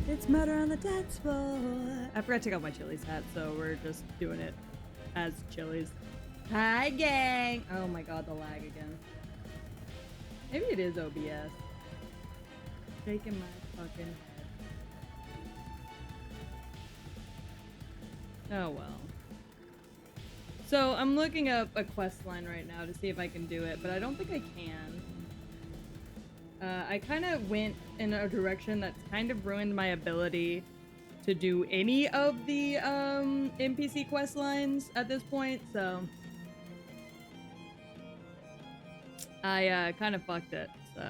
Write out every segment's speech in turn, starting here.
It's murder on the dance floor. I forgot to take off my Chili's hat, so we're just doing it as Chili's. Hi, gang! Oh my god, the lag again. Maybe it is OBS. Shaking my fucking head. Oh well. So I'm looking up a quest line right now to see if I can do it, but I don't think I can. I kind of went in a direction that's kind of ruined my ability to do any of the NPC quest lines at this point, so I kind of fucked it, so.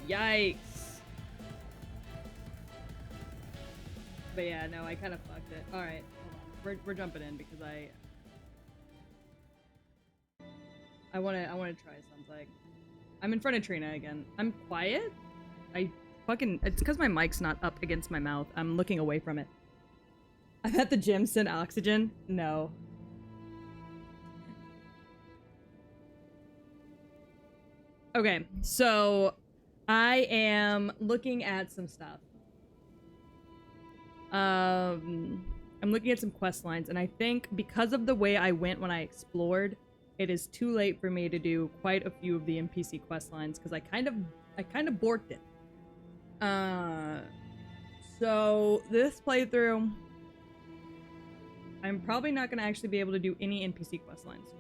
Yikes. But yeah, no, I kind of fucked it. Alright, hold on. We're jumping in because I wanna try something. I'm in front of Trina again. I'm quiet? It's because my mic's not up against my mouth. I'm looking away from it. I'm at the gym, send oxygen? No. Okay, so I am looking at some stuff. I'm looking at some quest lines, and I think because of the way I went when I explored, it is too late for me to do quite a few of the NPC quest lines because I kind of borked it. So this playthrough, I'm probably not gonna actually be able to do any NPC quest lines,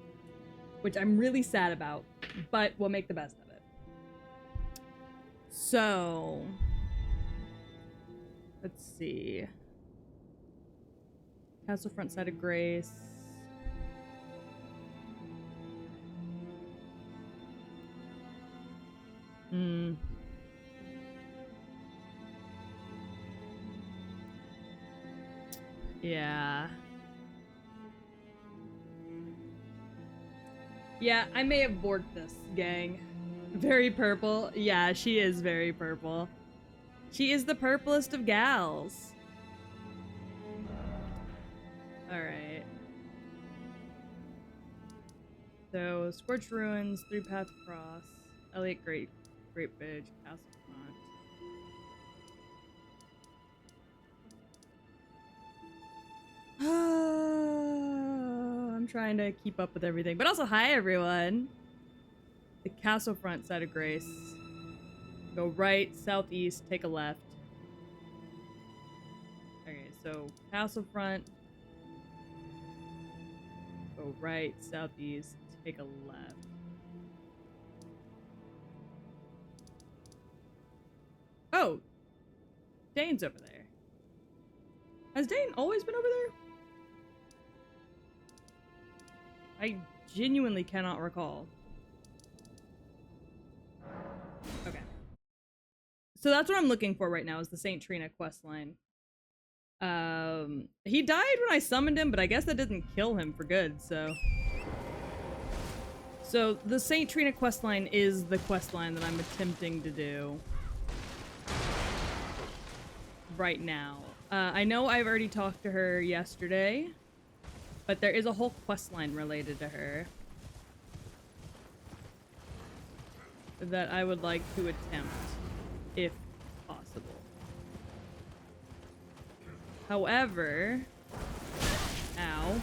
which I'm really sad about, but we'll make the best of it. So let's see. Castle front side of Grace. Yeah. Yeah, I may have borked this, gang. Very purple. Yeah, she is very purple. She is the purplest of gals. Alright. So, Scorched Ruins, 3-path cross, Elliot Great Bridge, Castle Front. I'm trying to keep up with everything. But also, hi everyone! The Castle Front side of Grace. Go right, southeast, take a left. Okay, so Castle Front. Go right, southeast, take a left. Oh! Dane's over there. Has Dane always been over there? I genuinely cannot recall. Okay. So that's what I'm looking for right now is the St. Trina questline. He died when I summoned him, but I guess that didn't kill him for good, so... So the St. Trina questline is the questline that I'm attempting to do right now. I know I've already talked to her yesterday, but there is a whole questline related to her that I would like to attempt, if possible. However... Ow.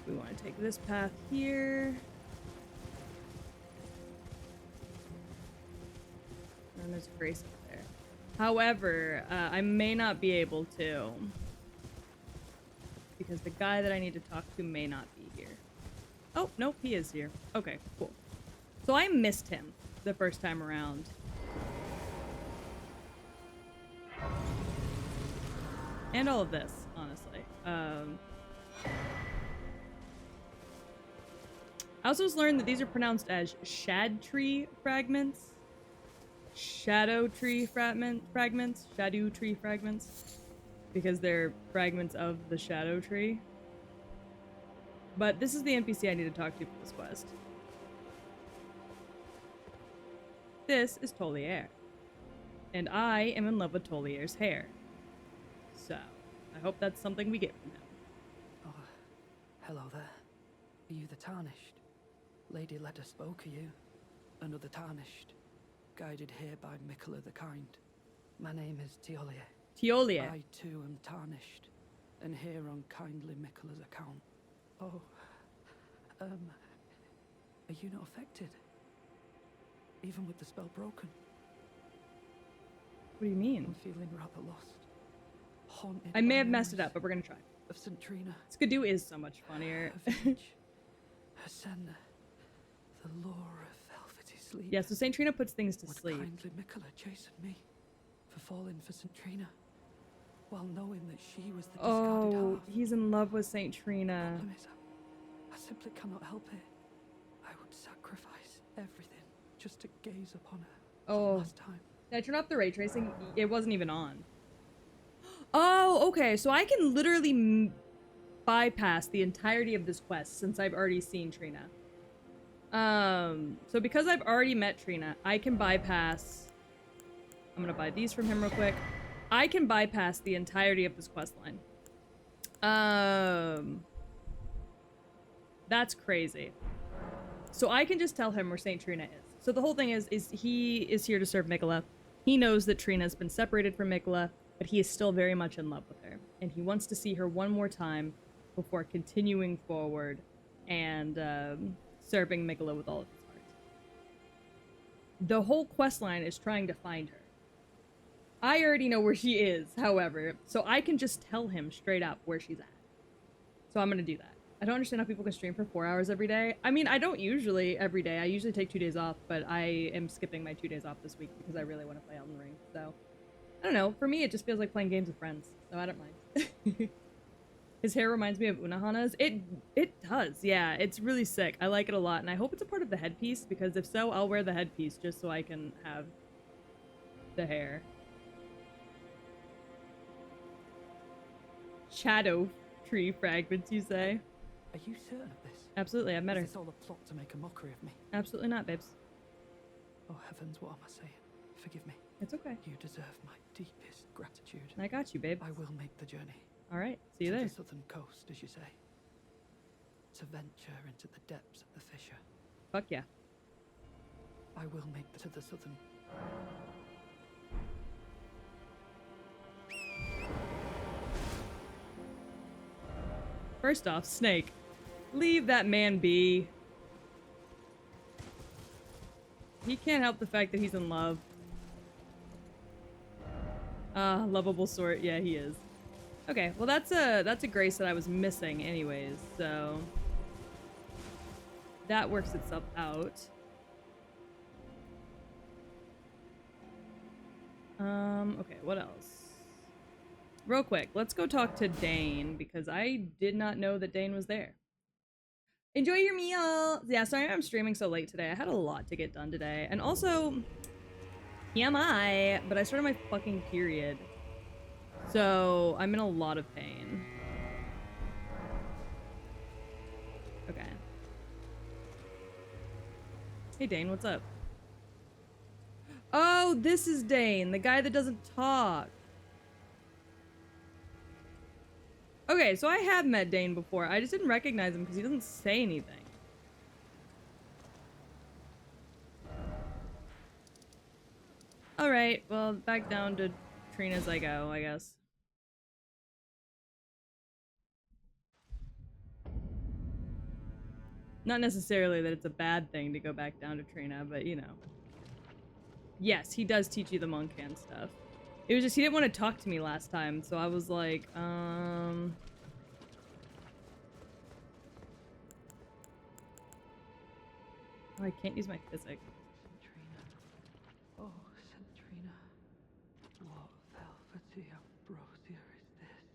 We want to take this path here. And there's Grace up there. However, I may not be able to. Because the guy that I need to talk to may not be here. Oh, nope, he is here. Okay, cool. So I missed him the first time around. And all of this, honestly. I also just learned that these are pronounced as shad tree fragments. Shadow tree fragments. Shadow tree fragments. Because they're fragments of the shadow tree. But this is the NPC I need to talk to for this quest. This is Tolier. And I am in love with Tolier's hair. So, I hope that's something we get from him. Oh. Hello there. Are you the Tarnished? Lady Leda spoke of you. Another Tarnished. Guided here by Mikola the Kind. My name is Teolia. Teolia. I too am Tarnished, and here on kindly Mikola's account. Oh, are you not affected? Even with the spell broken? What do you mean? I'm feeling rather lost. Haunted. I may have messed it up, but we're gonna try. Of St. Trina. Skidoo is so much funnier. Her village. Her sender. The lure of velvety sleep. Yeah, so St. Trina puts things to sleep. Would kindly Mikola chasten me for falling for St. Trina, while knowing that she was the discarded half? He's in love with St. Trina. The problem is, I simply cannot help it. I would sacrifice everything just to gaze upon her one last time. Did I turn off the ray tracing? It wasn't even on. Oh, okay. So I can literally bypass the entirety of this quest since I've already seen Trina. So because I've already met Trina, I can bypass... I'm gonna buy these from him real quick. I can bypass the entirety of this quest line. That's crazy. So I can just tell him where St. Trina is. So the whole thing is he is here to serve Mikola. He knows that Trina's been separated from Mikola, but he is still very much in love with her. And he wants to see her one more time before continuing forward and serving Mikola with all of his heart. The whole quest line is trying to find her. I already know where she is, however, so I can just tell him straight up where she's at. So I'm gonna do that. I don't understand how people can stream for 4 hours every day. I mean, I don't usually every day. I usually take 2 days off, but I am skipping my 2 days off this week because I really want to play Elden Ring. So, I don't know. For me, it just feels like playing games with friends, so I don't mind. His hair reminds me of Unahana's. It does, yeah. It's really sick. I like it a lot, and I hope it's a part of the headpiece, because if so, I'll wear the headpiece just so I can have the hair. Shadow tree fragments, you say? Are you certain of this? Absolutely, I've met her. Is this all a plot to make a mockery of me? Absolutely not, babes. Oh heavens, what am I saying? Forgive me. It's okay. You deserve my deepest gratitude. I got you, babe. I will make the journey. Alright, see you to there. the southern coast, as you say. To venture into the depths of the fissure. Fuck yeah. I will make to the southern... First off, Snake. Leave that man be. He can't help the fact that he's in love. Lovable sort. Yeah, he is. Okay, well that's a grace that I was missing anyways, so that works itself out. Okay, what else? Real quick, let's go talk to Dane, because I did not know that Dane was there. Enjoy your meal! Yeah, sorry I'm streaming so late today. I had a lot to get done today. And also, TMI, but I started my fucking period. So, I'm in a lot of pain. Okay. Hey Dane, what's up? Oh, this is Dane, the guy that doesn't talk. Okay, so I have met Dane before. I just didn't recognize him because he doesn't say anything. Alright, well, back down to Trina as I go, I guess. Not necessarily that it's a bad thing to go back down to Trina, but you know. Yes, he does teach you the monk hand stuff. It was just he didn't want to talk to me last time, so I was like, Oh, I can't use my physics. Trina. Oh, St. Trina. What velvety ambrosia is this?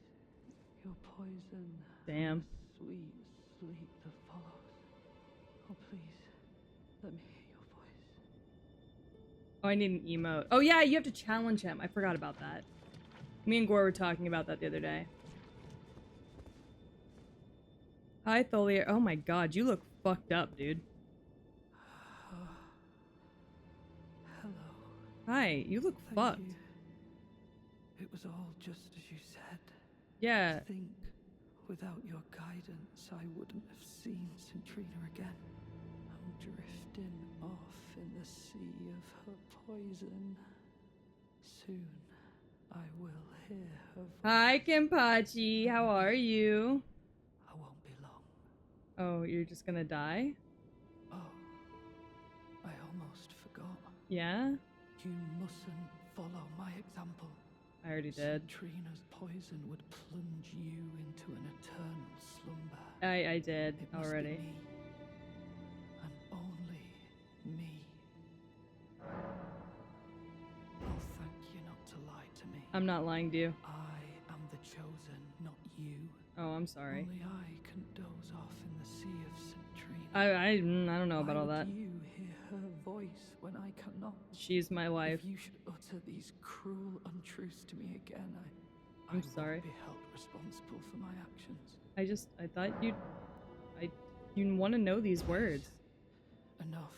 Your poison. Damn. Sweet sleep that follows. Oh, please. Let me hear your voice. Oh, I need an emote. Oh yeah, you have to challenge him. I forgot about that. Me and Gore were talking about that the other day. Hi, Tholier. Oh my god, you look fucked up, dude. Hello. Hi, you look Thank fucked. you. It was all just as you said. Yeah. To think Without your guidance, I wouldn't have seen Centrina again. I'm drifting off in the sea of her poison. Soon, I will hear her voice. Hi, Kenpachi. How are you? I won't be long. Oh, you're just gonna die? Oh, I almost forgot. Yeah? You mustn't follow my example. I already did. Centrina's poison would plunge you into an eternal slumber. I did It must already. Be me, and only me. I'll thank you not to lie to me. I'm not lying to you. I am the chosen, not you. Oh, I'm sorry. Only I can doze off in the sea of Centrina. I don't know about all that. Why would you hear her voice when I cannot? She's my wife. If you should utter these cruel untruths to me again, I'm I sorry. won't be held responsible for my actions. I thought you want to know these words. Enough.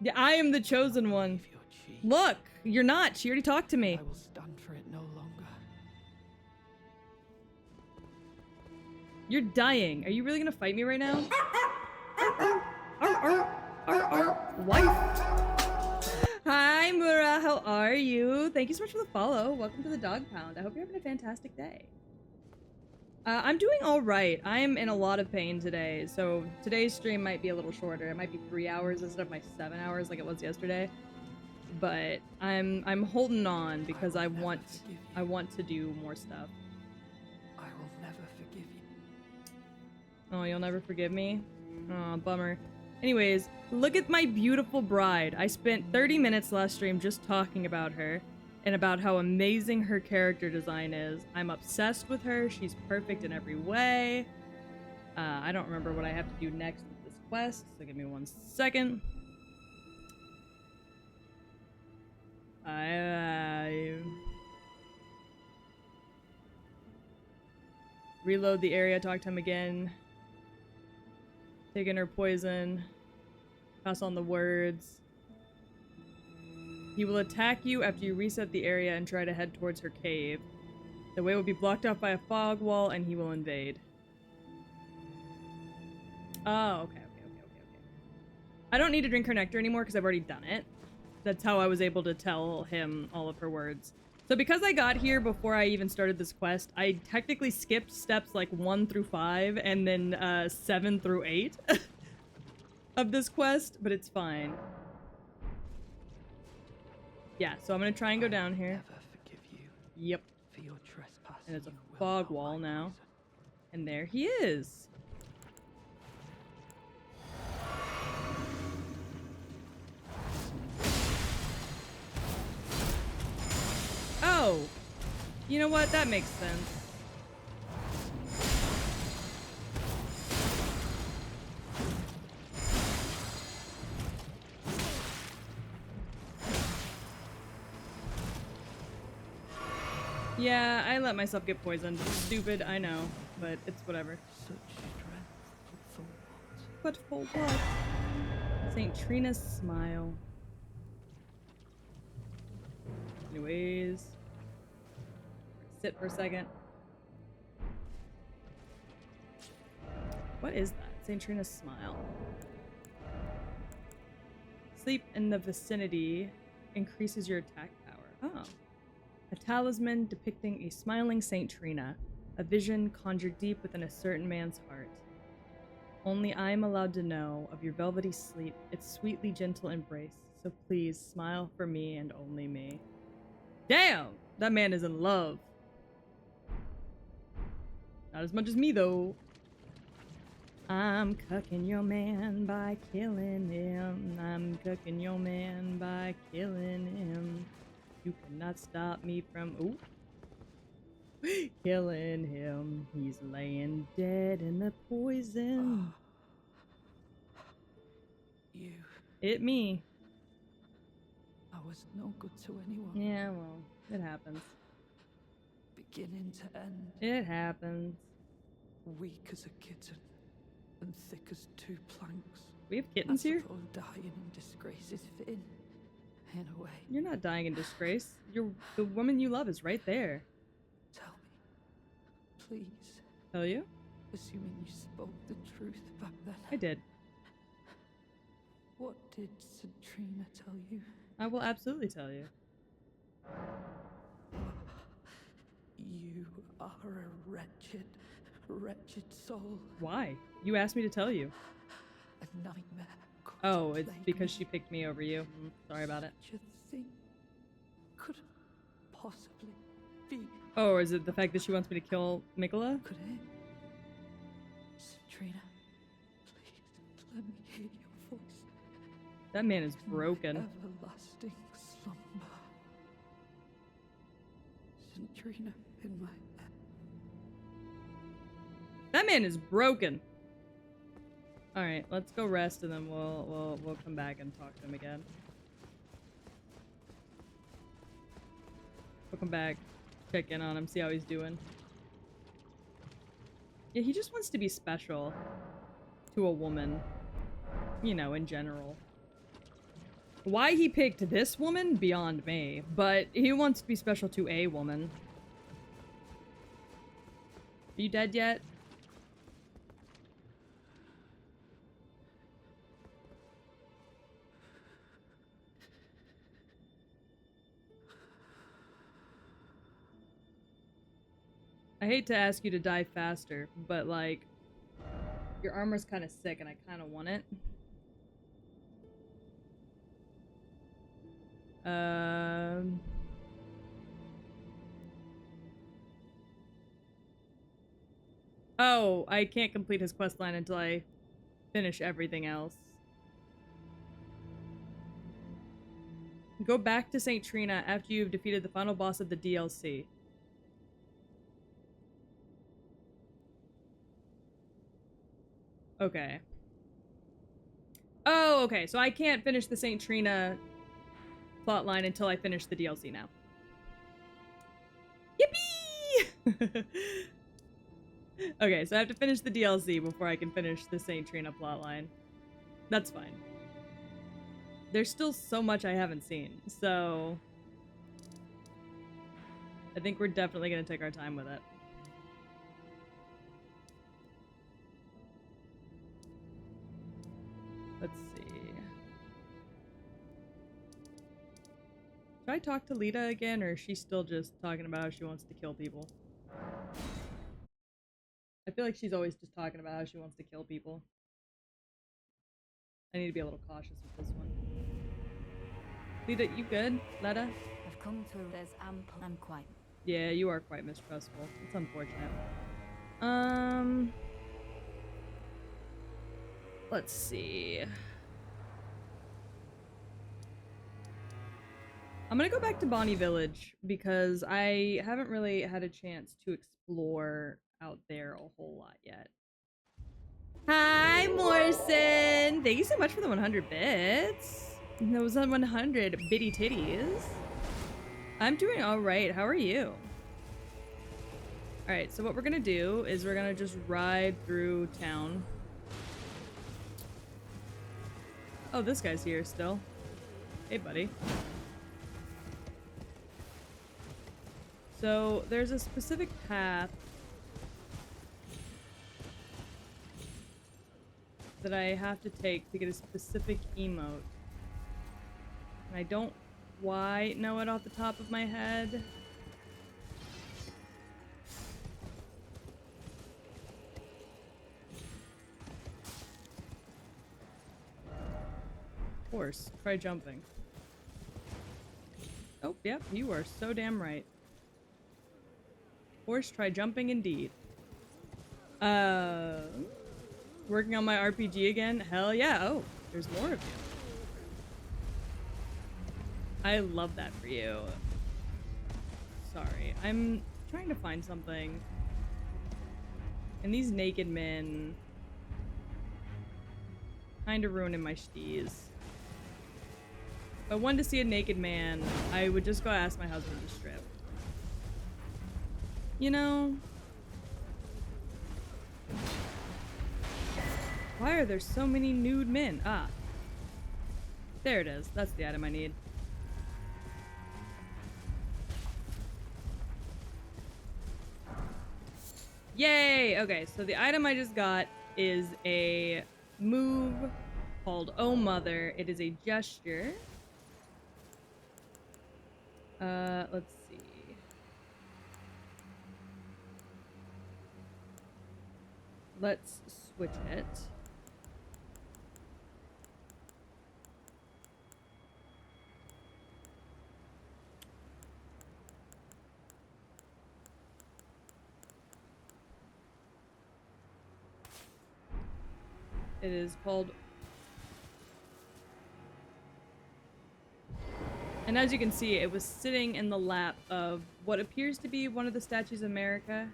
Yeah, I am the chosen one. Leave your cheek. Look, you're not. She already talked to me. I will stand for it no longer. You're dying. Are you really gonna fight me right now? Wife. Hi, Mura. How are you? Thank you so much for the follow. Welcome to the Dog Pound. I hope you're having a fantastic day. I'm doing all right. I'm in a lot of pain today, so today's stream might be a little shorter. It might be 3 hours instead of my 7 hours like it was yesterday. But I'm holding on because I want to do more stuff. I will never forgive you. Oh, you'll never forgive me? Oh, bummer. Anyways, look at my beautiful bride. I spent 30 minutes last stream just talking about her and about how amazing her character design is. I'm obsessed with her. She's perfect in every way. I don't remember what I have to do next with this quest, so give me 1 second. Reload the area, talk to him again. Taking her poison. Pass on the words. He will attack you after you reset the area and try to head towards her cave. The way will be blocked off by a fog wall and he will invade. Oh, okay. I don't need to drink her nectar anymore because I've already done it. That's how I was able to tell him all of her words. So because I got here before I even started this quest, I technically skipped steps like 1 through 5 and then 7 through 8 of this quest, but it's fine. Yeah, so I'm gonna try and go down here. Never forgive you. Yep. For your trespass. And there's a fog wall now. And there he is. Oh! You know what? That makes sense. Yeah, I let myself get poisoned. Stupid, I know, but it's whatever. Such strength, but for what? But for what? St. Trina's smile. Anyways. Sit for a second. What is that? St. Trina's smile. Sleep in the vicinity increases your attack power. Oh. A talisman depicting a smiling St. Trina, a vision conjured deep within a certain man's heart. Only I am allowed to know of your velvety sleep, its sweetly gentle embrace, so please smile for me and only me. Damn! That man is in love. Not as much as me, though. I'm cucking your man by killing him. I'm cucking your man by killing him. You cannot stop me from killing him. He's laying dead in the poison. You. It me. I was no good to anyone. Yeah, well, it happens. Beginning to end. It happens. Weak as a kitten and thick as 2 planks. We have kittens here? I suppose dying in disgrace is fitting. In a way. You're not dying in disgrace. The woman you love is right there. Tell me. Please. Tell you? assuming you spoke the truth back then. I did. What did Citrina tell you? I will absolutely tell you. You are a wretched, wretched soul. Why? You asked me to tell you. A nightmare. Oh, it's because she picked me over you. Sorry about it. Such a thing could possibly be. Oh, or is it the fact that she wants me to kill Mikola? Could it? Citrina, please let me hear your voice. That man is broken. Everlasting slumber. Citrina in my bed. That man is broken. All right, let's go rest, and then we'll come back and talk to him again. We'll come back, check in on him, see how he's doing. Yeah, he just wants to be special to a woman, you know, in general. Why he picked this woman, beyond me, but he wants to be special to a woman. Are you dead yet? I hate to ask you to die faster, but like, your armor's kind of sick and I kind of want it. Oh, I can't complete his questline until I finish everything else. Go back to St. Trina after you've defeated the final boss of the DLC. Okay. Oh, okay. So I can't finish the St. Trina plotline until I finish the DLC now. Yippee! Okay, so I have to finish the DLC before I can finish the St. Trina plotline. That's fine. There's still so much I haven't seen, so I think we're definitely gonna take our time with it. Let's see. Should I talk to Lita again, or is she still just talking about how she wants to kill people? I feel like she's always just talking about how she wants to kill people. I need to be a little cautious with this one. Lita, you good? Letta? I've come through. There's ample. I'm quite. Yeah, you are quite mistrustful. It's unfortunate. Let's see. I'm gonna go back to Bonnie Village because I haven't really had a chance to explore out there a whole lot yet. Hi, Morrison! Thank you so much for the 100 bits. That was on 100 bitty titties. I'm doing alright. How are you? Alright, so what we're gonna do is we're gonna just ride through town. Oh, this guy's here still. Hey, buddy. So, there's a specific path that I have to take to get a specific emote. And I don't quite know it off the top of my head. Horse, try jumping. Oh, yep, you are so damn right. Horse, try jumping indeed. Working on my RPG again? Hell yeah. Oh, there's more of you. I love that for you. Sorry, I'm trying to find something. And these naked men kinda ruining my steez. If I wanted to see a naked man, I would just go ask my husband to strip. You know? Why are there so many nude men? Ah. There it is. That's the item I need. Yay! Okay, so the item I just got is a move called Oh Mother. It is a gesture. Let's see. Let's switch it. It is called... And as you can see, it was sitting in the lap of what appears to be one of the statues of America.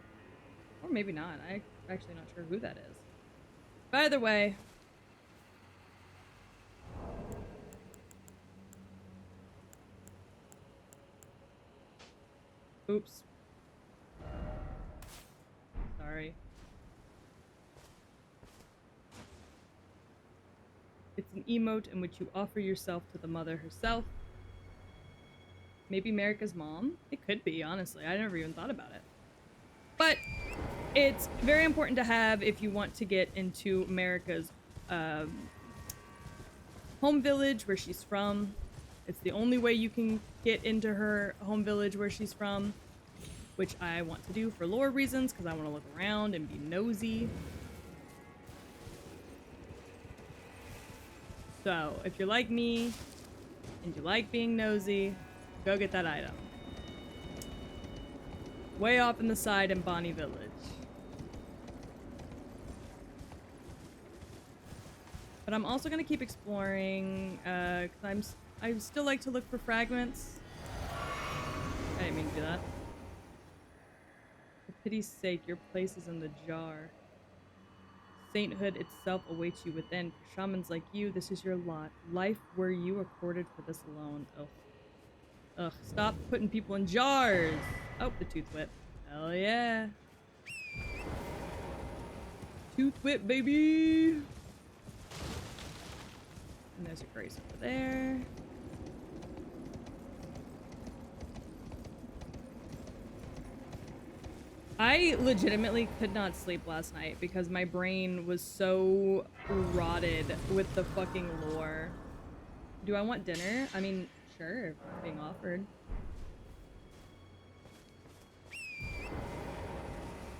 Or maybe not. I'm actually not sure who that is. But either way... Oops. Sorry. It's an emote in which you offer yourself to the mother herself. Maybe America's mom? It could be, honestly. I never even thought about it. But it's very important to have if you want to get into America's home village where she's from. It's the only way you can get into her home village where she's from, which I want to do for lore reasons because I want to look around and be nosy. So, if you're like me and you like being nosy, go get that item. Way off in the side in Bonnie Village. But I'm also gonna keep exploring, cause I still like to look for fragments. I didn't mean to do that. For pity's sake, your place is in the jar. Sainthood itself awaits you within. For shamans like you, this is your lot. Life were you accorded for this alone. Ugh. Ugh, stop putting people in jars! Oh, the tooth whip. Hell yeah. Tooth whip, baby! And there's a grace over there. I legitimately could not sleep last night because my brain was so rotted with the fucking lore. Do I want dinner? I mean, sure, if it's being offered.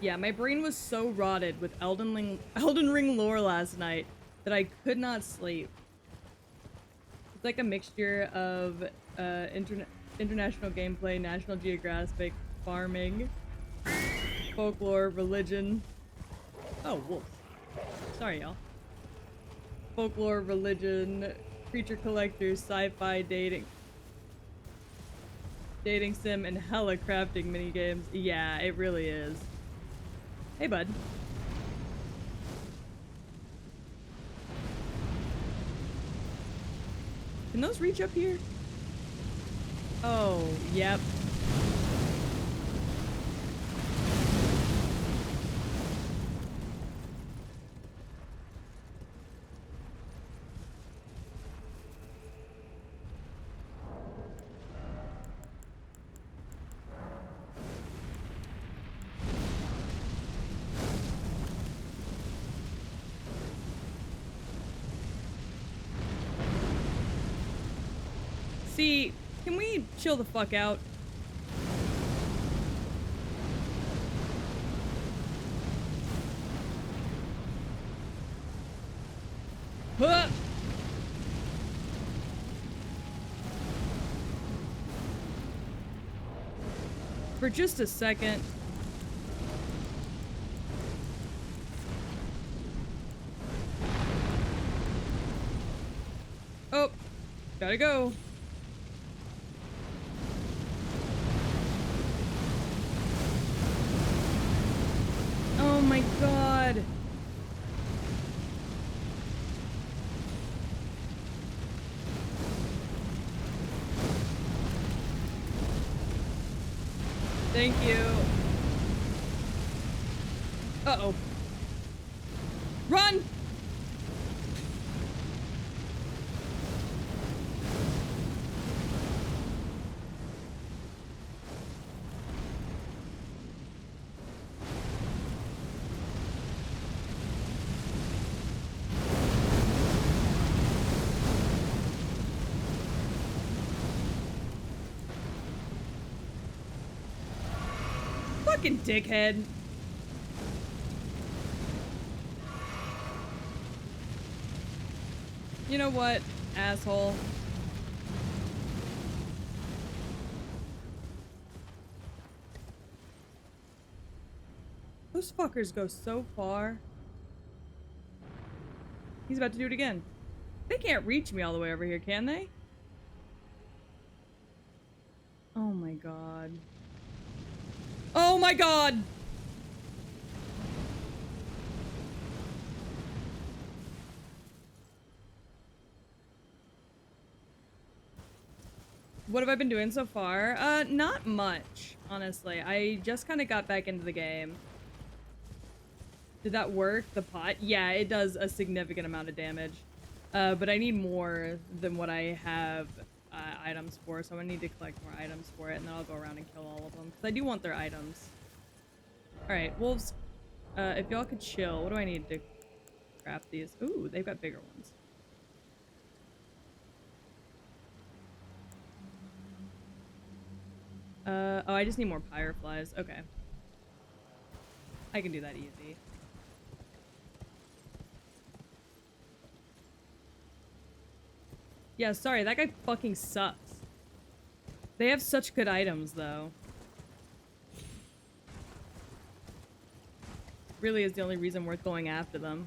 Yeah, my brain was so rotted with Elden Ring lore last night that I could not sleep. It's like a mixture of international gameplay, National Geographic, farming, folklore, religion. Oh, wolf. Sorry, y'all. Folklore, religion, creature collectors, sci-fi, dating sim, and hella crafting minigames. Yeah, it really is. Hey, bud. Can those reach up here? Oh, yep. See, can we chill the fuck out? Huh! For just a second. Oh, gotta go. Oh my god. Thank you. Uh-oh. Run! fucking dickhead. You know what, asshole? Those fuckers go so far. He's about to do it again. They can't reach me all the way over here, can they? Oh my god. Oh my god! What have I been doing so far? Not much, honestly. I just kind of got back into the game. Did that work? The pot? Yeah, it does a significant amount of damage. But I need more than what I have items for, so I need to collect more items for it, and then I'll go around and kill all of them. Because I do want their items. Alright, wolves, if y'all could chill, what do I need to craft these? Ooh, they've got bigger ones. Oh, I just need more fireflies. Okay. I can do that easy. Yeah, sorry, that guy fucking sucks. They have such good items, though. Really is the only reason worth going after them.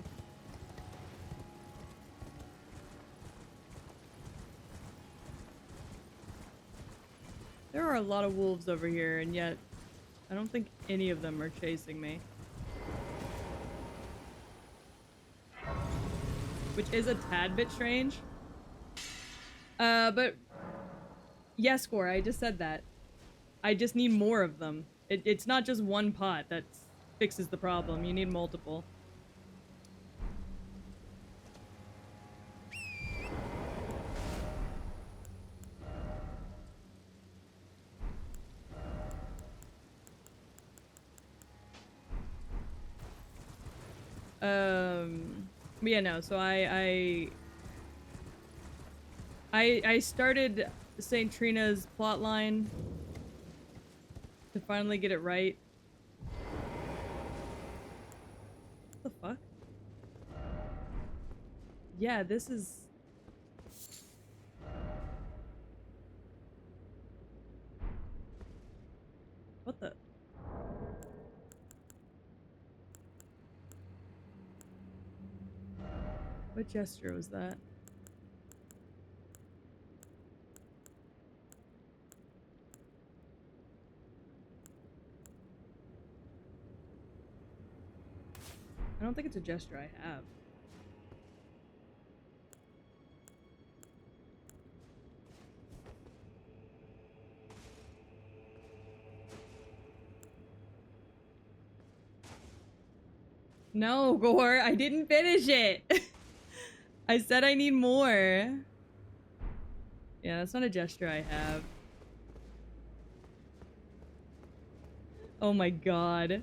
There are a lot of wolves over here, and yet I don't think any of them are chasing me. Which is a tad bit strange. But yes, Core, I just said that. I just need more of them. It's not just one pot that fixes the problem. You need multiple. Yeah, no, so I started St. Trina's plotline to finally get it right. What the fuck? Yeah, this is... What the... What gesture was that? I don't think it's a gesture I have. No, Gore, I didn't finish it. I said I need more. Yeah, that's not a gesture I have. Oh my god.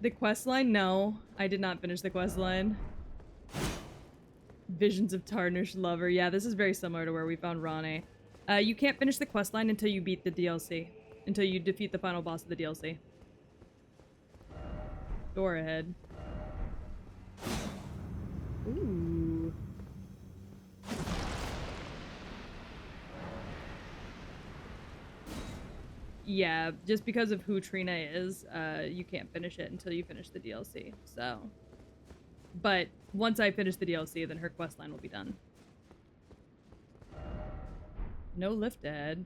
The quest line? No, I did not finish the quest line. Visions of Tarnished Lover. Yeah, this is very similar to where we found Rane. You can't finish the quest line until you beat the DLC. Until you defeat the final boss of the DLC. Door ahead. Ooh. Yeah, just because of who Trina is, you can't finish it until you finish the DLC, so... But once I finish the DLC, then her questline will be done. No lift ahead.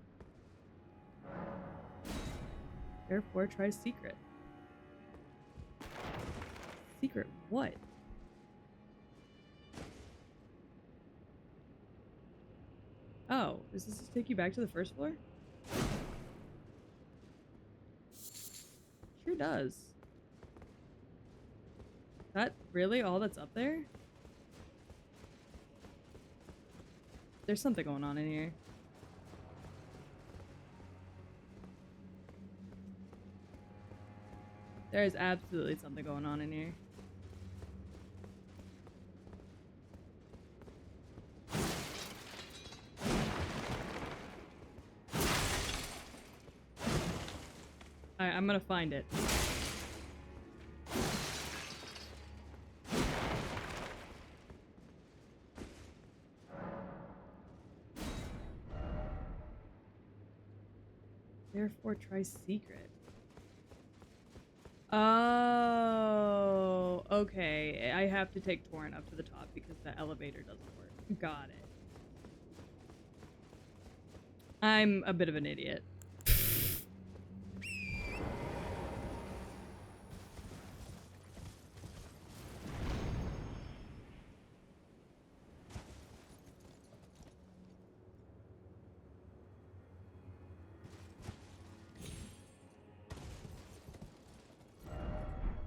Therefore, try secret. Secret what? Oh, does this just take you back to the first floor? Sure does. That really all that's up there? There's something going on in here. There is absolutely something going on in here. Alright, I'm gonna find it. Therefore, try secret. Oh, okay. I have to take Torrent up to the top because the elevator doesn't work. Got it. I'm a bit of an idiot.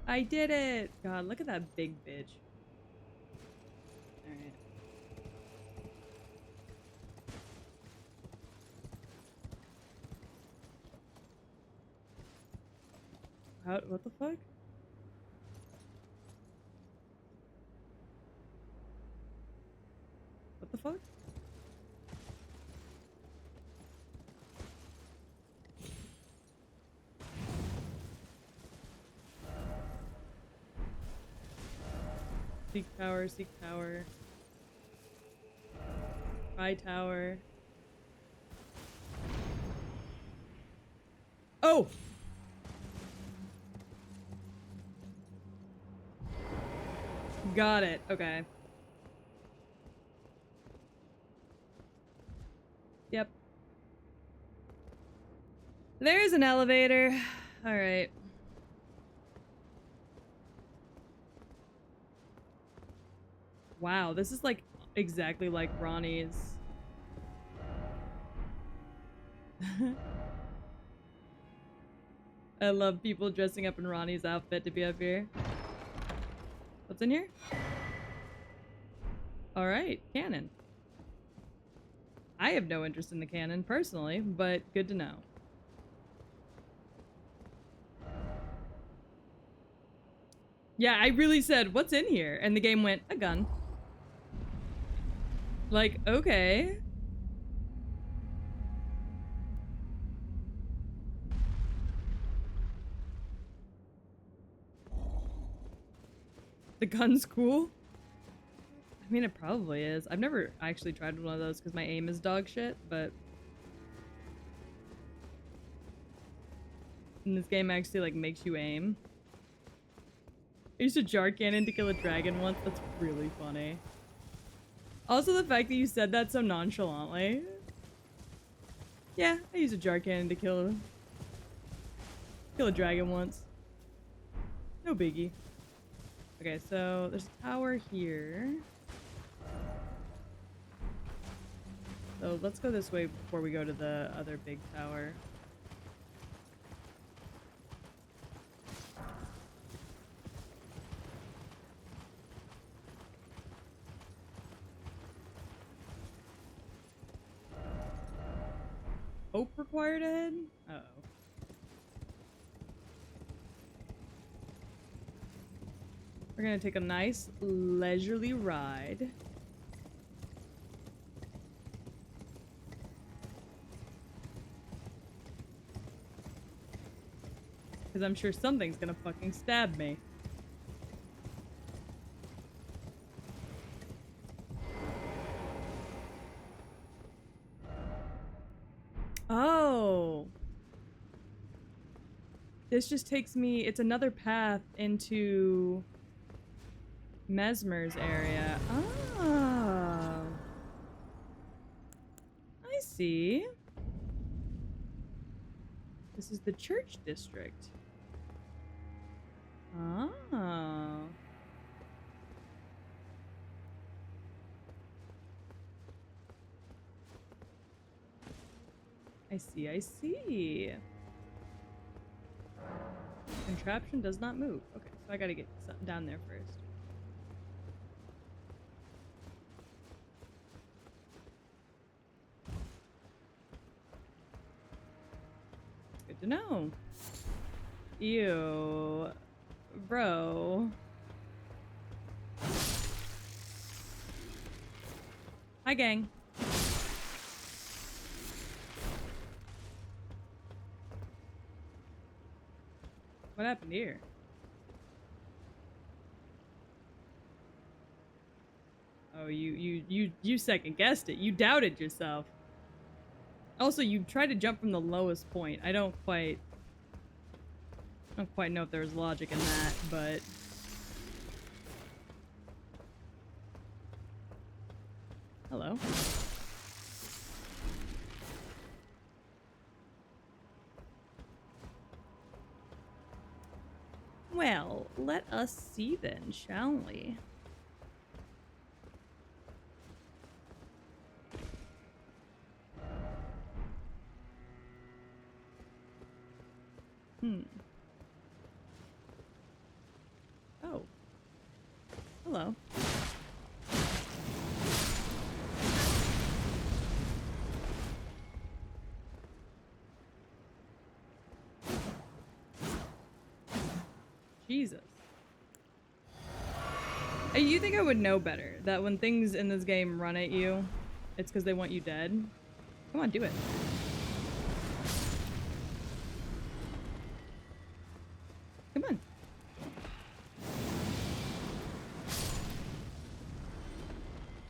I did it! God, look at that big bitch. Alright. What the fuck? What the fuck? Seek tower, seek tower. Try tower. Oh! Got it. Okay. Yep. There's an elevator. Alright. Wow, this is like exactly like Ronnie's. I love people dressing up in Ronnie's outfit to be up here. What's in here? Alright, cannon. I have no interest in the cannon personally, but good to know. Yeah, I really said, what's in here? And the game went, a gun. Like, okay. The gun's cool? I mean, it probably is. I've never actually tried one of those because my aim is dog shit, but... And this game actually, like, makes you aim. I used a jar cannon to kill a dragon once. That's really funny. Also, the fact that you said that so nonchalantly. Yeah, I used a jar cannon to kill a dragon once. No biggie. Okay, so there's a tower here. So let's go this way before we go to the other big tower. Hope required ahead? Uh-oh. We're gonna take a nice leisurely ride. Because I'm sure something's gonna fucking stab me. Oh. This just takes me... It's another path into... Mesmer's area. Oh. I see. This is the church district. Oh. I see, I see. Contraption does not move. Okay, so I gotta get down there first. Good to know. Ew. Bro. Hi, gang. What happened here? Oh, you second guessed it. You doubted yourself. Also, you tried to jump from the lowest point. I don't quite know if there's logic in that, but hello. Well, let us see then, shall we? Oh. Hello. Jesus. You think I would know better that when things in this game run at you, it's because they want you dead? Come on, do it. Come on.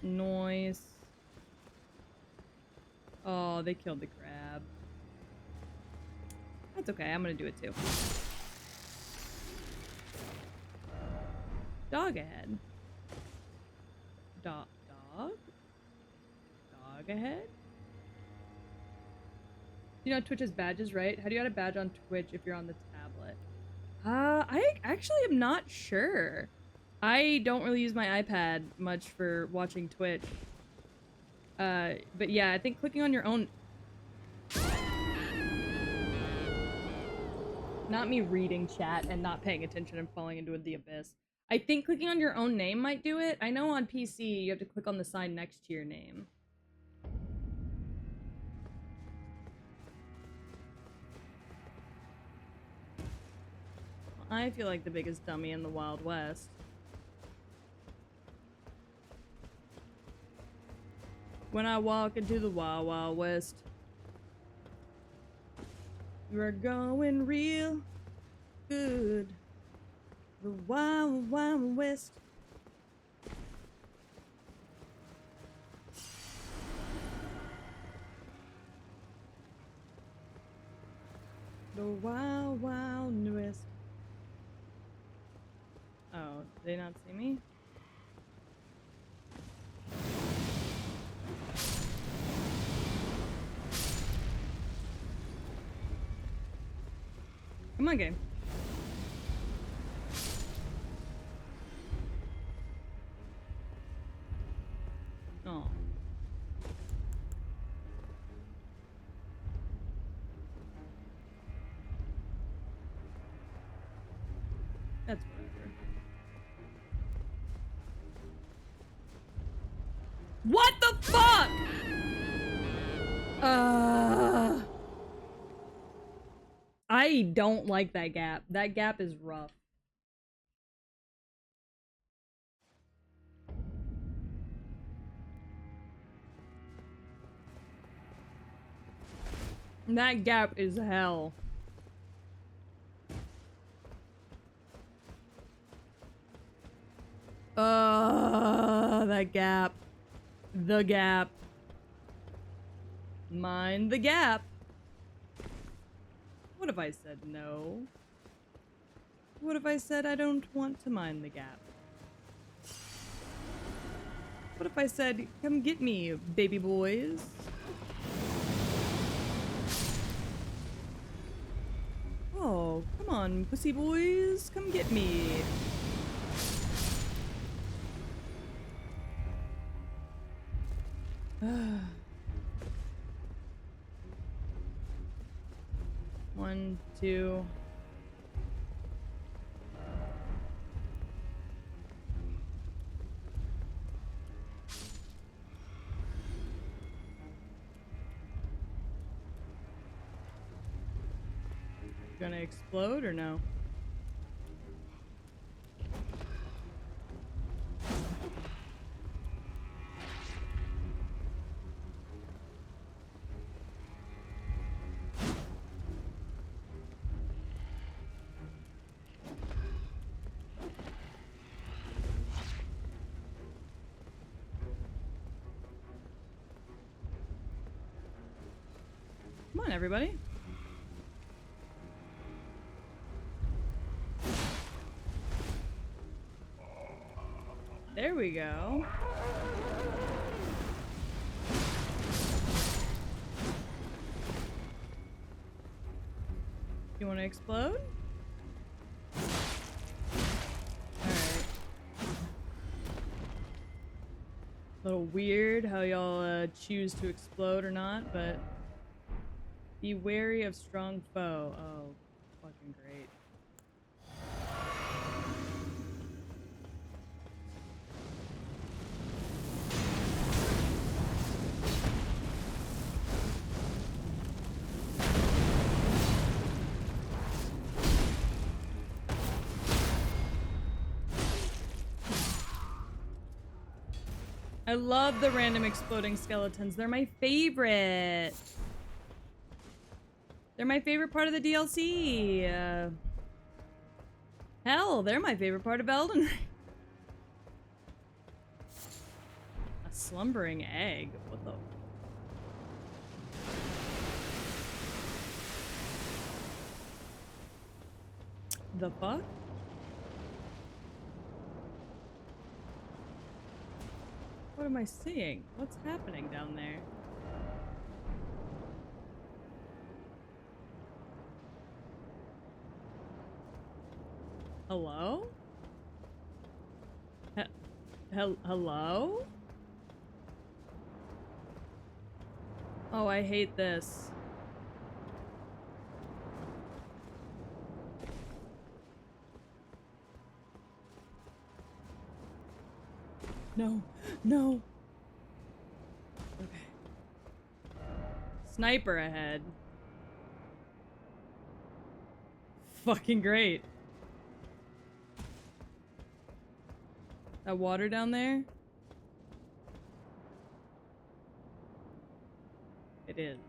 Noise. Oh, they killed the crab. That's okay, I'm gonna do it too. Dog ahead. Dog? Dog ahead? You know Twitch has badges, right? How do you add a badge on Twitch if you're on the tablet? I actually am not sure. I don't really use my iPad much for watching Twitch. But yeah, I think clicking on your own... Not me reading chat and not paying attention and falling into the abyss. I think clicking on your own name might do it. I know on PC you have to click on the sign next to your name. I feel like the biggest dummy in the Wild West. When I walk into the Wild Wild West, we're going real good. The Wild Wild West. The Wild Wild West. Oh, did they not see me? Come on, game. Oh. That's whatever. What the fuck? I don't like that gap. That gap is rough. That gap is hell. That gap. The gap. Mind the gap. What if I said no? What if I said I don't want to mind the gap? What if I said, come get me, baby boys? Oh, come on, pussy boys, come get me. One, two. Gonna explode or no? Come on, everybody. There we go. You want to explode? Alright. A little weird how y'all choose to explode or not, but be wary of strong foe. Oh, fucking great. I love the random exploding skeletons. They're my favorite. They're my favorite part of the DLC. Hell, they're my favorite part of Elden Ring. A slumbering egg. What the? The fuck? What am I seeing? What's happening down there? Hello? Hello? Oh, I hate this. No, no. Okay. Sniper ahead. Fucking great. That water down there? It is.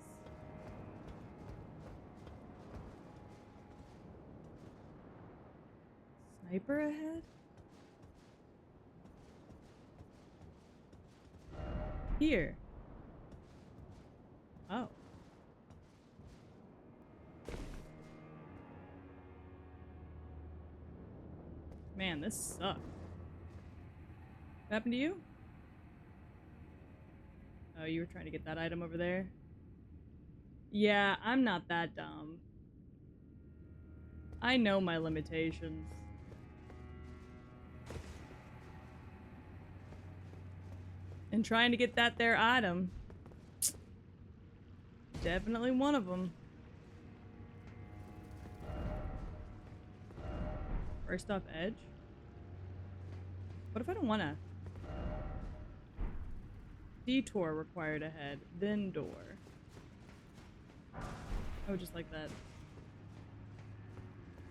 Sniper ahead? Here. Oh. Man, this sucks. What happened to you? Oh, you were trying to get that item over there? Yeah, I'm not that dumb. I know my limitations. And trying to get that there item. Definitely one of them. First off, edge. What if I don't wanna? Detour required ahead, then door. Oh, just like that.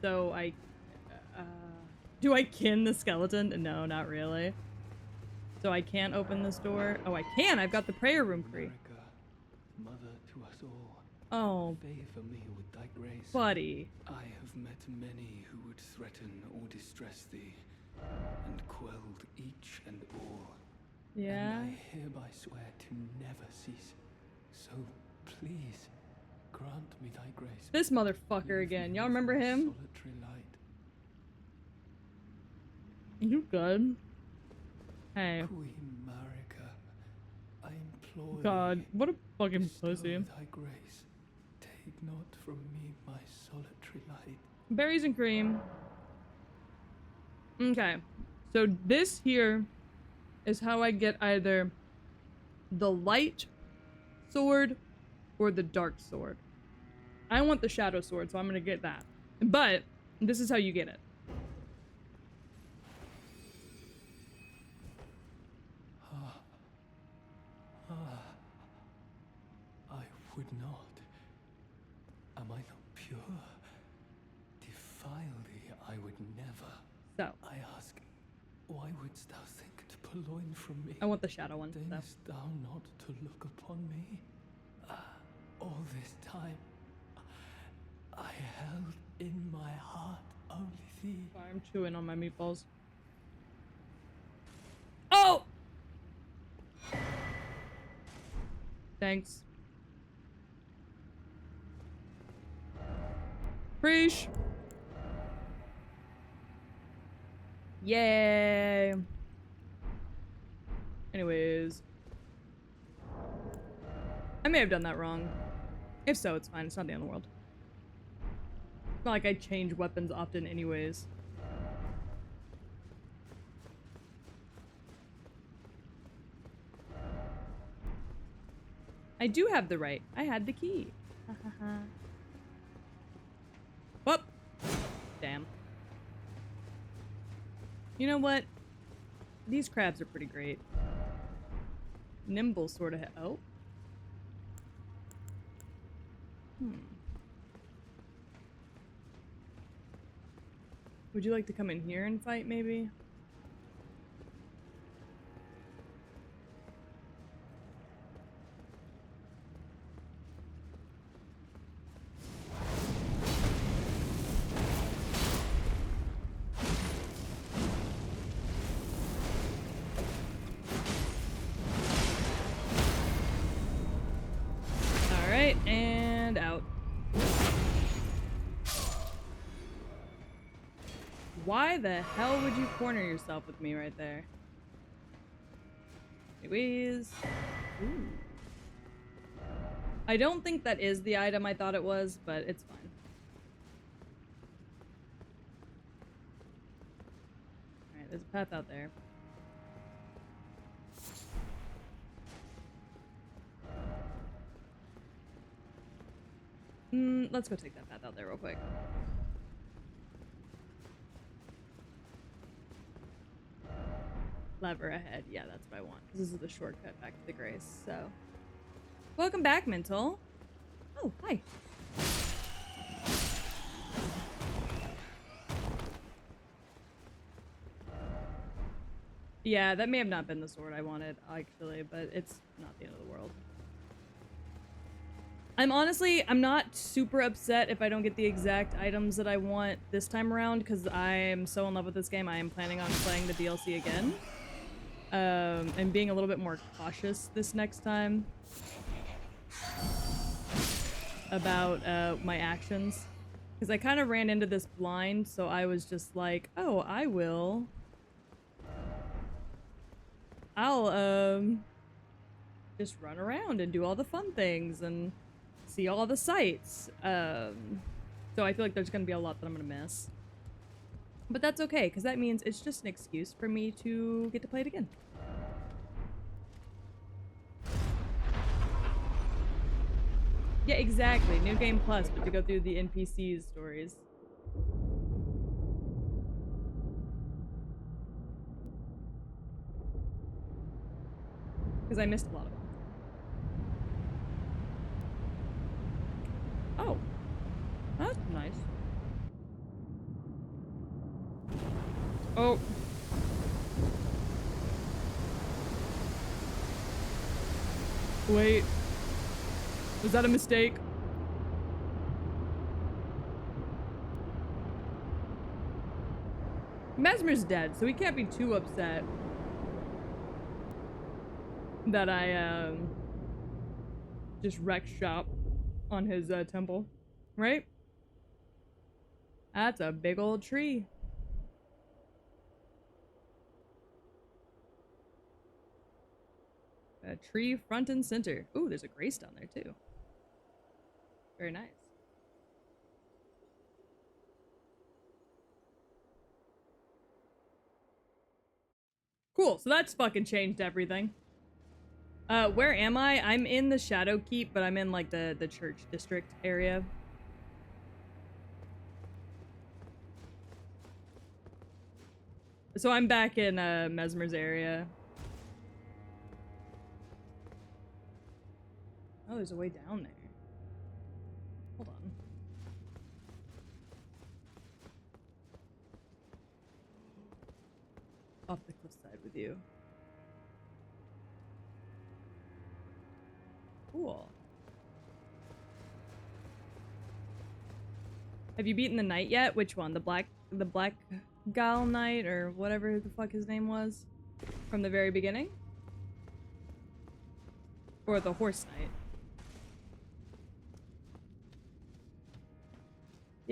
So I... do I kin the skeleton? No, not really. So I can't open this door? Oh, I can! I've got the prayer room free. America, mother to us all. Oh, Favor me with thy grace. buddy. I have met many who would threaten or distress thee, and quelled each and all. Yeah? And I hereby swear to never cease. So please, grant me thy grace. This motherfucker again. Y'all remember him? Solitary light. You good? Hey. Queen Marika, I implore God, thee, what a fucking bestow pussy. thy grace. Take not from me my solitary light. Berries and cream. Okay. So this here is how I get either the light sword or the dark sword. I want the shadow sword, so I'm gonna get that. But this is how you get it. I would not. Am I not pure? Defile thee, I would never. So I ask, why wouldst thou think to purloin from me? I want the shadow one. So. Deignest thou not to look upon me? All this time, I held in my heart only thee. Sorry, I'm chewing on my meatballs. Oh! Thanks. Preach. Yay. Anyways. I may have done that wrong. If so, it's fine. It's not the end of the world. It's not like I change weapons often anyways. I do have the right. I had the key. Ha ha ha. Whoop. Damn. You know what? These crabs are pretty great. Nimble sort of. Oh. Would you like to come in here and fight, maybe? Alright, and out. Why the hell would you corner yourself with me right there? Anyways. Ooh. I don't think that is the item I thought it was, but it's fine. Alright, there's a path out there. Let's go take that path out there real quick. Lever ahead. Yeah, that's what I want. This is the shortcut back to the Grace, so. Welcome back, Mental. Oh, hi. Yeah, that may have not been the sword I wanted, actually, but it's not the end of the world. I'm not super upset if I don't get the exact items that I want this time around, because I am so in love with this game. I am planning on playing the DLC again. And being a little bit more cautious this next time about my actions. Because I kind of ran into this blind, so I was just like, oh, I'll just run around and do all the fun things and see all the sights. So I feel like there's gonna be a lot that I'm gonna miss. But that's okay, because that means it's just an excuse for me to get to play it again. Yeah, exactly. New Game Plus, but to go through the NPC's stories. Because I missed a lot of them. Oh. That's nice. Oh. Wait. Was that a mistake? Mesmer's dead, so he can't be too upset that I just wrecked shop on his temple, right? That's a big old tree. A tree front and center. Ooh, there's a grace down there too. Very nice. Cool, so that's fucking changed everything. Where am I? I'm in the Shadow Keep, but I'm in like the church district area. So I'm back in Mesmer's area. Oh, there's a way down there. Hold on. Off the cliffside with you. Cool. Have you beaten the knight yet? Which one? The black Gal Knight or whatever the fuck his name was from the very beginning? Or the horse knight?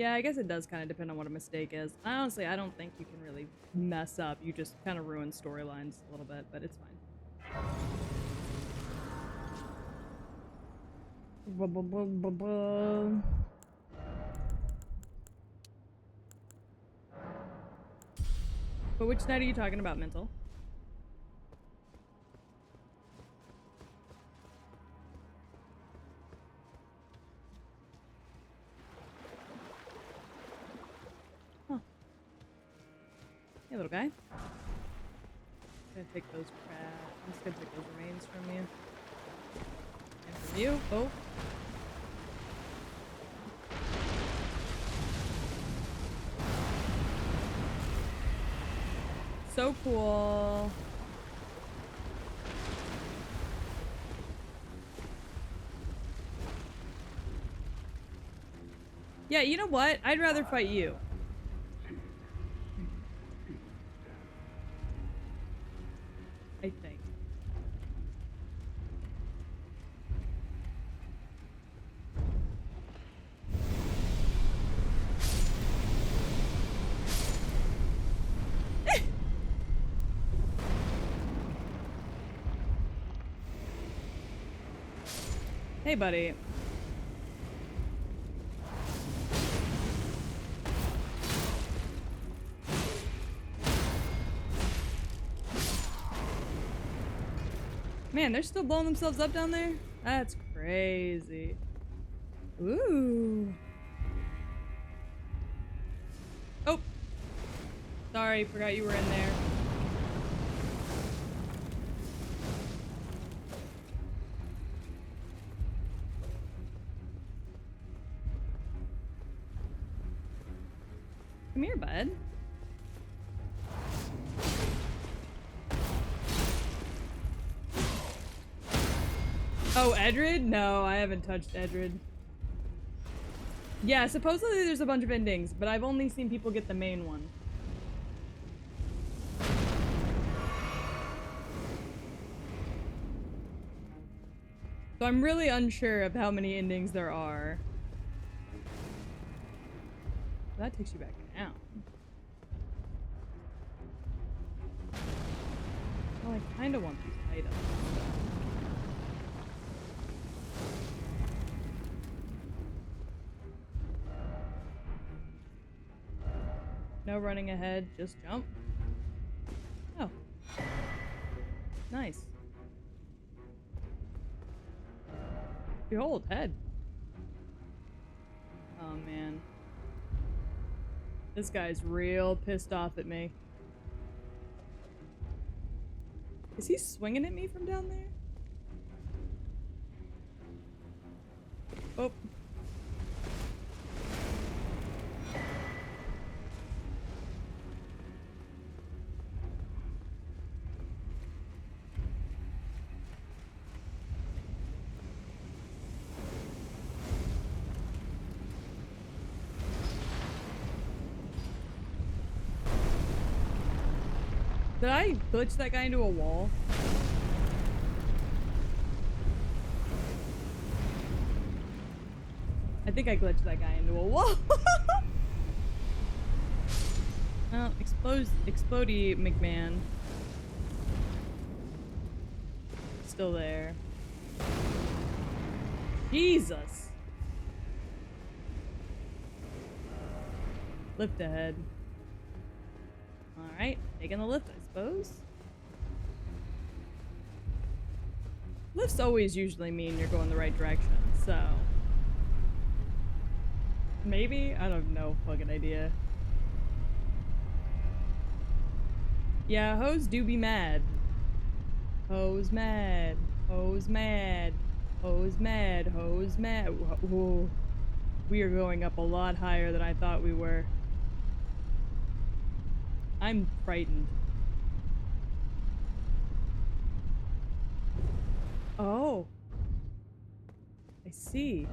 Yeah, I guess it does kind of depend on what a mistake is. Honestly, I don't think you can really mess up. You just kind of ruin storylines a little bit, but it's fine. Blah, blah, blah, blah, blah. But which night are you talking about, Mental? Huh. Hey, little guy. I'm gonna take those I'm just gonna take those remains from you. And from you. Oh. So cool. Yeah, you know what? I'd rather fight you. I think. Hey, buddy. Man, they're still blowing themselves up down there? That's crazy. Ooh. Oh. Sorry, forgot you were in there. Come here, bud. Oh, Edred? No, I haven't touched Edred. Yeah, supposedly there's a bunch of endings, but I've only seen people get the main one. So I'm really unsure of how many endings there are. That takes you back down. Well, I kind of want these items. No running ahead, just jump. Oh. Nice. Behold, head. Oh, man. This guy's real pissed off at me. Is he swinging at me from down there? Oh. Did I glitch that guy into a wall? I think I glitched that guy into a wall. Well, explodey McMahon. Still there. Jesus. Lift ahead. Alright, taking the lift, I suppose. Lifts always usually mean you're going the right direction, so... Maybe? I don't know. Fucking idea. Yeah, hoes do be mad. Hoes mad. Hoes mad. Hoes mad. Hoes mad. Whoa. We are going up a lot higher than I thought we were. I'm frightened. Oh. I see.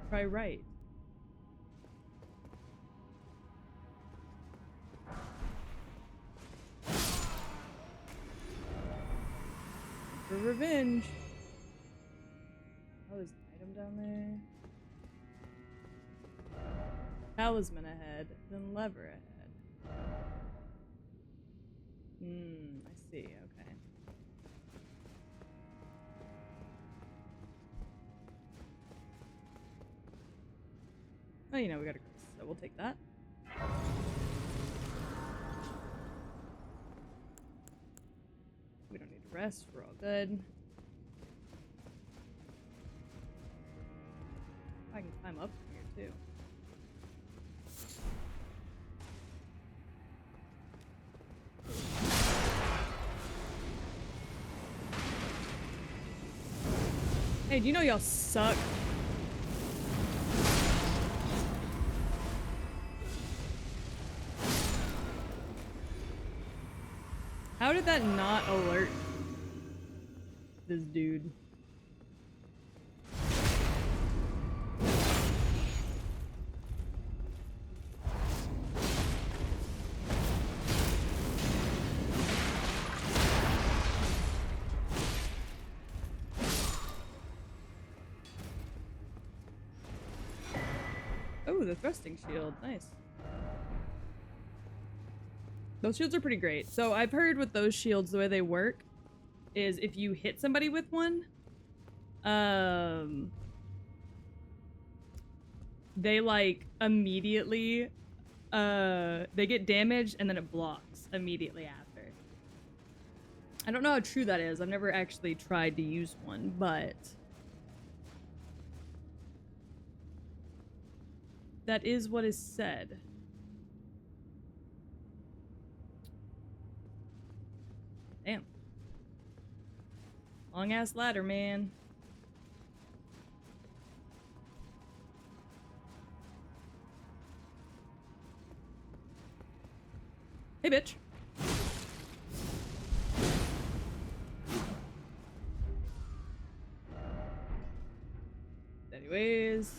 Try right. For revenge. Oh, there's an item down there. talisman ahead, then lever ahead. I see, okay. Oh, you know, we got a crystal, so we'll take that. We don't need to rest, we're all good. I can climb up from here, too. Hey, do you know y'all suck? How did that not alert this dude? Oh, the thrusting shield. Nice. Those shields are pretty great. So I've heard with those shields, the way they work is if you hit somebody with one, they like immediately, they get damaged and then it blocks immediately after. I don't know how true that is. I've never actually tried to use one, but that is what is said. Damn. Long ass ladder, man. Hey, bitch. Anyways.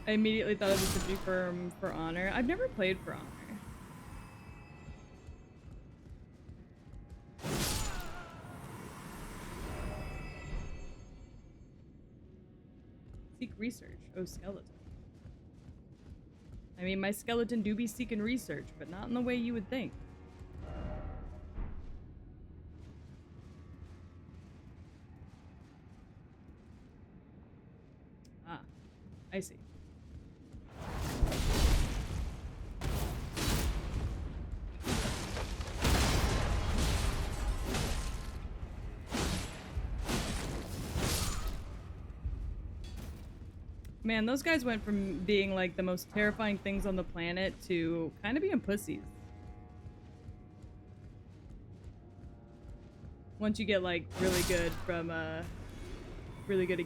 I immediately thought of this would be for Honor. I've never played for Honor. Seek research. Oh, skeleton. I mean, my skeleton do be seeking research, but not in the way you would think. Ah, I see. Man, those guys went from being like the most terrifying things on the planet to kind of being pussies. Once you get like really good at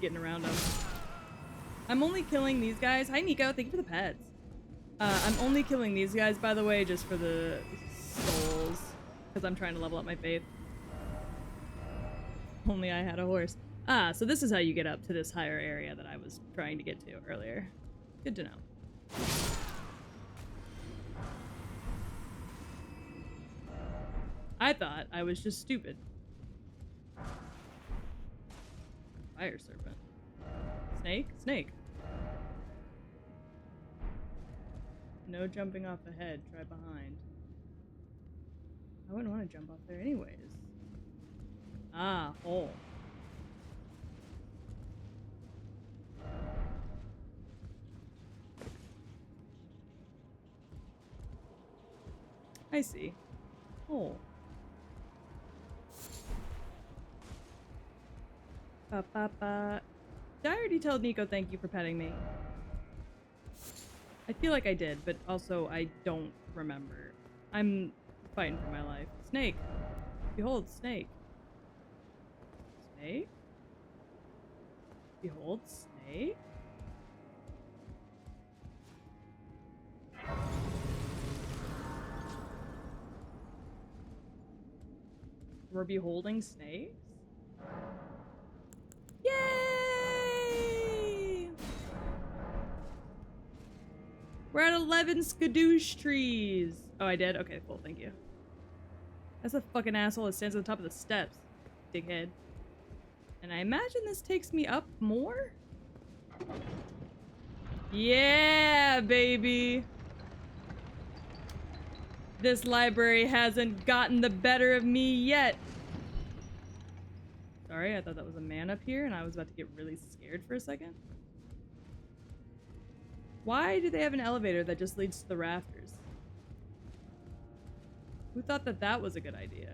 getting around them. I'm only killing these guys. Hi Nico, thank you for the pets. I'm only killing these guys, by the way, just for the souls, because I'm trying to level up my faith. Only I had a horse. Ah, so this is how you get up to this higher area that I was trying to get to earlier. Good to know. I thought I was just stupid. Fire serpent. Snake? Snake. No jumping off ahead, try behind. I wouldn't want to jump off there anyways. Ah, hole. I see. Oh. Ba ba ba. Did I already tell Nico thank you for petting me? I feel like I did, but also I don't remember. I'm fighting for my life. Snake. Behold, snake. Snake? Behold, snake? We're beholding snakes? Yay! We're at 11 skadoosh trees. Oh, I did? Okay, cool, thank you. That's a fucking asshole that stands on the top of the steps. Dickhead. And I imagine this takes me up more? Yeah, baby! This library hasn't gotten the better of me yet. Sorry, I thought that was a man up here and I was about to get really scared for a second. Why do they have an elevator that just leads to the rafters? Who thought that that was a good idea?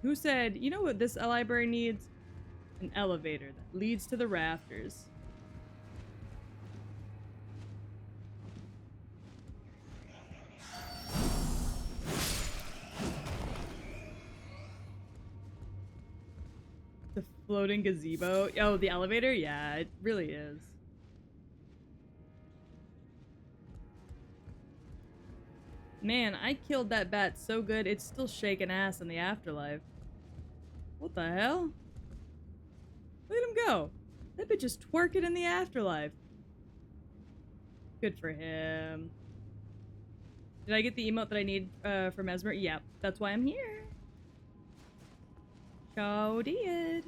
Who said, you know what this library needs? An elevator that leads to the rafters. The floating gazebo. Oh, the elevator? Yeah, it really is. Man, I killed that bat so good, it's still shaking ass in the afterlife. What the hell? Look at him go. That bitch is twerking in the afterlife. Good for him. Did I get the emote that I need for Mesmer? Yep, that's why I'm here. So did.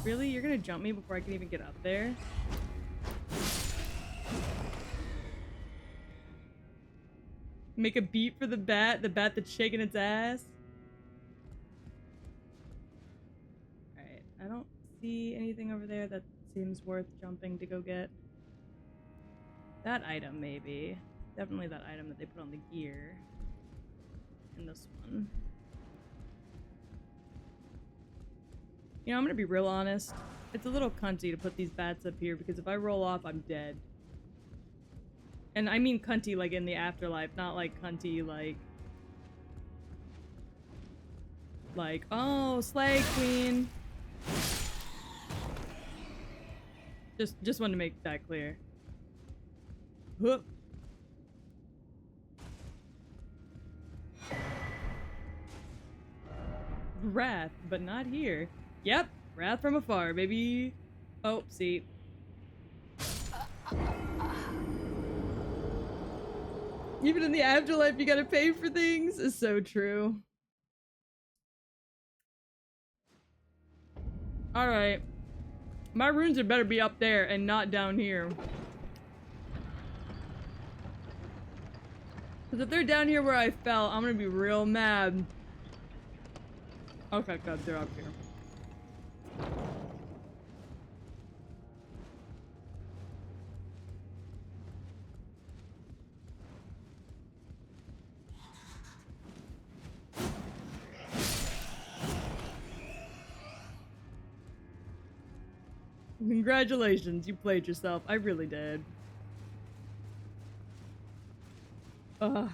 Really? You're gonna jump me before I can even get up there? Make a beat for the bat that's shaking its ass. Alright, I don't see anything over there that seems worth jumping to go get. That item, maybe. Definitely that item that they put on the gear. And this one. You know, I'm gonna be real honest. It's a little cunty to put these bats up here because if I roll off, I'm dead. And I mean cunty like in the afterlife, not like cunty like, oh, slay queen. Just wanted to make that clear. Whoop. Wrath, but not here. Yep, wrath from afar, baby. Oh, see. Even in the afterlife, you gotta pay for things. Is so true. Alright. My runes had better be up there and not down here. Because if they're down here where I fell, I'm gonna be real mad. Okay, good, they're up here. Congratulations, you played yourself. I really did. Ugh.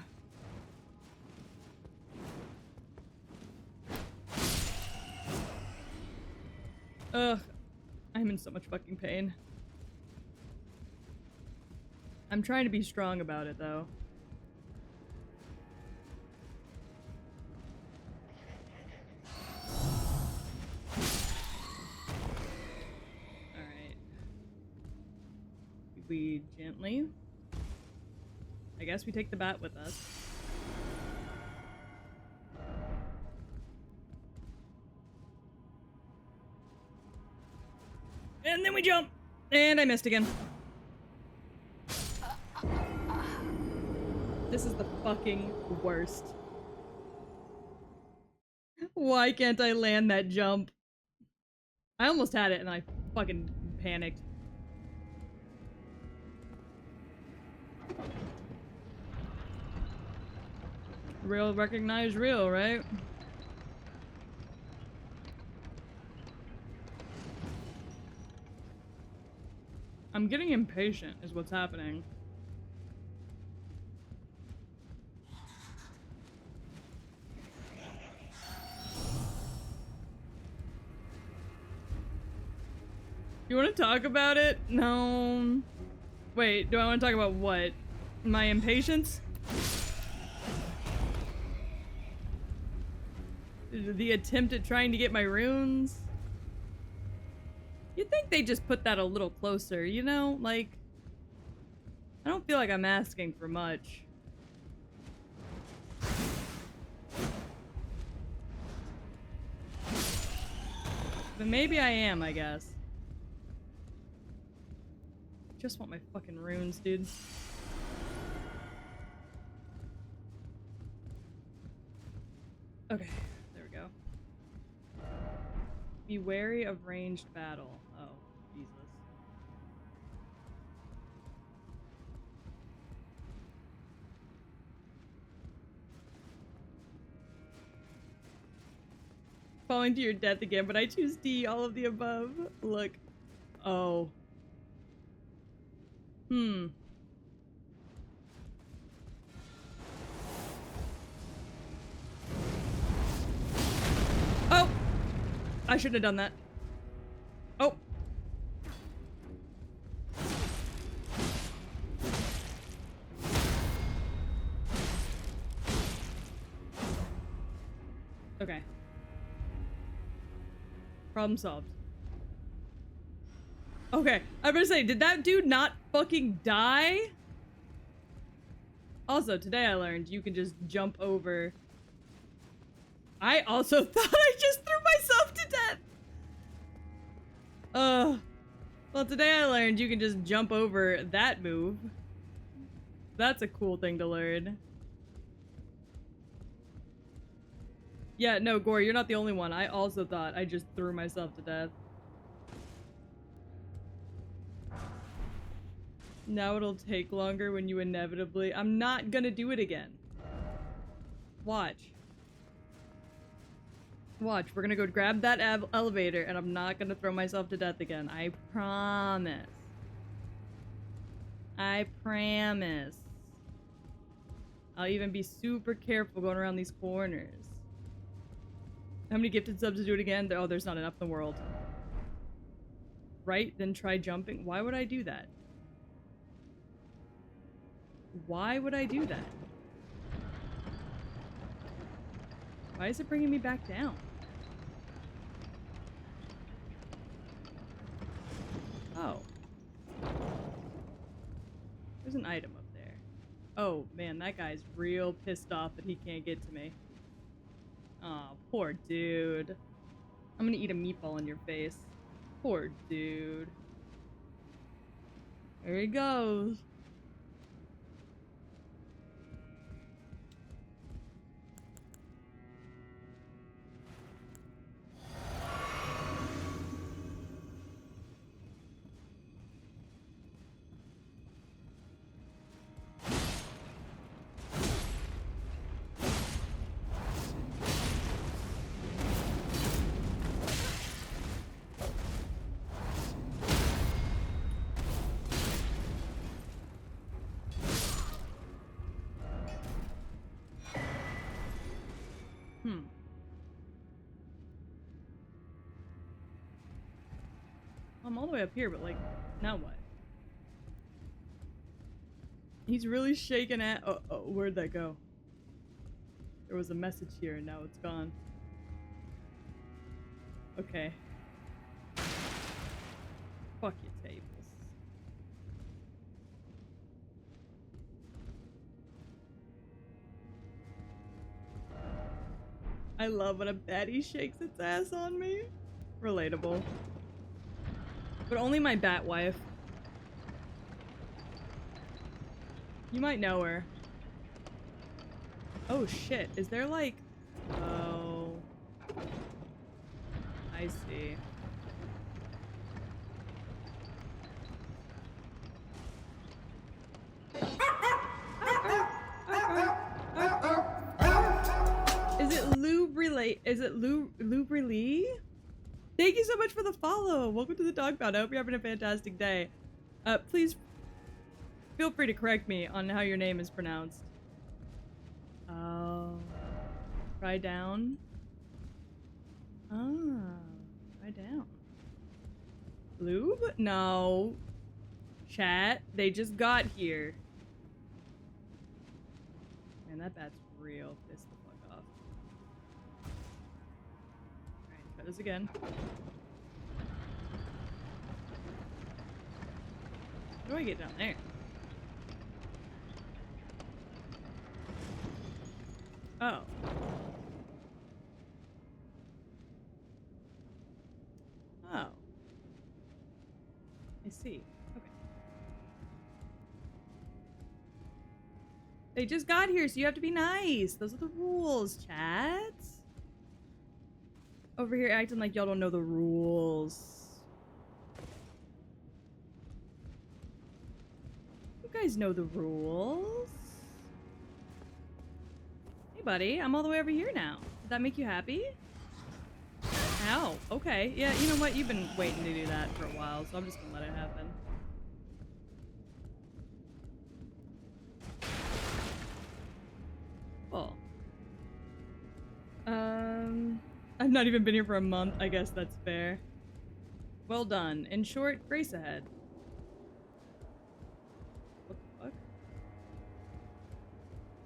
Ugh. I'm in so much fucking pain. I'm trying to be strong about it, though. We gently. I guess we take the bat with us. And then we jump! And I missed again. This is the fucking worst. Why can't I land that jump? I almost had it and I fucking panicked. Real recognize real, right? I'm getting impatient is what's happening. You want to talk about it? No. Wait, do I want to talk about what? My impatience? The attempt at trying to get my runes? You'd think they just put that a little closer, you know? Like, I don't don't feel like I'm asking for much. But maybe I am, I guess. Just want my fucking runes, dude. Okay, there we go. Be wary of ranged battle. Oh, Jesus. Falling to your death again, but I choose D, all of the above. Look. Oh. Hmm. Oh! I shouldn't have done that. Oh! Okay. Problem solved. Okay, I was gonna say, did that dude not fucking die? Also, today I learned you can just jump over. I also thought I just threw myself to death! Well, today I learned you can just jump over that move. That's a cool thing to learn. Yeah, no, Gore, you're not the only one. I also thought I just threw myself to death. Now it'll take longer when you inevitably... I'm not gonna do it again. Watch. Watch, we're gonna go grab that elevator and I'm not gonna throw myself to death again. I promise. I promise. I'll even be super careful going around these corners. How many gifted subs to do it again? Oh, there's not enough in the world. Right? Then try jumping. Why would I do that? Why would I do that? Why is it bringing me back down? Oh. There's an item up there. Oh, man, that guy's real pissed off that he can't get to me. Aw, poor dude. I'm gonna eat a meatball in your face. Poor dude. There he goes. I'm all the way up here, but like, now what? He's really shaking at- oh, where'd that go? There was a message here and now it's gone. Okay. Fuck your tables. I love when a baddie shakes its ass on me. Relatable. But only my bat wife. You might know her. Oh shit, is there like... Oh... I see. Is it Lubrile? Is it Lubrile? Thank you so much for the follow. Welcome to the dog pound. I hope you're having a fantastic day. Please feel free to correct me on how your name is pronounced. Oh. Try down. Ah. Try down. Lube? No. Chat. They just got here. Man, that bat's real pissed the fuck off. Alright, try this again. How do I get down there? Oh. Oh. I see. Okay. They just got here, so you have to be nice. Those are the rules, chat. Over here acting like y'all don't know the rules. You guys know the rules. Hey, buddy. I'm all the way over here now. Did that make you happy? Ow. Okay. Yeah, you know what? You've been waiting to do that for a while, so I'm just gonna let it happen. Cool. I've not even been here for a month. I guess that's fair. Well done. In short, grace ahead. What the fuck?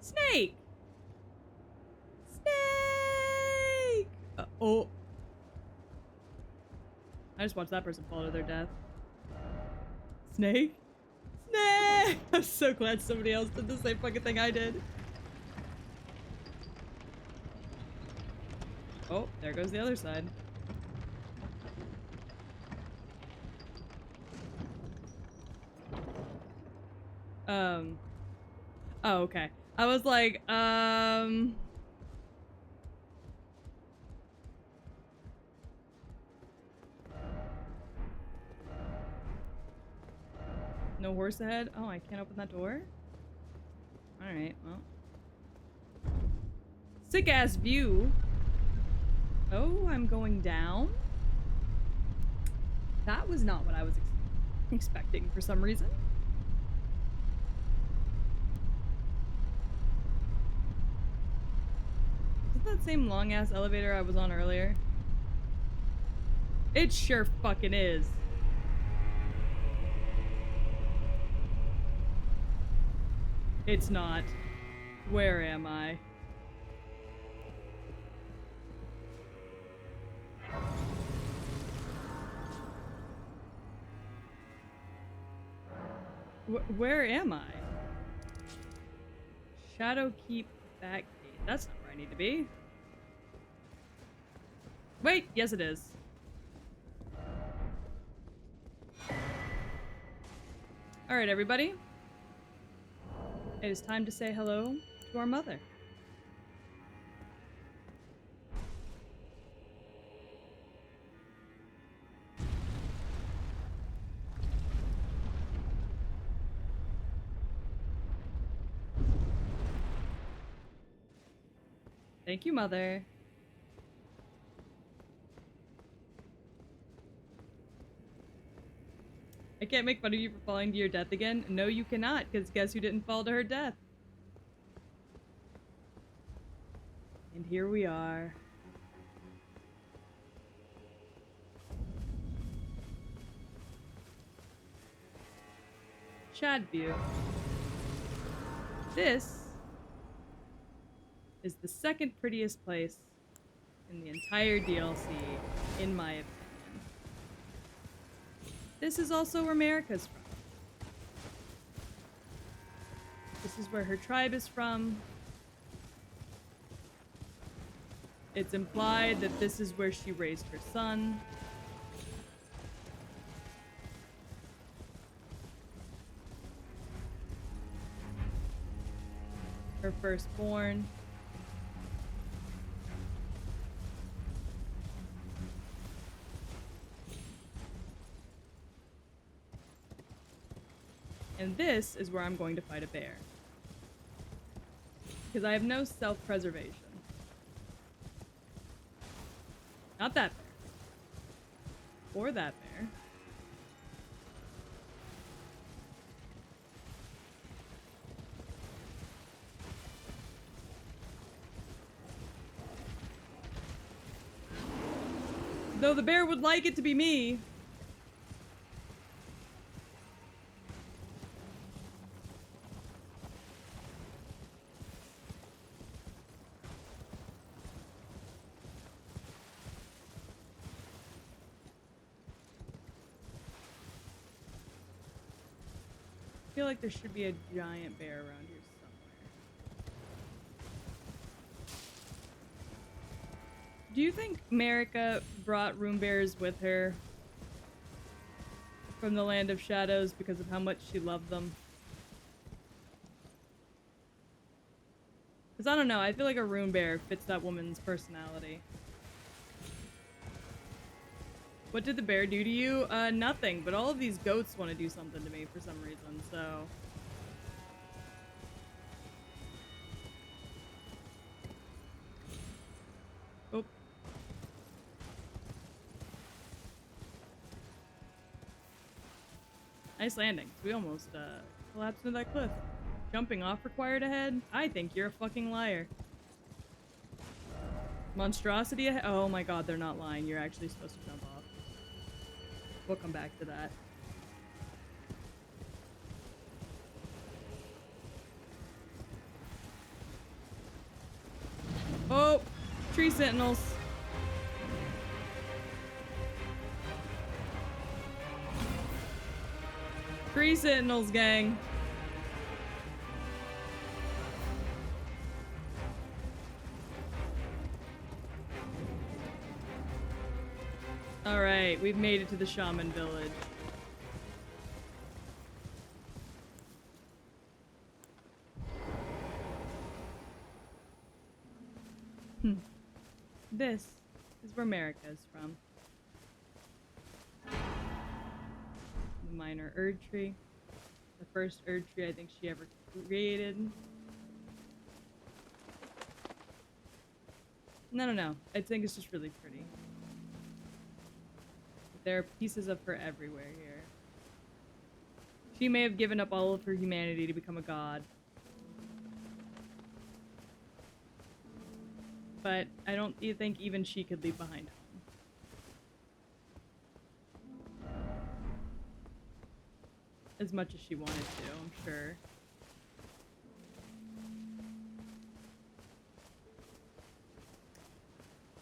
Snake! Snake! Oh. I just watched that person fall to their death. Snake? Snake! I'm so glad somebody else did the same fucking thing I did. Oh, there goes the other side. Oh, okay. I was like, no horse ahead? Oh, I can't open that door? Alright, well. Sick-ass view. Oh, I'm going down? That was not what I was expecting for some reason. Is that same long-ass elevator I was on earlier? It sure fucking is. It's not. Where am I? Where am I? Shadowkeep back gate. That's not where I need to be. Wait, yes it is. Alright, everybody. It is time to say hello to our mother. Thank you, Mother. I can't make fun of you for falling to your death again. No, you cannot, because guess who didn't fall to her death? And here we are. Chad view. This is the second prettiest place in the entire DLC, in my opinion. This is also where Marika's from. This is where her tribe is from. It's implied that this is where she raised her son. Her firstborn. And this is where I'm going to fight a bear. Because I have no self-preservation. Not that bear. Or that bear. Though the bear would like it to be me. I feel like there should be a giant bear around here somewhere. Do you think Marika brought rune bears with her from the Land of Shadows because of how much she loved them? Because I don't know, I feel like a rune bear fits that woman's personality. What did the bear do to you? Nothing, but all of these goats want to do something to me for some reason, so... Oh. Nice landing. We almost, collapsed into that cliff. Jumping off required ahead? I think you're a fucking liar. Monstrosity ahead? Oh my god, they're not lying. You're actually supposed to jump off. We'll come back to that. Oh! Tree sentinels. Tree sentinels, gang. Alright, we've made it to the shaman village. This is where Marika is from. The minor Erd tree. The first Erd tree I think she ever created. No. I think it's just really pretty. There are pieces of her everywhere here. She may have given up all of her humanity to become a god. But I don't think even she could leave behind home. As much as she wanted to, I'm sure.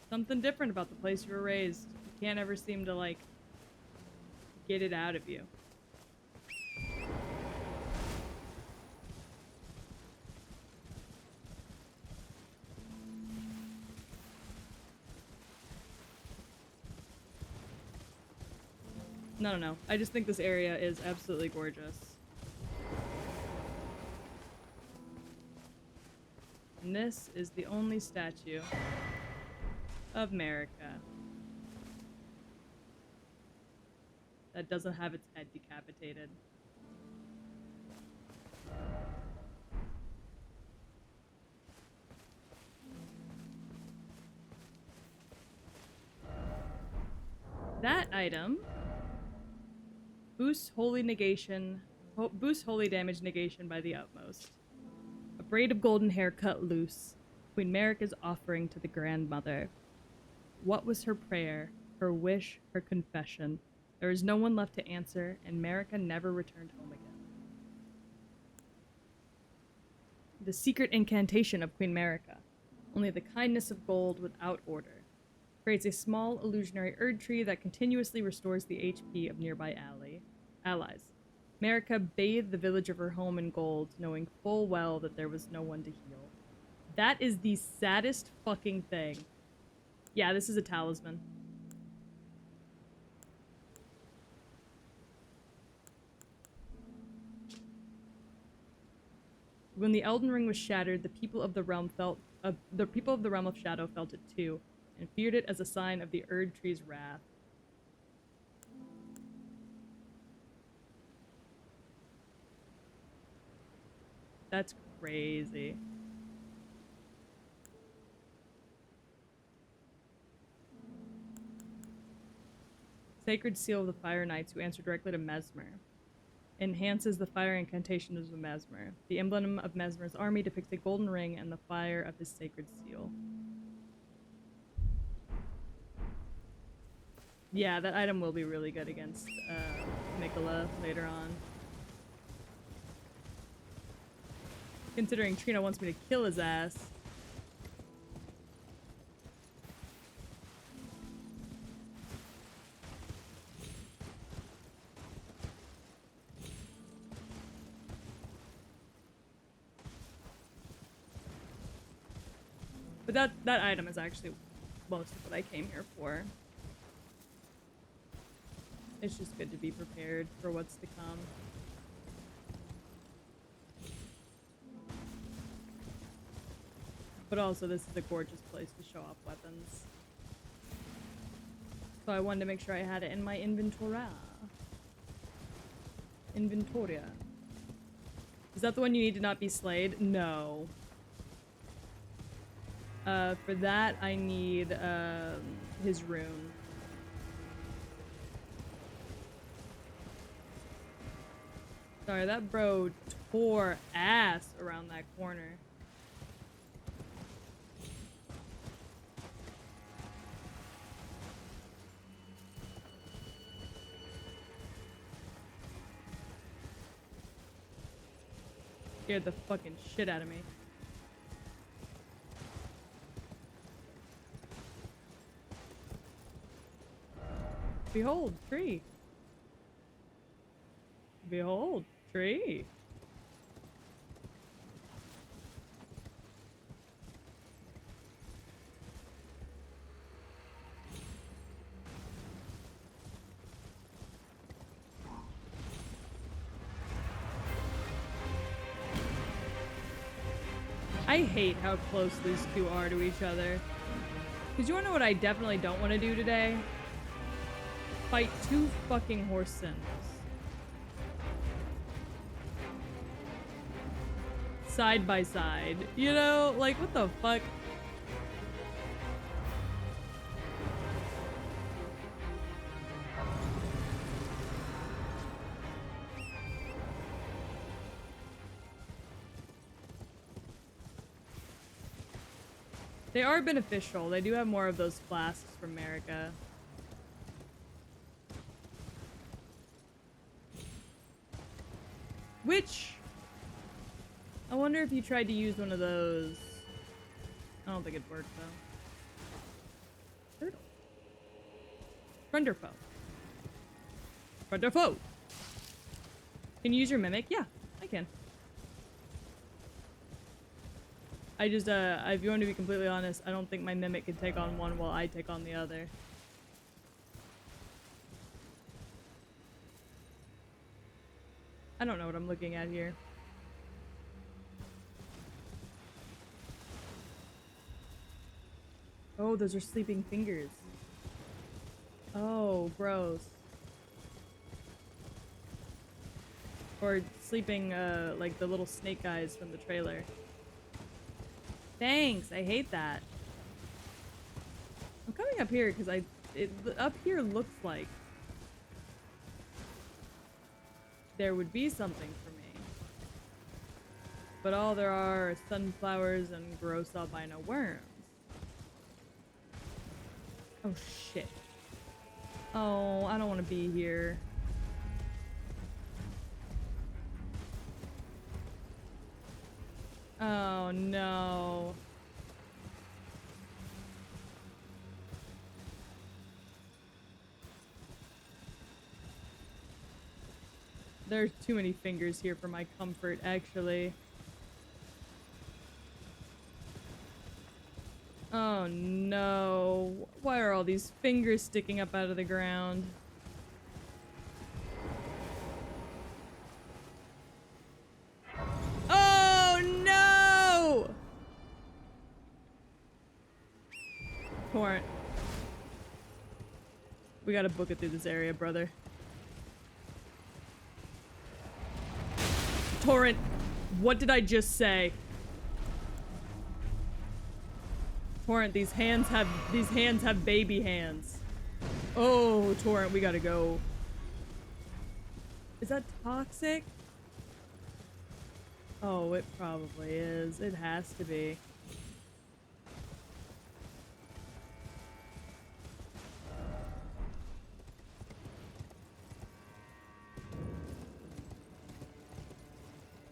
Something different about the place you were raised. You can't ever seem to, like, get it out of you. No. I just think this area is absolutely gorgeous. And this is the only statue of Marika that doesn't have its head decapitated. That item boosts holy damage negation by the utmost. A braid of golden hair cut loose. Queen Marika's offering to the grandmother. What was her prayer, her wish, her confession? There is no one left to answer, and Marika never returned home again. The secret incantation of Queen Marika. Only the kindness of gold without order. Creates a small illusionary Erd tree that continuously restores the HP of nearby allies. Marika bathed the village of her home in gold, knowing full well that there was no one to heal. That is the saddest fucking thing. Yeah, this is a talisman. When the Elden Ring was shattered, the people of the realm of Shadow felt it too, and feared it as a sign of the Erd tree's wrath. That's crazy. Sacred Seal of the Fire Knights, who answer directly to Mesmer. Enhances the fire incantation of the Mesmer. The emblem of Mesmer's army depicts a golden ring and the fire of his sacred seal. Yeah, that item will be really good against Mikola later on. Considering Trina wants me to kill his ass. But that item is actually most of what I came here for. It's just good to be prepared for what's to come. But also, this is a gorgeous place to show off weapons. So I wanted to make sure I had it in my Inventoria. Is that the one you need to not be slayed? No. For that, I need his rune. Sorry, that bro tore ass around that corner. Scared the fucking shit out of me. Behold, tree. Behold, tree. I hate how close these two are to each other. Because you wanna know what I definitely don't want to do today? Fight two fucking horse sims. Side by side. You know, like, what the fuck? They are beneficial. They do have more of those flasks from America. Which... I wonder if you tried to use one of those. I don't think it'd work, though. Turtle. Friend or foe? Friend or foe? Can you use your mimic? Yeah, I can. I just, if you want to be completely honest, I don't think my mimic can take on one while I take on the other. I don't know what I'm looking at here. Oh, those are sleeping fingers. Oh, gross. Or sleeping, like the little snake guys from the trailer. Thanks, I hate that. I'm coming up here because up here looks like there would be something for me. But all there are sunflowers and gross albino worms. Oh shit. Oh, I don't want to be here. Oh no. There's too many fingers here for my comfort, actually. Oh no. Why are all these fingers sticking up out of the ground? Oh no! Torrent. We gotta book it through this area, brother. Torrent, what did I just say? Torrent, these hands have baby hands. Oh, Torrent, we gotta go. Is that toxic? Oh, it probably is. It has to be.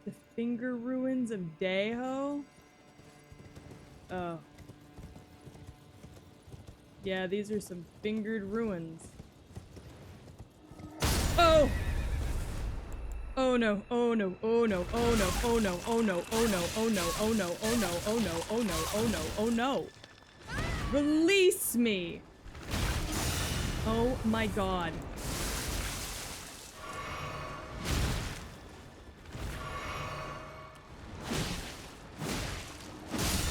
The finger ruins of Daeho? Oh. Yeah, these are some fingered ruins. Oh! Oh no, oh no, oh no, oh no, oh no, oh no, oh no, oh no, oh no, oh no, oh no, oh no, oh no, oh no. Release me! Oh my god.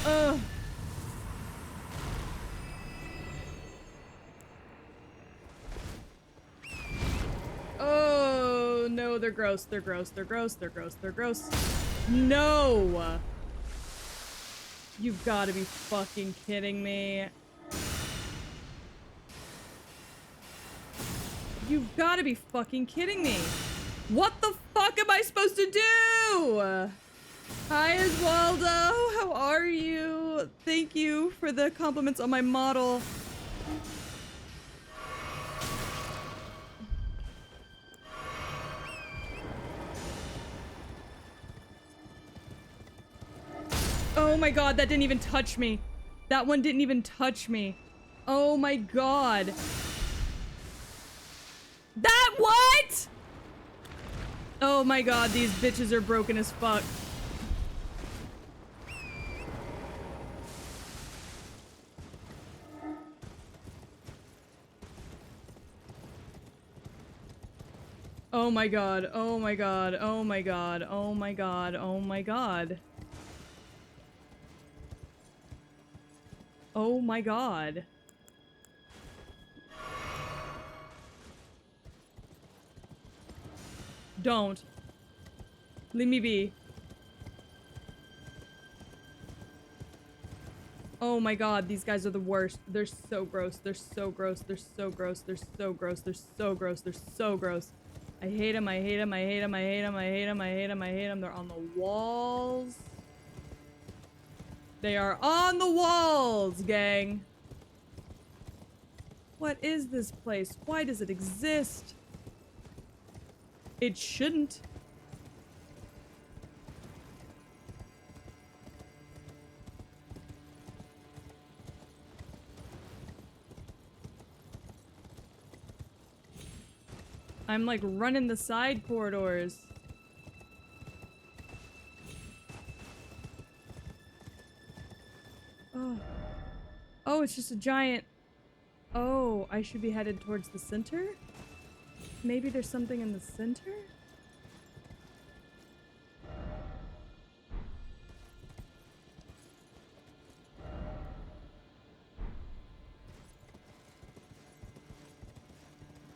Ugh. Oh no, they're gross, they're gross, they're gross, they're gross, they're gross. No! You've gotta be fucking kidding me. You've gotta be fucking kidding me. What the fuck am I supposed to do? Hi, Oswaldo. How are you? Thank you for the compliments on my model. Oh my god, that didn't even touch me. That one didn't even touch me. Oh my god. That what? Oh my god, these bitches are broken as fuck. Oh my god, oh my god, oh my god, oh my god, oh my god. Oh my god. Don't. Leave me be. Oh my god, these guys are the worst. They're so gross. They're so gross. They're so gross. They're so gross. They're so gross. They're so gross. I hate them. I hate them. I hate them. I hate them. I hate them. I hate them. I hate them. They're on the walls. They are on the walls, gang. What is this place? Why does it exist? It shouldn't. I'm like running the side corridors. Oh. Oh, it's just a giant... Oh, I should be headed towards the center? Maybe there's something in the center?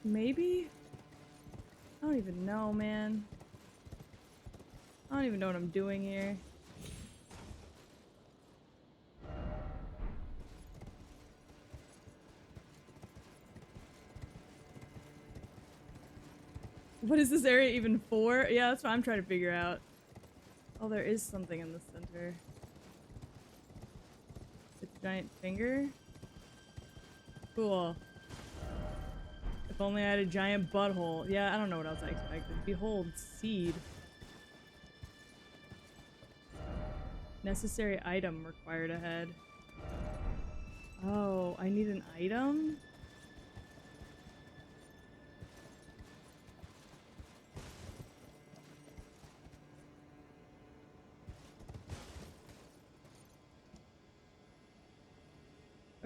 Maybe? I don't even know, man. I don't even know what I'm doing here. What is this area even for? Yeah, that's what I'm trying to figure out. Oh, there is something in the center. It's a giant finger? Cool. If only I had a giant butthole. Yeah, I don't know what else I expected. Behold, seed. Necessary item required ahead. Oh, I need an item?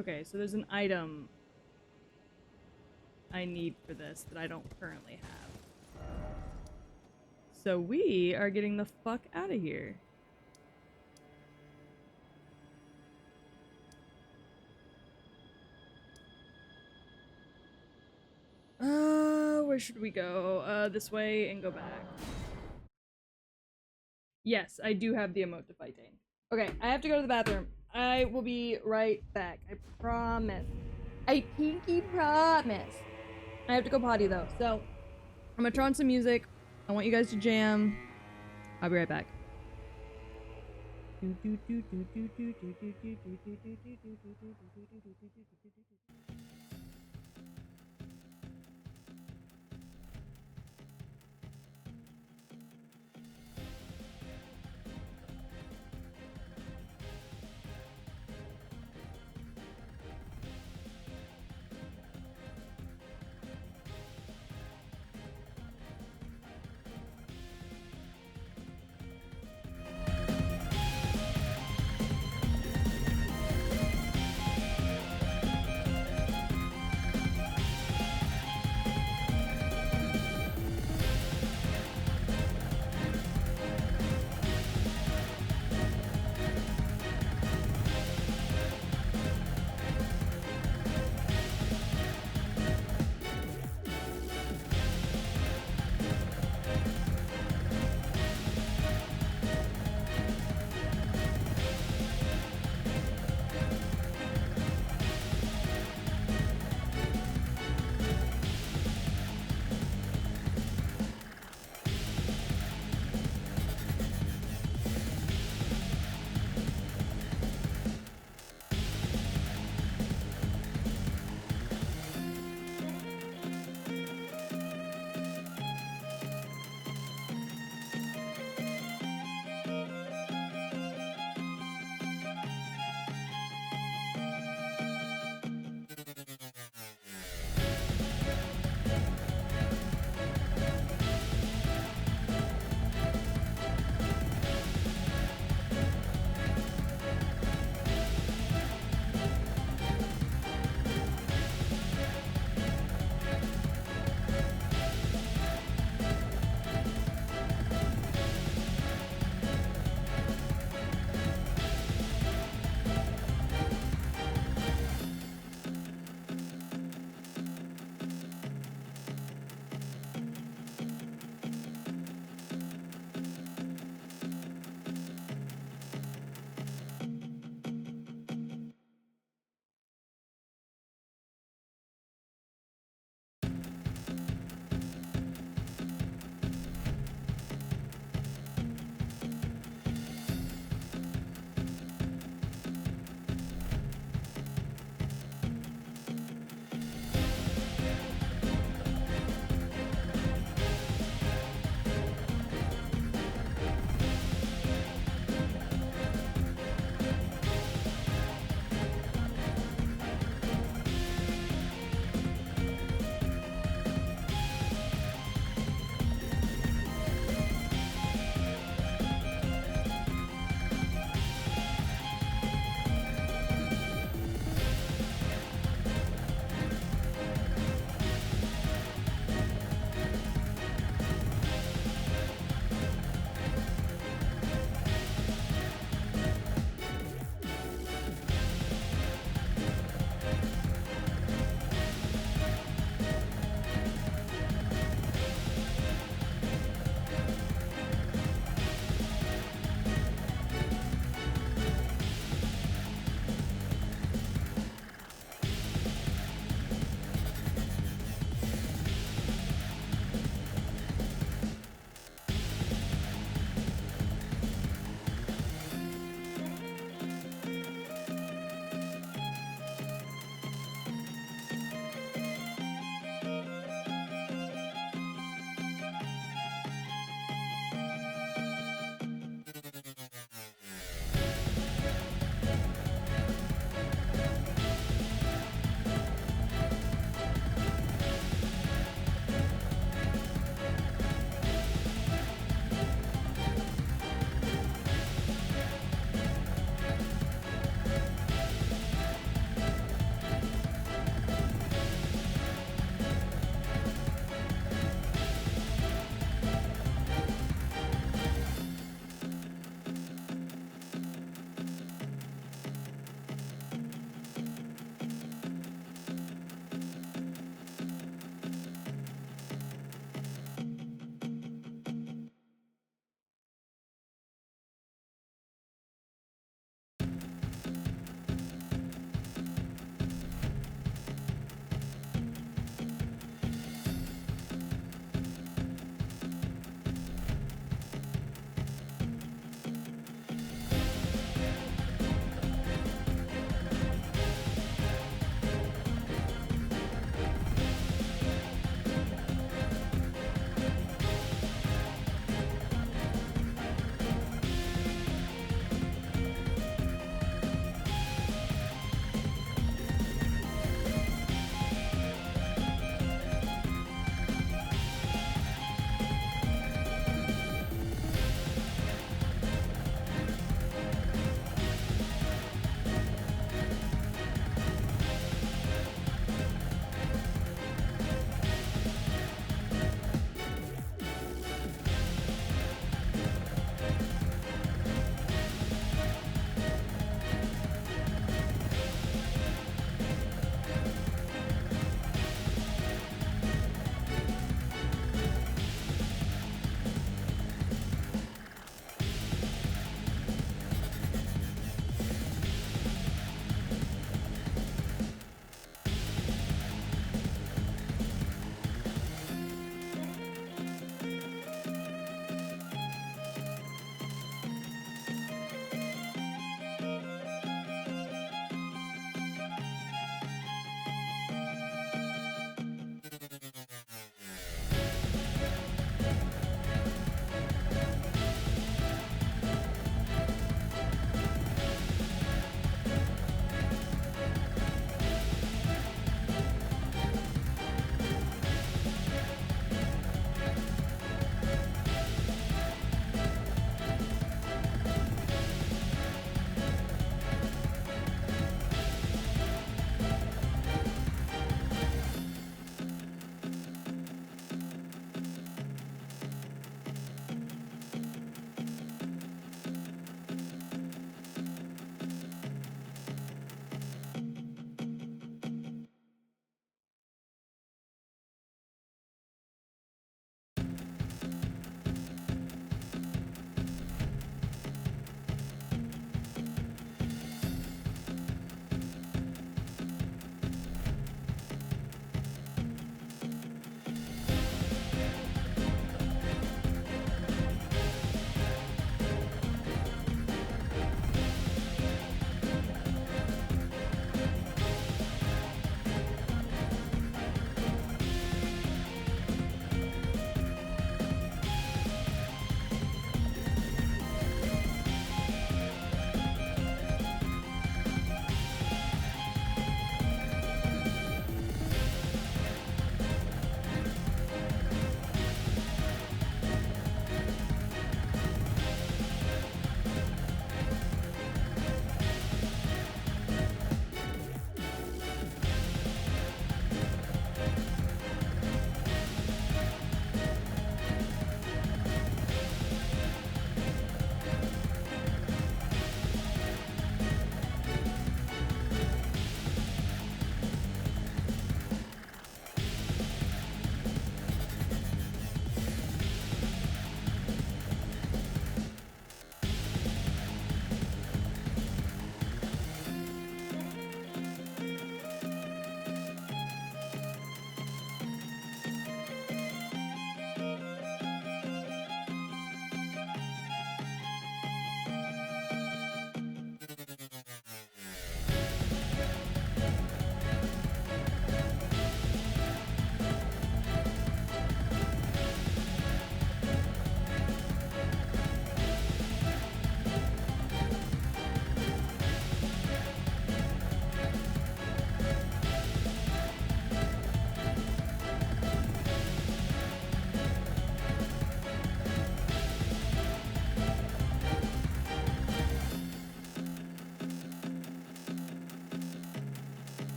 Okay, so there's an item I need for this that I don't currently have. So we are getting the fuck out of here. Where should we go? This way and go back. Yes, I do have the emote to fight Dane. Okay, I have to go to the bathroom. I will be right back. I promise. I pinky promise. I have to go potty though, so I'm gonna turn on some music. I want you guys to jam. I'll be right back.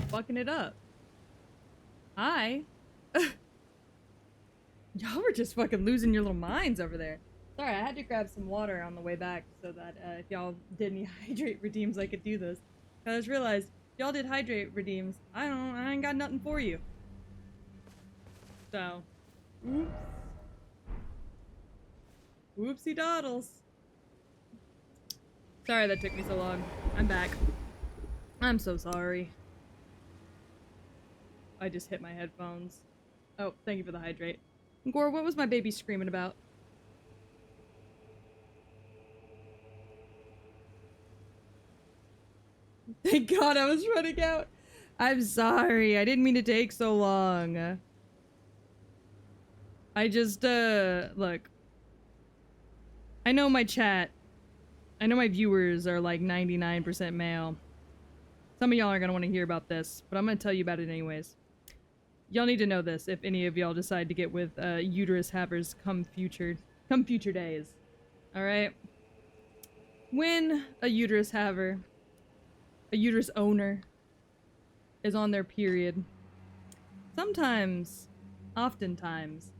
fucking it up. Hi. Y'all were just fucking losing your little minds over there. Sorry, I had to grab some water on the way back so that if y'all did any hydrate redeems, I could do this. I just realized if y'all did hydrate redeems, I ain't got nothing for you. So, oops. Whoopsie doddles. Sorry that took me so long. I'm back. I'm so sorry. I just hit my headphones. Oh, thank you for the hydrate. Gore, what was my baby screaming about? Thank God I was running out. I'm sorry. I didn't mean to take so long. I just, look. I know my chat. I know my viewers are like 99% male. Some of y'all are gonna want to hear about this, but I'm gonna tell you about it anyways. Y'all need to know this if any of y'all decide to get with uterus havers come future days. Alright? When a uterus haver, a uterus owner, is on their period, sometimes, oftentimes,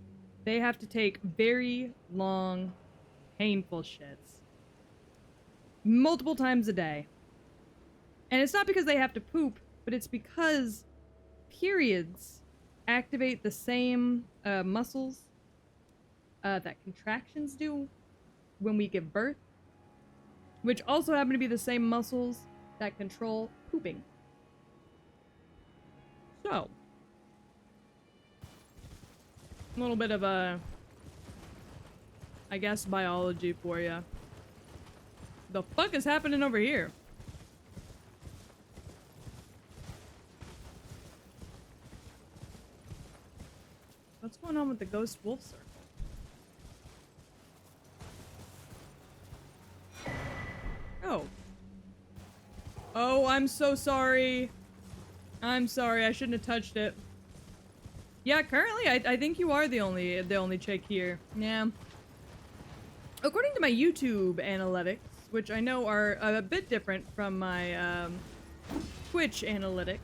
they have to take very long, painful shits. Multiple times a day. And it's not because they have to poop, but it's because periods activate the same muscles that contractions do when we give birth, which also happen to be the same muscles that control pooping. So, a little bit of I guess, biology for you. The fuck is happening over here? What's going on with the ghost wolf circle? Oh. Oh, I'm so sorry. I'm sorry, I shouldn't have touched it. Yeah, currently I think you are the only chick here. Yeah. According to my YouTube analytics, which I know are a bit different from my Twitch analytics,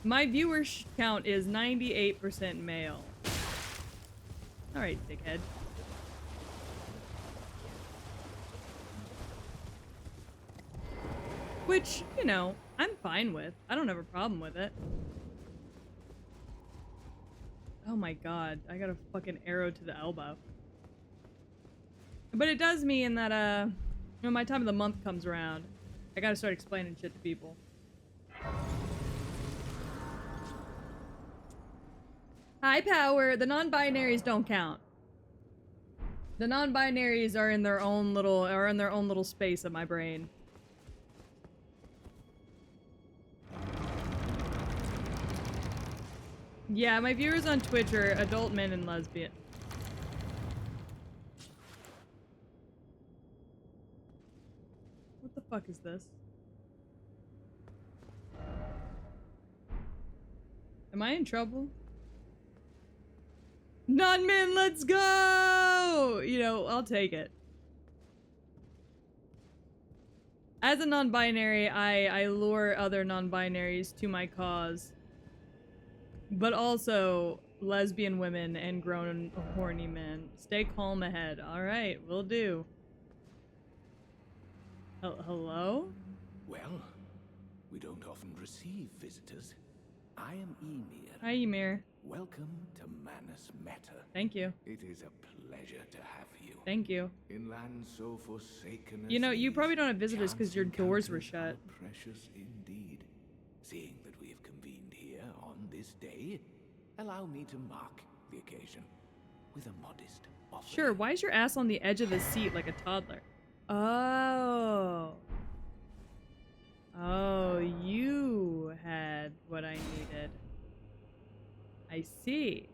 my viewer count is 98% male. Alright, dickhead. Which, you know, I'm fine with. I don't have a problem with it. Oh my god, I got a fucking arrow to the elbow. But it does mean that, when my time of the month comes around, I gotta start explaining shit to people. High power, the non-binaries don't count. The non-binaries are in their own little space of my brain. Yeah, my viewers on Twitch are adult men and lesbian. What the fuck is this? Am I in trouble? Non-men, let's go! You know, I'll take it. As a non-binary, I lure other non-binaries to my cause. But also, lesbian women and grown horny men. Stay calm ahead. Alright, will do. Hello? Well, we don't often receive visitors. I am Ymir. Hi, Ymir. Welcome to Manus Meta. Thank you. It is a pleasure to have you. Thank you. In land so forsaken as You know, you these, probably don't have visitors because your chance doors were encounters shut. are precious indeed. Seeing that we have convened here on this day, allow me to mark the occasion with a modest offering. Sure, why is your ass on the edge of the seat like a toddler? Oh. Oh, you had what I needed. I see.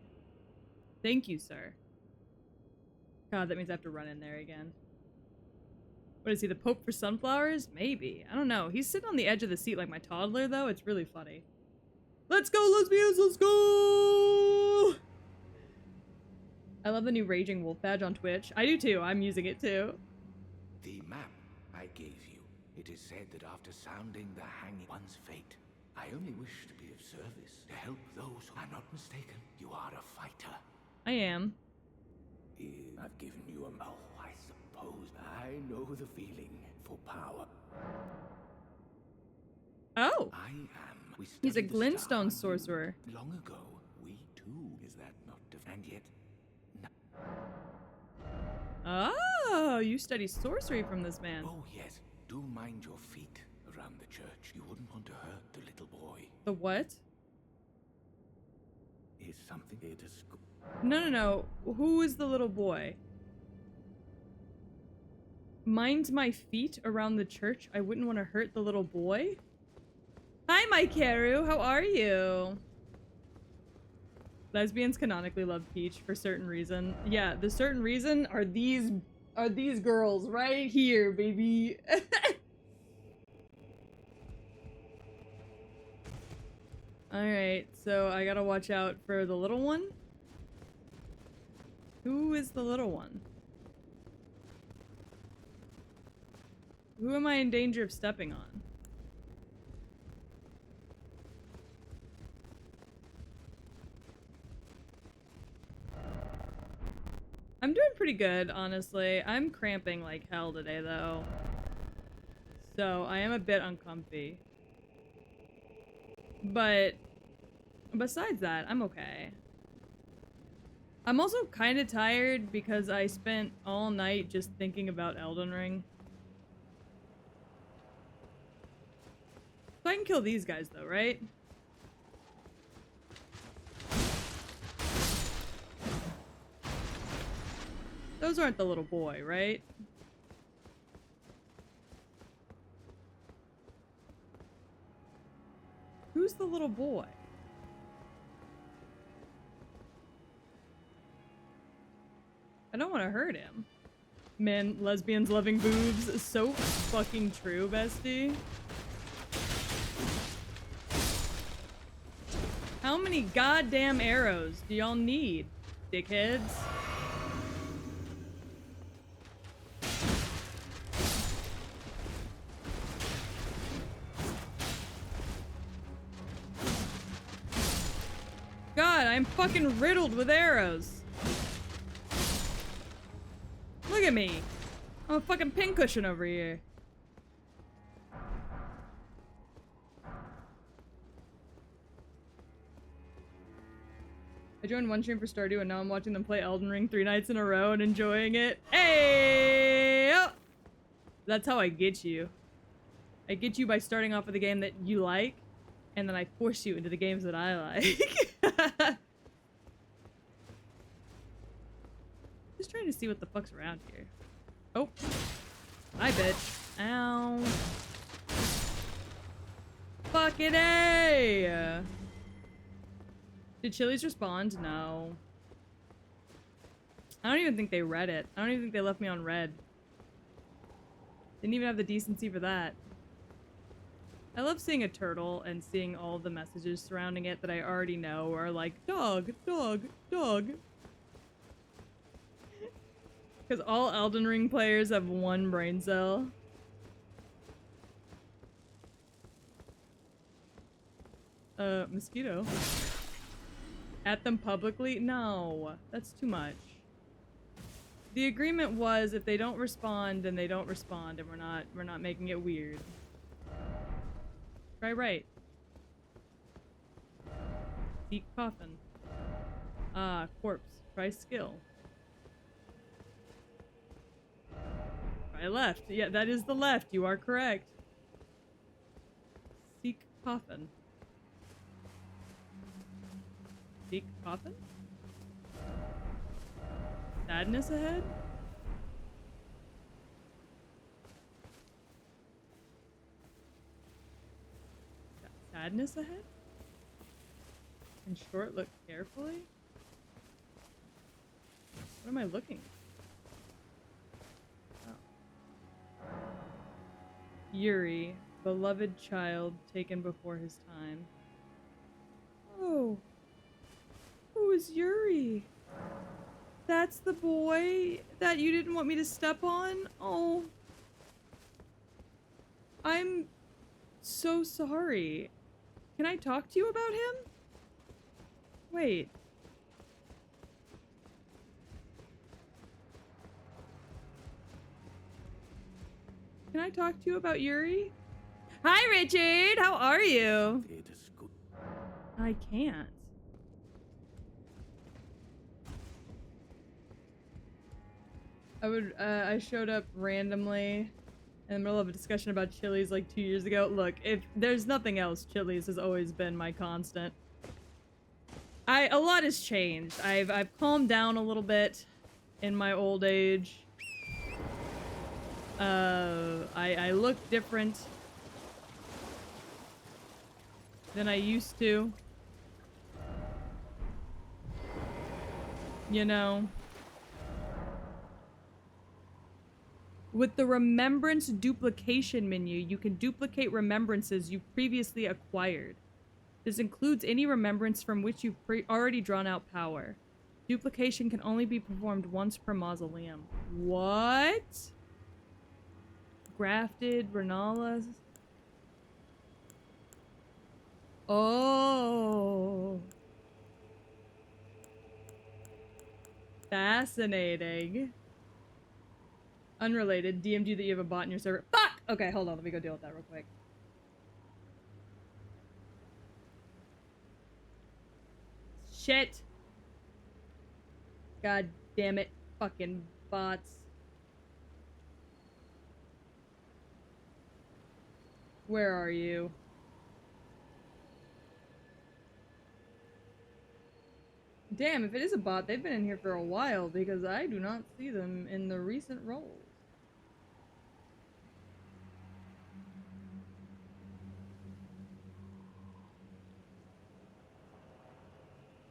Thank you, sir. God, that means I have to run in there again. What is he, the Pope for sunflowers? Maybe. I don't know. He's sitting on the edge of the seat like my toddler, though. It's really funny. Let's go, lesbians! Let's go! I love the new Raging Wolf badge on Twitch. I do too. I'm using it too. The map I gave you. It is said that after sounding the hanging one's fate, I only wish to be of service, to help those who are not mistaken. You are a fighter. I am. I've given you a mouth, I suppose. I know the feeling for power. Oh! I am. We He's a studied the star glintstone you sorcerer. long ago. We too. Is that not and yet? No. Oh, you study sorcery from this man. Oh yes. Do mind your feet around the church. You wouldn't want to hurt the little boy. The what? Is something here to school? No. Who is the little boy? Mind my feet around the church. I wouldn't want to hurt the little boy. Hi, Maikaru. How are you? Lesbians canonically love Peach for certain reason. Yeah, the certain reason are these girls right here, baby. Alright, so I gotta watch out for the little one. Who is the little one? Who am I in danger of stepping on? I'm doing pretty good, honestly. I'm cramping like hell today, though. So, I am a bit uncomfy. But, besides that, I'm okay. I'm also kind of tired because I spent all night just thinking about Elden Ring. So I can kill these guys, though, right? Those aren't the little boy, right? Who's the little boy? I don't want to hurt him. Man, lesbians loving boobs. So fucking true, bestie. How many goddamn arrows do y'all need, dickheads? God, I'm fucking riddled with arrows. Look at me. I'm a fucking pincushion over here. I joined one stream for Stardew and now I'm watching them play Elden Ring 3 nights in a row and enjoying it. Hey! Oh! That's how I get you. I get you by starting off with a game that you like, and then I force you into the games that I like. Just trying to see what the fuck's around here. Oh. Hi, bitch. Ow. Fucking A! Did Chili's respond? No. I don't even think they read it. I don't even think they left me on red. Didn't even have the decency for that. I love seeing a turtle and seeing all the messages surrounding it that I already know are like, dog, dog, dog. Because all Elden Ring players have one brain cell. Mosquito. At them publicly? No, that's too much. The agreement was if they don't respond, then they don't respond, and we're not making it weird. Try right. Seek coffin. Ah, corpse. Try skill. Try left. Yeah, that is the left. You are correct. Seek coffin. Seek coffin? Sadness ahead? Sadness ahead? In short, look carefully? What am I looking at? Oh. Yuri, beloved child taken before his time. Oh. Who is Yuri? That's the boy that you didn't want me to step on? Oh. I'm so sorry. Can I talk to you about him? Wait. Can I talk to you about Yuri? Hi, Richard! How are you? It is good. I can't. I showed up randomly in the middle of a discussion about Chili's like 2 years ago. Look, if there's nothing else, Chili's has always been my constant. A lot has changed. I've calmed down a little bit in my old age. I look different than I used to. You know. With the remembrance duplication menu, you can duplicate remembrances you've previously acquired. This includes any remembrance from which you've already drawn out power. Duplication can only be performed once per mausoleum. What? Grafted Renalas. Oh. Fascinating. Unrelated. DM'd you that you have a bot in your server. Fuck! Okay, hold on. Let me go deal with that real quick. Shit. God damn it. Fucking bots. Where are you? Damn, if it is a bot, they've been in here for a while because I do not see them in the recent rolls.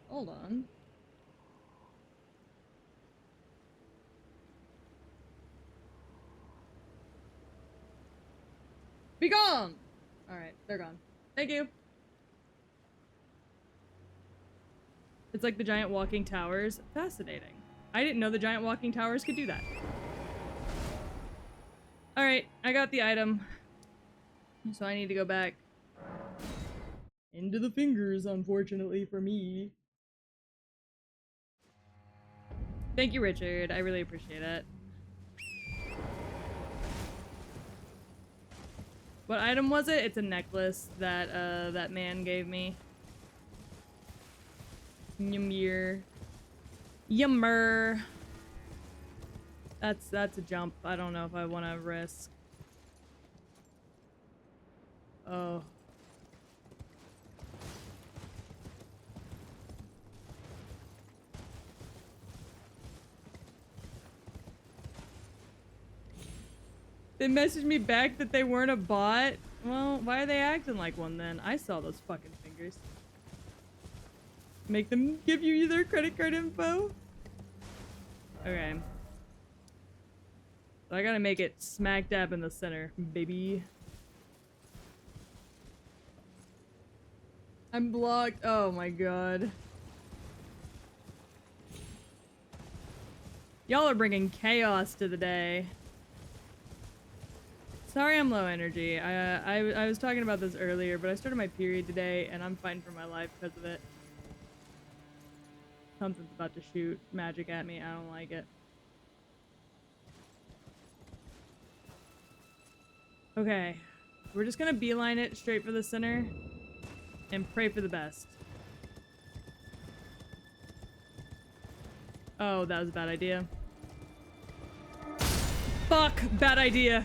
Hold on. Be gone! Alright, they're gone. Thank you. It's like the giant walking towers. Fascinating. I didn't know the giant walking towers could do that. Alright, I got the item. So I need to go back into the fingers, unfortunately for me. Thank you, Richard. I really appreciate it. What item was it? It's a necklace that that man gave me. Yummer. Yummer. That's a jump. I don't know if I want to risk. Oh. They messaged me back that they weren't a bot. Well, why are they acting like one then? I saw those fucking fingers. Make them give you their credit card info? Okay. So I gotta make it smack dab in the center, baby. I'm blocked. Oh my god. Y'all are bringing chaos to the day. Sorry I'm low energy. I was talking about this earlier, but I started my period today and I'm fighting for my life because of it. Something's about to shoot magic at me. I don't like it. Okay. We're just gonna beeline it straight for the center and pray for the best. Oh, that was a bad idea. Fuck! Bad idea!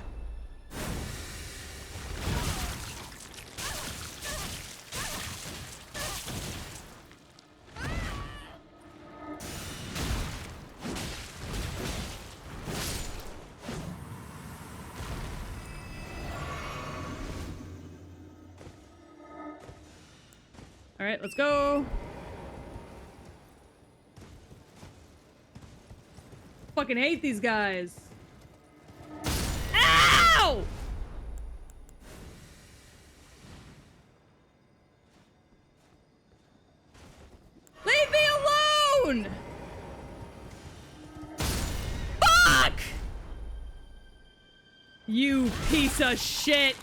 Alright, let's go! Fucking hate these guys! Ow! Leave me alone! Fuck! You piece of shit!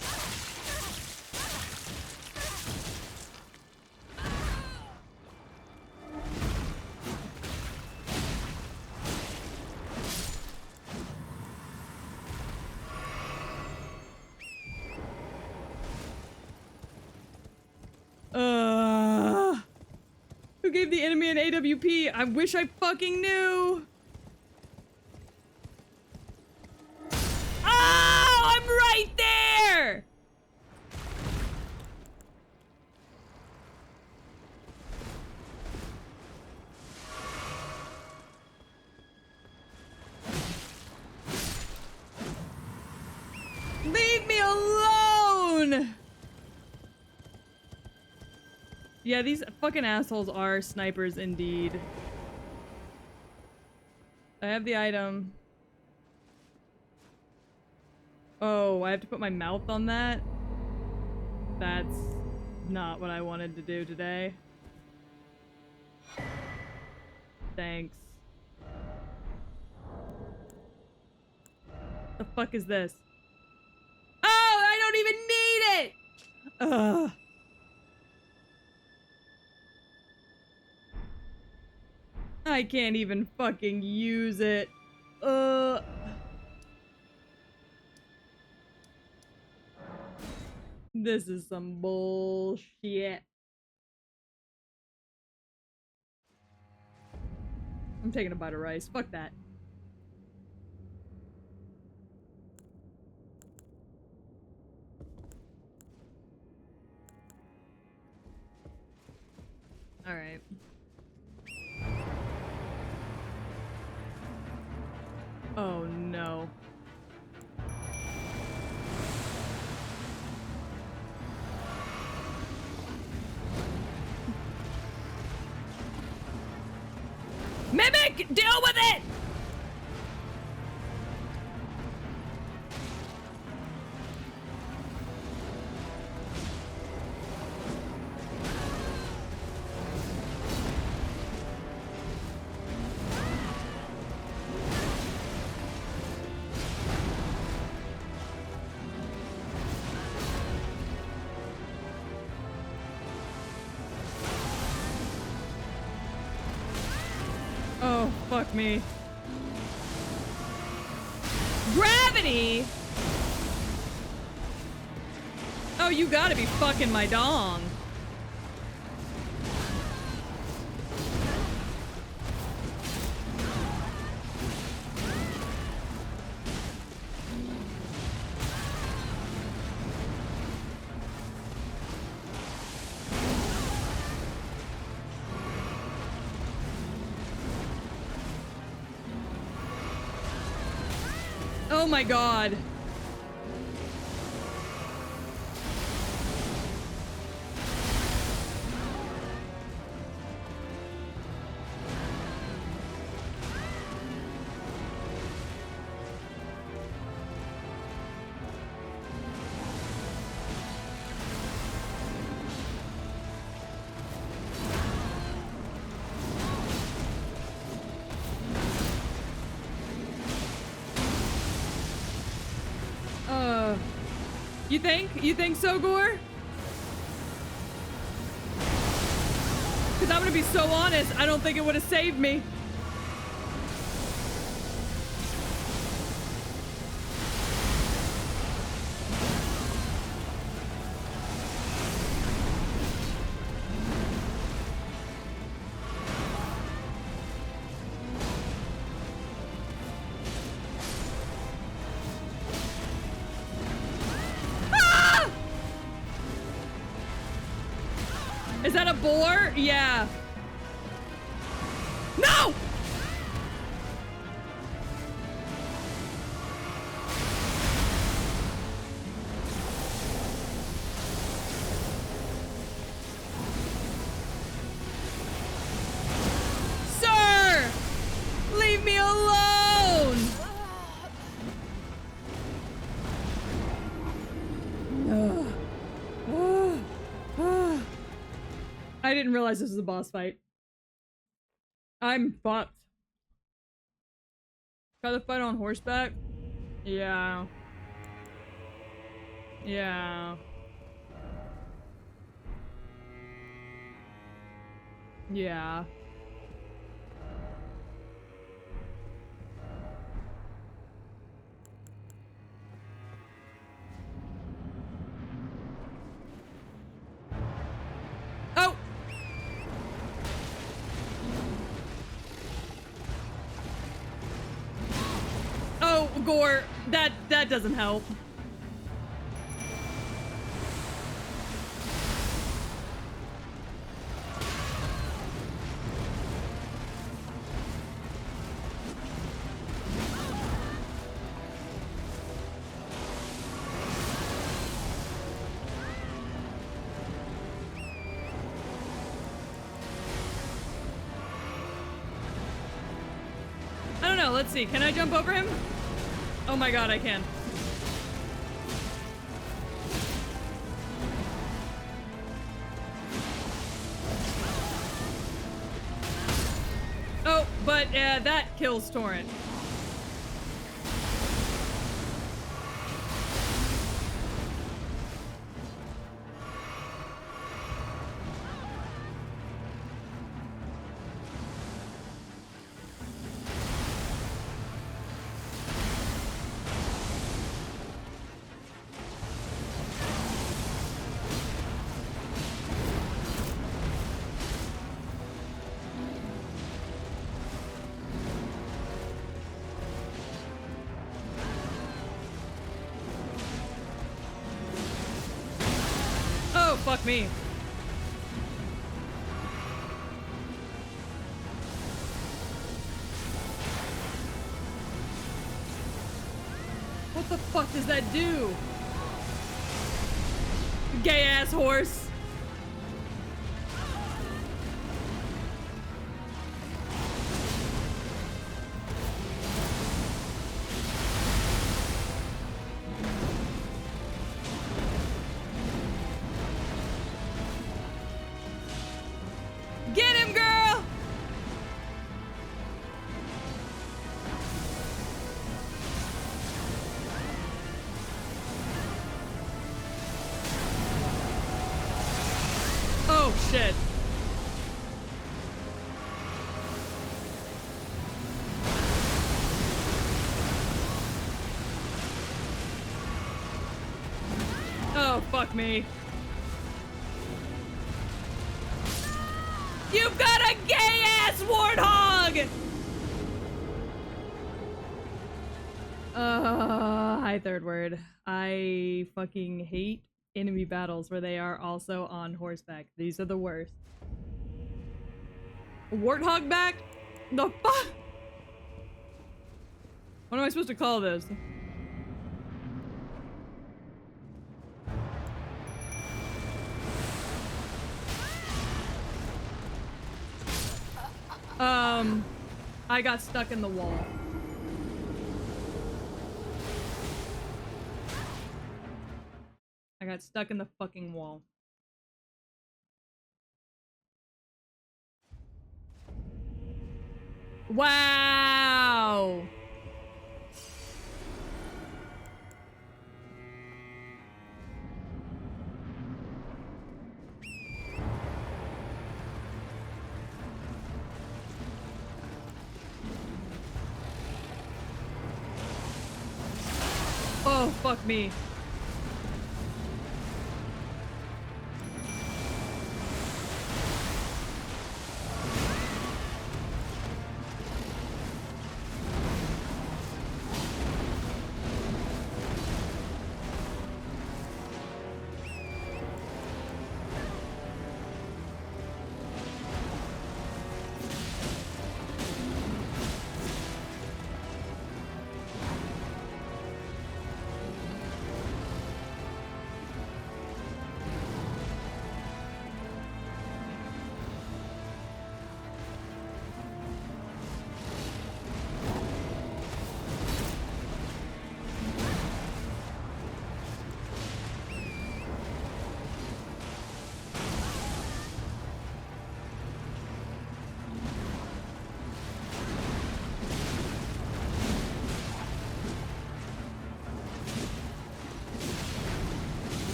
gave the enemy an AWP? I wish I fucking knew. Oh, I'm right there. Leave me alone! Yeah, these fucking assholes are snipers indeed. I have the item. Oh, I have to put my mouth on that? That's not what I wanted to do today. Thanks. The fuck is this? Oh, I don't even need it! Ugh. I can't even fucking use it. This is some bullshit. I'm taking a bite of rice. Fuck that. Alright. Oh no. Mimic! Deal with it! Oh, fuck me. Gravity? Oh, you gotta be fucking my dong. Oh my god. You think? You think so, Gore? Because I'm gonna be so honest, I don't think it would have saved me. Is that a boar? Yeah. No! Sir! Leave me alone! I didn't realize this was a boss fight. I'm fucked. Try the fight on horseback? Yeah. Yeah. Yeah. Oh! gore. That doesn't help. I don't know, let's see. Can I jump over him? Oh my god, I can. Oh, but that kills Torrent. Fuck me. What the fuck does that do? Gay ass horse. Get him, girl! Oh, shit. Oh, fuck me. You've got a gay-ass warthog! Hi, third word. I fucking hate enemy battles where they are also on horseback. These are the worst. Warthog back? The fuck? What am I supposed to call this? I got stuck in the wall. I got stuck in the fucking wall. Wow! Oh, fuck me.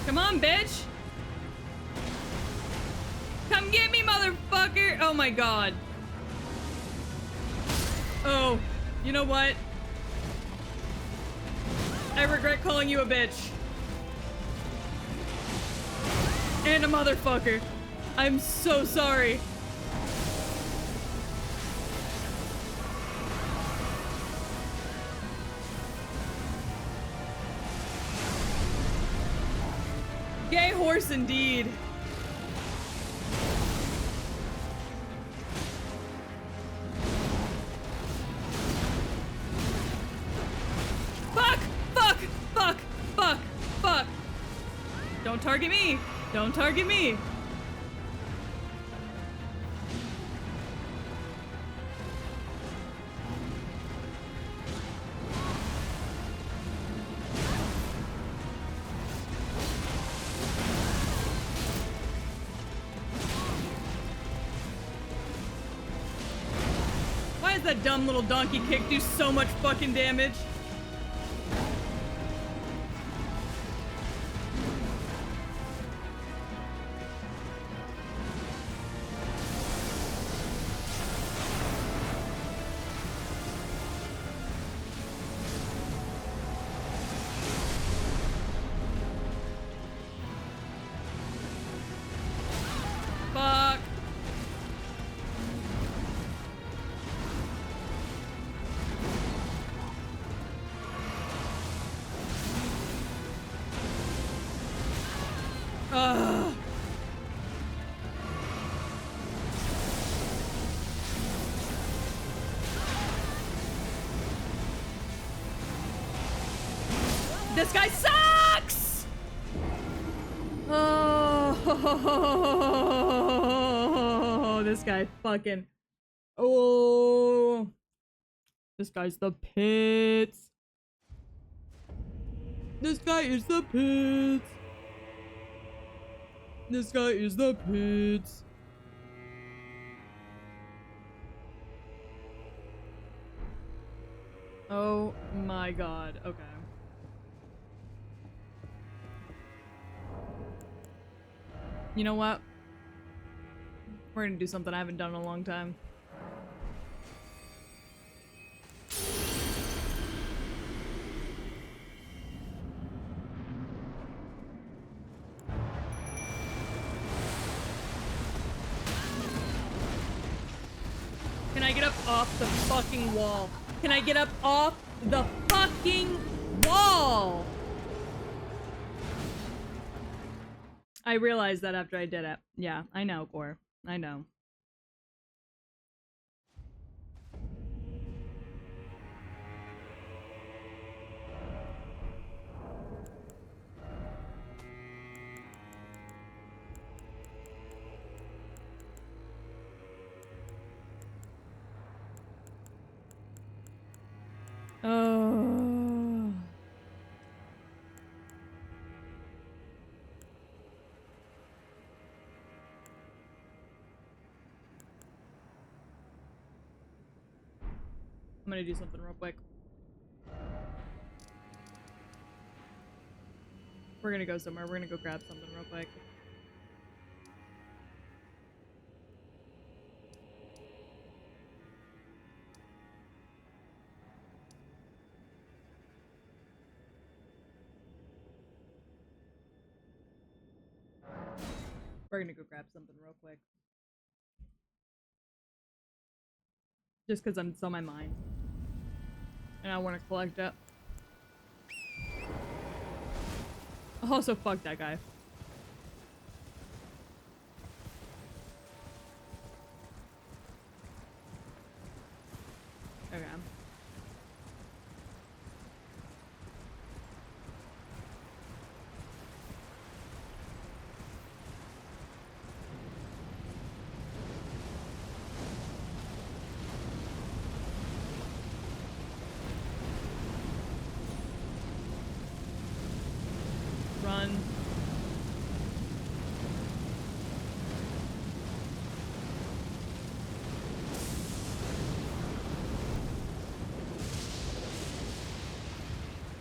Come on, bitch! Come Come get me, motherfucker! Oh my god. Oh, you know what? I regret calling you a bitch. And a motherfucker. I'm so sorry. Gay horse indeed. Fuck! Fuck! Fuck! Fuck! Fuck! Don't target me! Don't target me! Why does that dumb little donkey kick do so much fucking damage? Fuck. Ugh. This guy sucks! Oh, this guy fucking. Oh, this guy's the pits. This guy is the pits. This guy is the pits. Oh my god. Okay. You know what? We're gonna do something I haven't done in a long time. Can I get up off the fucking wall? Can I get up off the fucking wall? I realized that after I did it. Yeah, I know, Gore. I know. Oh. I'm gonna do something real quick. We're gonna go somewhere. We're gonna go grab something real quick. We're gonna go grab something real quick. Just because it's on my mind. And I want to collect it. Also, fuck that guy. Okay. Run.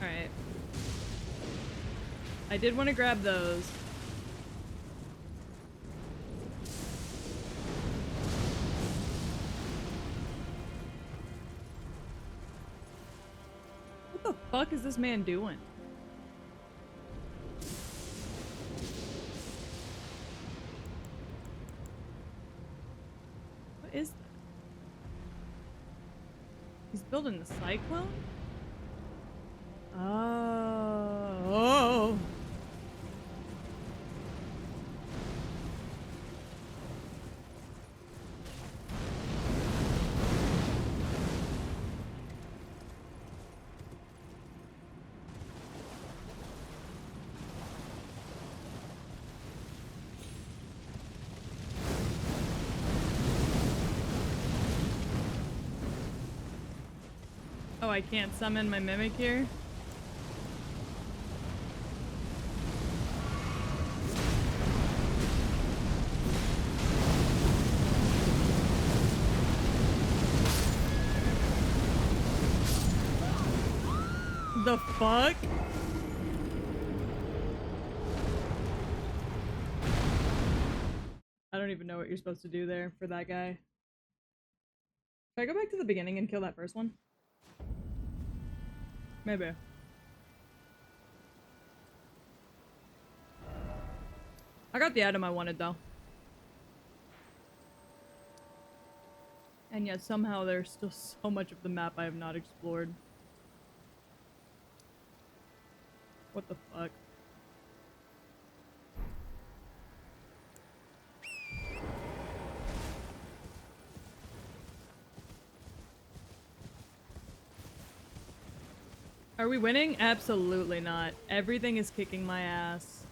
Alright. I did want to grab those. fuck is this man doing? What is that? He's building the cyclone? Oh. Oh, I can't summon my mimic here? The fuck? I don't even know what you're supposed to do there for that guy. Should I go back to the beginning and kill that first one? Maybe. I got the item I wanted though. And yet somehow there's still so much of the map I have not explored. What the fuck? Are we winning? Absolutely not. Everything is kicking my ass.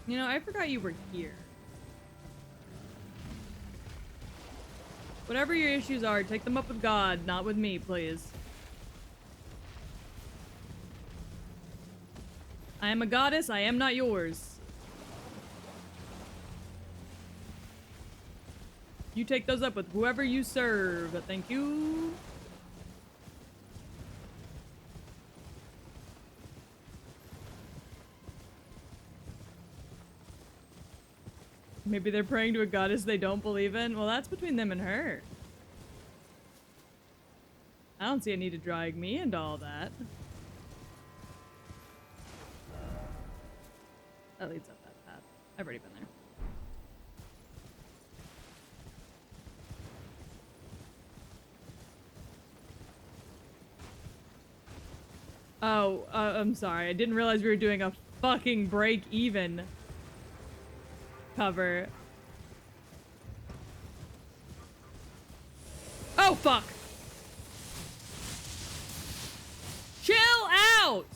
You know, I forgot you were here. Whatever your issues are, take them up with God, not with me, please. I am a goddess, I am not yours. You take those up with whoever you serve. Thank you. Maybe they're praying to a goddess they don't believe in. Well, that's between them and her. I don't see a need to drag me into all that. That leads up that path. I've already been there. Oh, I'm sorry. I didn't realize we were doing a fucking break even cover. Oh, fuck! Chill out!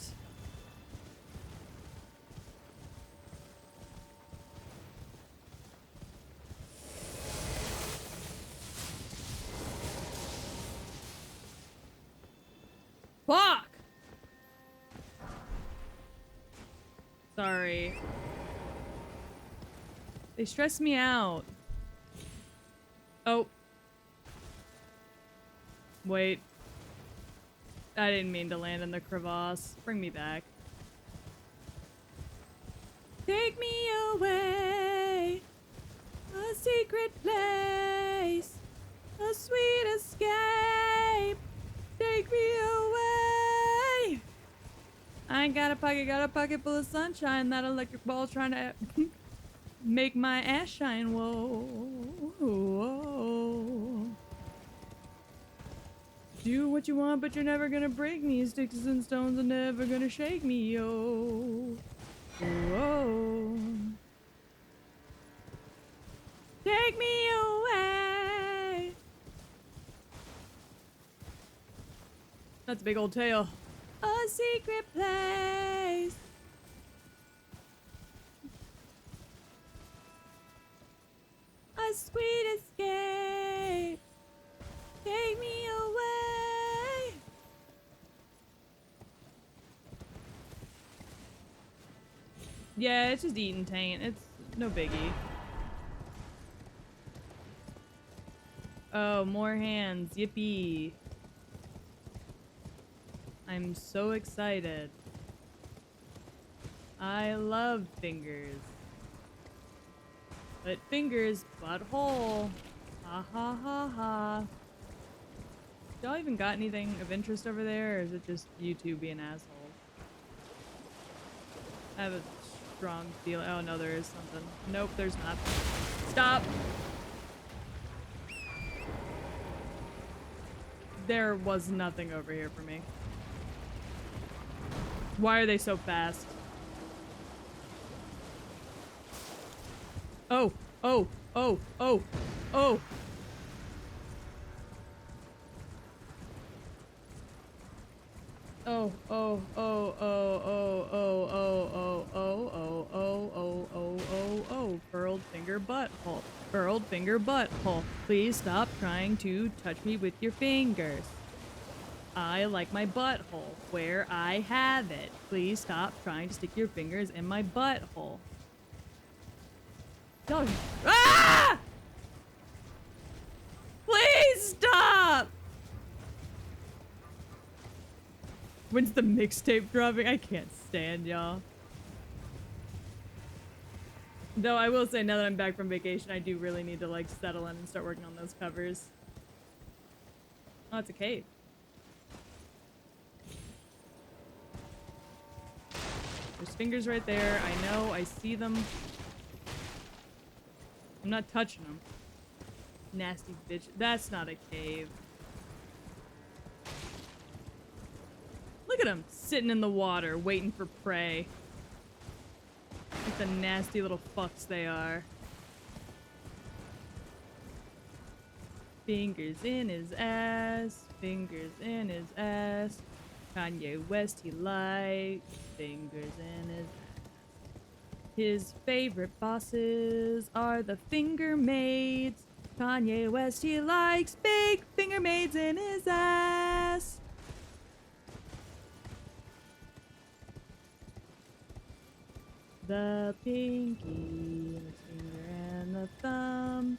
Fuck! Sorry. They stress me out. Oh. Wait. I didn't mean to land in the crevasse. Bring me back. Take me away. A secret place. A sweet escape. Take me away. I got a pocket full of sunshine. That electric ball trying to make my ass shine. Whoa. Whoa. Do what you want, but you're never gonna break me. Sticks and stones are never gonna shake me, yo. Whoa. Take me away. That's a big old tail. A secret place. A sweet escape. Take me away. Yeah, it's just eating taint. It's no biggie. Oh, more hands. Yippee. I'm so excited. I love fingers. But fingers, butthole. Ha ha ha ha. Y'all even got anything of interest over there, or is it just you two being assholes? I have a strong feeling. Oh no, there is something. Nope, there's not. Stop! There was nothing over here for me. Why are they so fast? Oh, oh, oh, oh, oh. Oh, oh, oh, oh, oh, oh, oh, oh, oh, oh, oh, oh, oh, oh, curled finger butthole. Curled finger butthole. Please stop trying to touch me with your fingers. I like my butthole where I have it. Please stop trying to stick your fingers in my butthole. No. Ah! Please stop! When's the mixtape dropping? I can't stand y'all. Though I will say, now that I'm back from vacation, I do really need to like settle in and start working on those covers. Oh, it's a cave. There's fingers right there. I know. I see them. I'm not touching them. Nasty bitch. That's not a cave. Look at them sitting in the water waiting for prey. Like the nasty little fucks they are. Fingers in his ass. Fingers in his ass. Kanye West, he likes fingers in his ass. His favorite bosses are the finger maids. Kanye West, he likes big finger maids in his ass. The pinky, the finger, and the thumb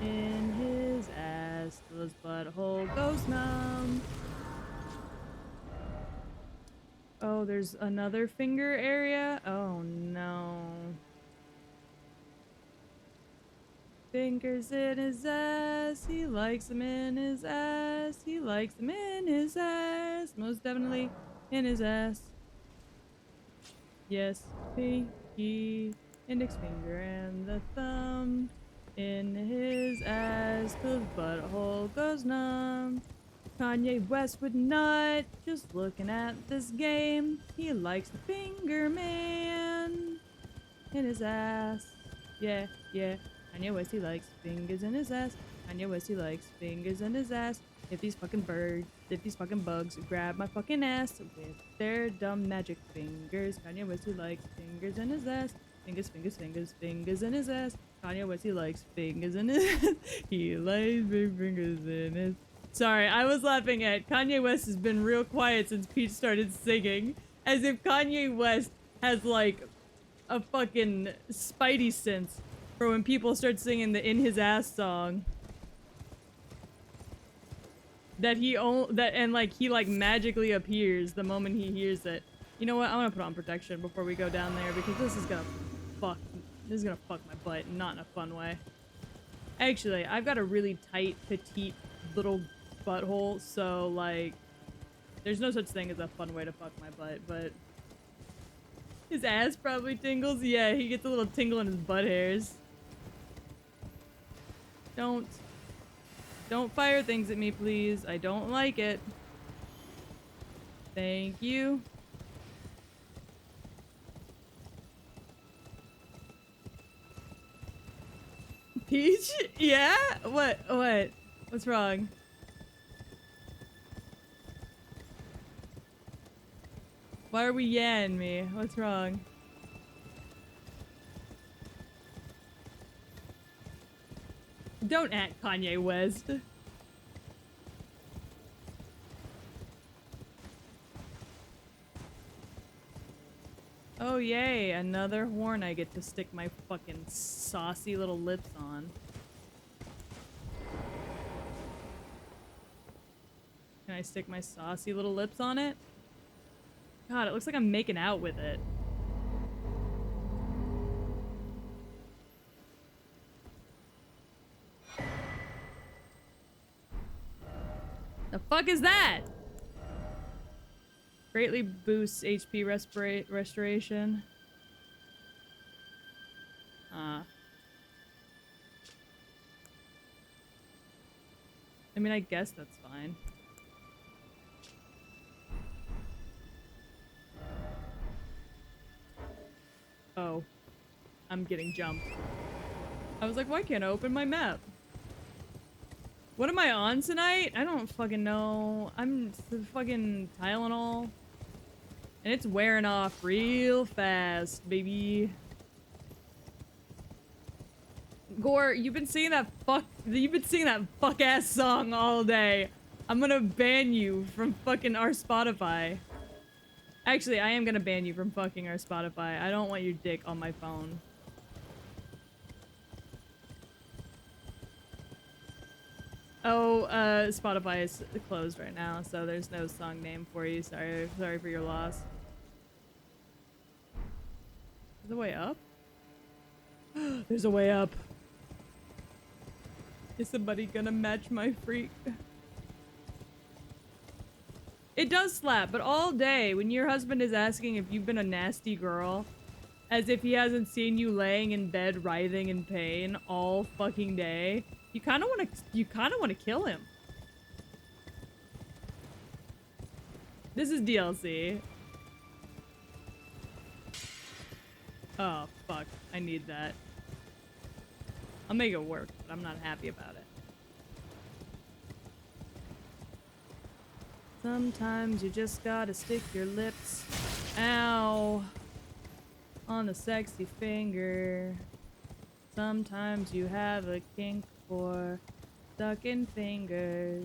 in his ass till his butthole goes numb. Oh, there's another finger area? Oh no. Fingers in his ass, he likes them in his ass, he likes them in his ass, most definitely in his ass. Yes, pinky, index finger, and the thumb in his ass till his butthole goes numb. Kanye West would nut just looking at this game. He likes the finger man in his ass. Yeah, yeah. Kanye West, he likes fingers in his ass. Kanye West, he likes fingers in his ass. If these fucking birds, if these fucking bugs grab my fucking ass with their dumb magic fingers. Kanye West, he likes fingers in his ass. Fingers, fingers, fingers, fingers in his ass. Kanye West, he likes fingers in his ass. He likes big fingers in his. Sorry, I was laughing at Kanye West has been real quiet since Peach started singing. As if Kanye West has like a fucking spidey sense for when people start singing the In His Ass song. That he like magically appears the moment he hears it. You know what? I'm gonna put on protection before we go down there because this is gonna fuck my butt, not in a fun way. Actually, I've got a really tight, petite little butthole, so like there's no such thing as a fun way to fuck my butt, but his ass probably tingles. Yeah, he gets a little tingle in his butt hairs. Don't fire things at me, please. I don't like it. Thank you. Peach? Yeah? What? What's wrong? Why are we yanning me? What's wrong? Don't act Kanye West. Oh yay, another horn I get to stick my fucking saucy little lips on. Can I stick my saucy little lips on it? God, it looks like I'm making out with it. The fuck is that? Greatly boosts HP restoration. I mean, I guess that's fine. Oh. I'm getting jumped. I was like, why can't I open my map? What am I on tonight? I don't fucking know. I'm fucking Tylenol. And it's wearing off real fast, baby. Gore, you've been singing that fuck ass song all day. I'm gonna ban you from fucking our Spotify. Actually, I am gonna ban you from fucking our Spotify. I don't want your dick on my phone. Oh, Spotify is closed right now, so there's no song name for you. Sorry for your loss. Is there a way up? There's a way up. Is somebody gonna match my freak? It does slap, but all day, when your husband is asking if you've been a nasty girl, as if he hasn't seen you laying in bed writhing in pain all fucking day, you kind of want to kill him. This is DLC. Oh, fuck. I need that. I'll make it work, but I'm not happy about it. Sometimes you just gotta stick your lips, ow, on the sexy finger. Sometimes you have a kink for sucking fingers.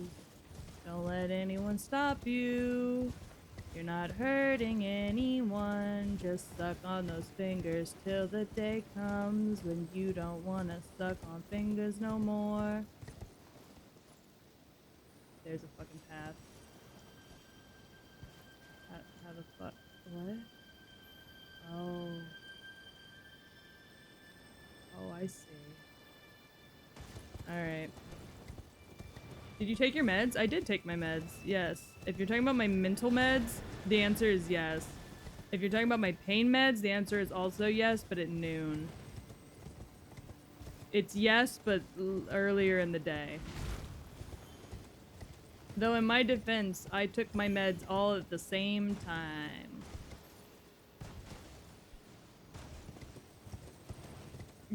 Don't let anyone stop you. You're not hurting anyone. Just suck on those fingers till the day comes when you don't wanna suck on fingers no more. There's a fucking path. How the fuck? What? Oh. Oh, I see. Alright. Did you take your meds? I did take my meds, yes. If you're talking about my mental meds, the answer is yes. If you're talking about my pain meds, the answer is also yes, but at noon. It's yes, but earlier in the day. Though in my defense, I took my meds all at the same time.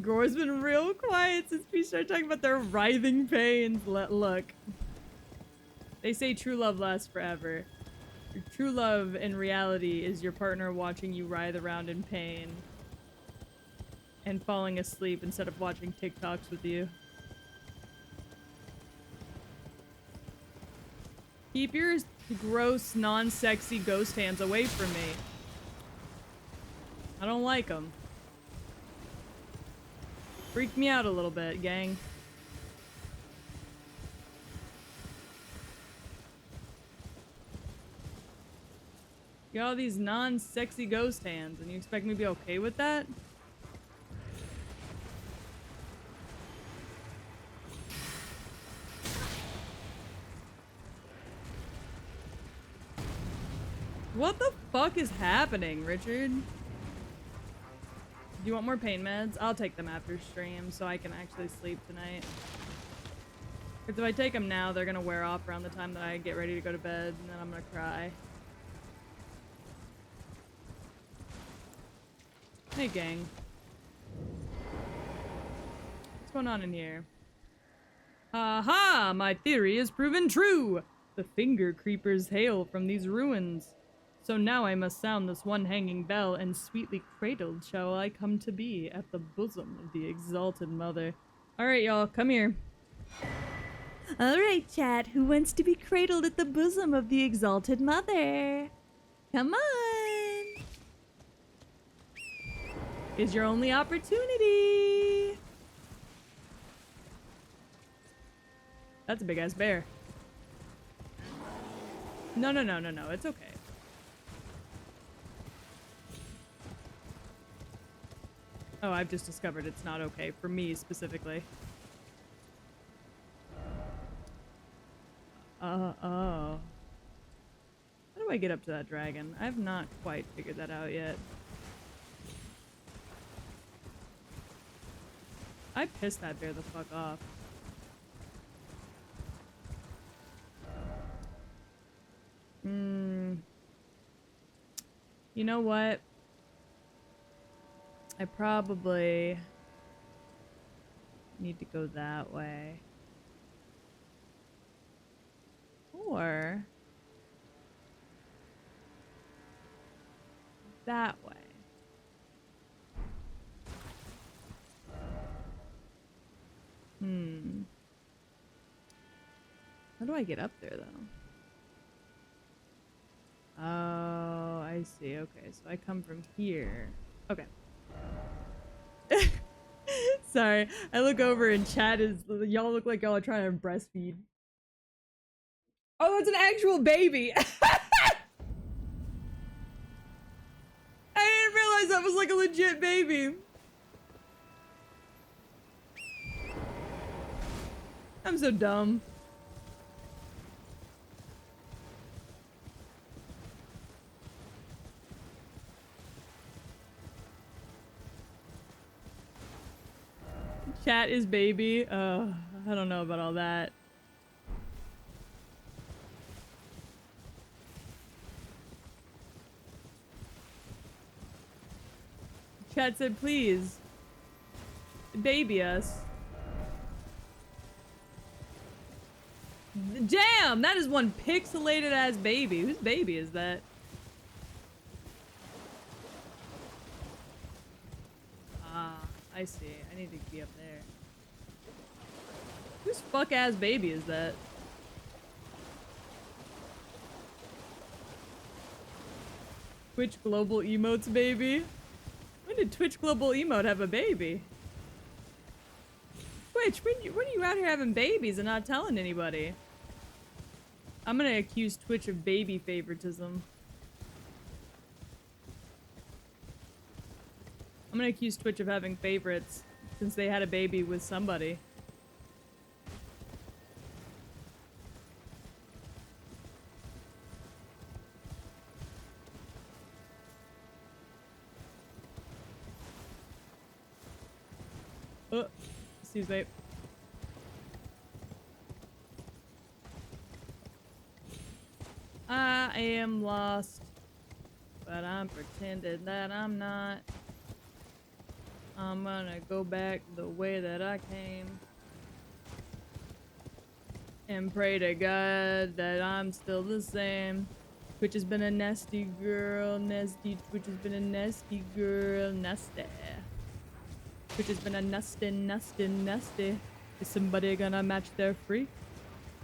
Gore's been real quiet since we started talking about their writhing pains. Look. They say true love lasts forever. Your true love in reality is your partner watching you writhe around in pain and falling asleep instead of watching TikToks with you. Keep your gross, non-sexy ghost hands away from me. I don't like them. Freak me out a little bit, gang. You got all these non-sexy ghost hands, and you expect me to be okay with that? What the fuck is happening, Richard? Do you want more pain meds? I'll take them after stream so I can actually sleep tonight. Because if I take them now, they're gonna wear off around the time that I get ready to go to bed, and then I'm gonna cry. Hey, gang. What's going on in here? Aha! My theory is proven true! The finger creepers hail from these ruins. So now I must sound this one hanging bell, and sweetly cradled shall I come to be at the bosom of the exalted mother. Alright, y'all, come here. Alright, chat, who wants to be cradled at the bosom of the exalted mother? Come on! Is your only opportunity! That's a big-ass bear. No, it's okay. Oh, I've just discovered it's not okay for me specifically. Oh. How do I get up to that dragon? I have not quite figured that out yet. I pissed that bear the fuck off. You know what? I probably need to go that way. Or that way. How do I get up there, though? Oh, I see. Okay, so I come from here. Okay. Sorry, I look over and chat is... Y'all look like y'all are trying to breastfeed. Oh, that's an actual baby! I didn't realize that was like a legit baby. I'm so dumb. Chat is baby. I don't know about all that. Chat said, please. Baby us. Damn! That is one pixelated ass baby. Whose baby is that? Ah, I see. I need to be up there. Whose fuck ass baby is that? Twitch Global Emotes baby? When did Twitch Global Emote have a baby? Twitch, when are you out here having babies and not telling anybody? I'm gonna accuse Twitch of baby favoritism. I'm gonna accuse Twitch of having favorites since they had a baby with somebody. Oh, excuse me. I am lost, but I'm pretending that I'm not. I'm gonna go back the way that I came and pray to God that I'm still the same. Twitch has been a nasty girl, nasty. Twitch has been a nasty girl, nasty. Twitch has been a nasty, nasty, nasty. Is somebody gonna match their freak?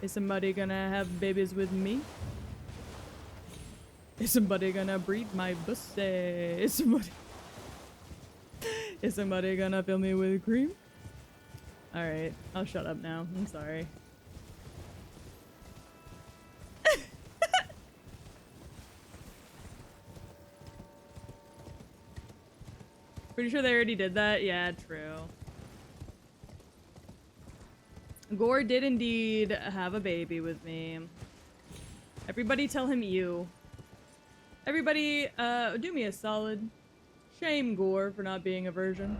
Is somebody gonna have babies with me? Is somebody gonna breed my pussy? Is somebody gonna fill me with cream? Alright, I'll shut up now. I'm sorry. Pretty sure they already did that? Yeah, true. Gore did indeed have a baby with me. Everybody tell him you. Everybody, do me a solid. Shame Gore for not being a virgin.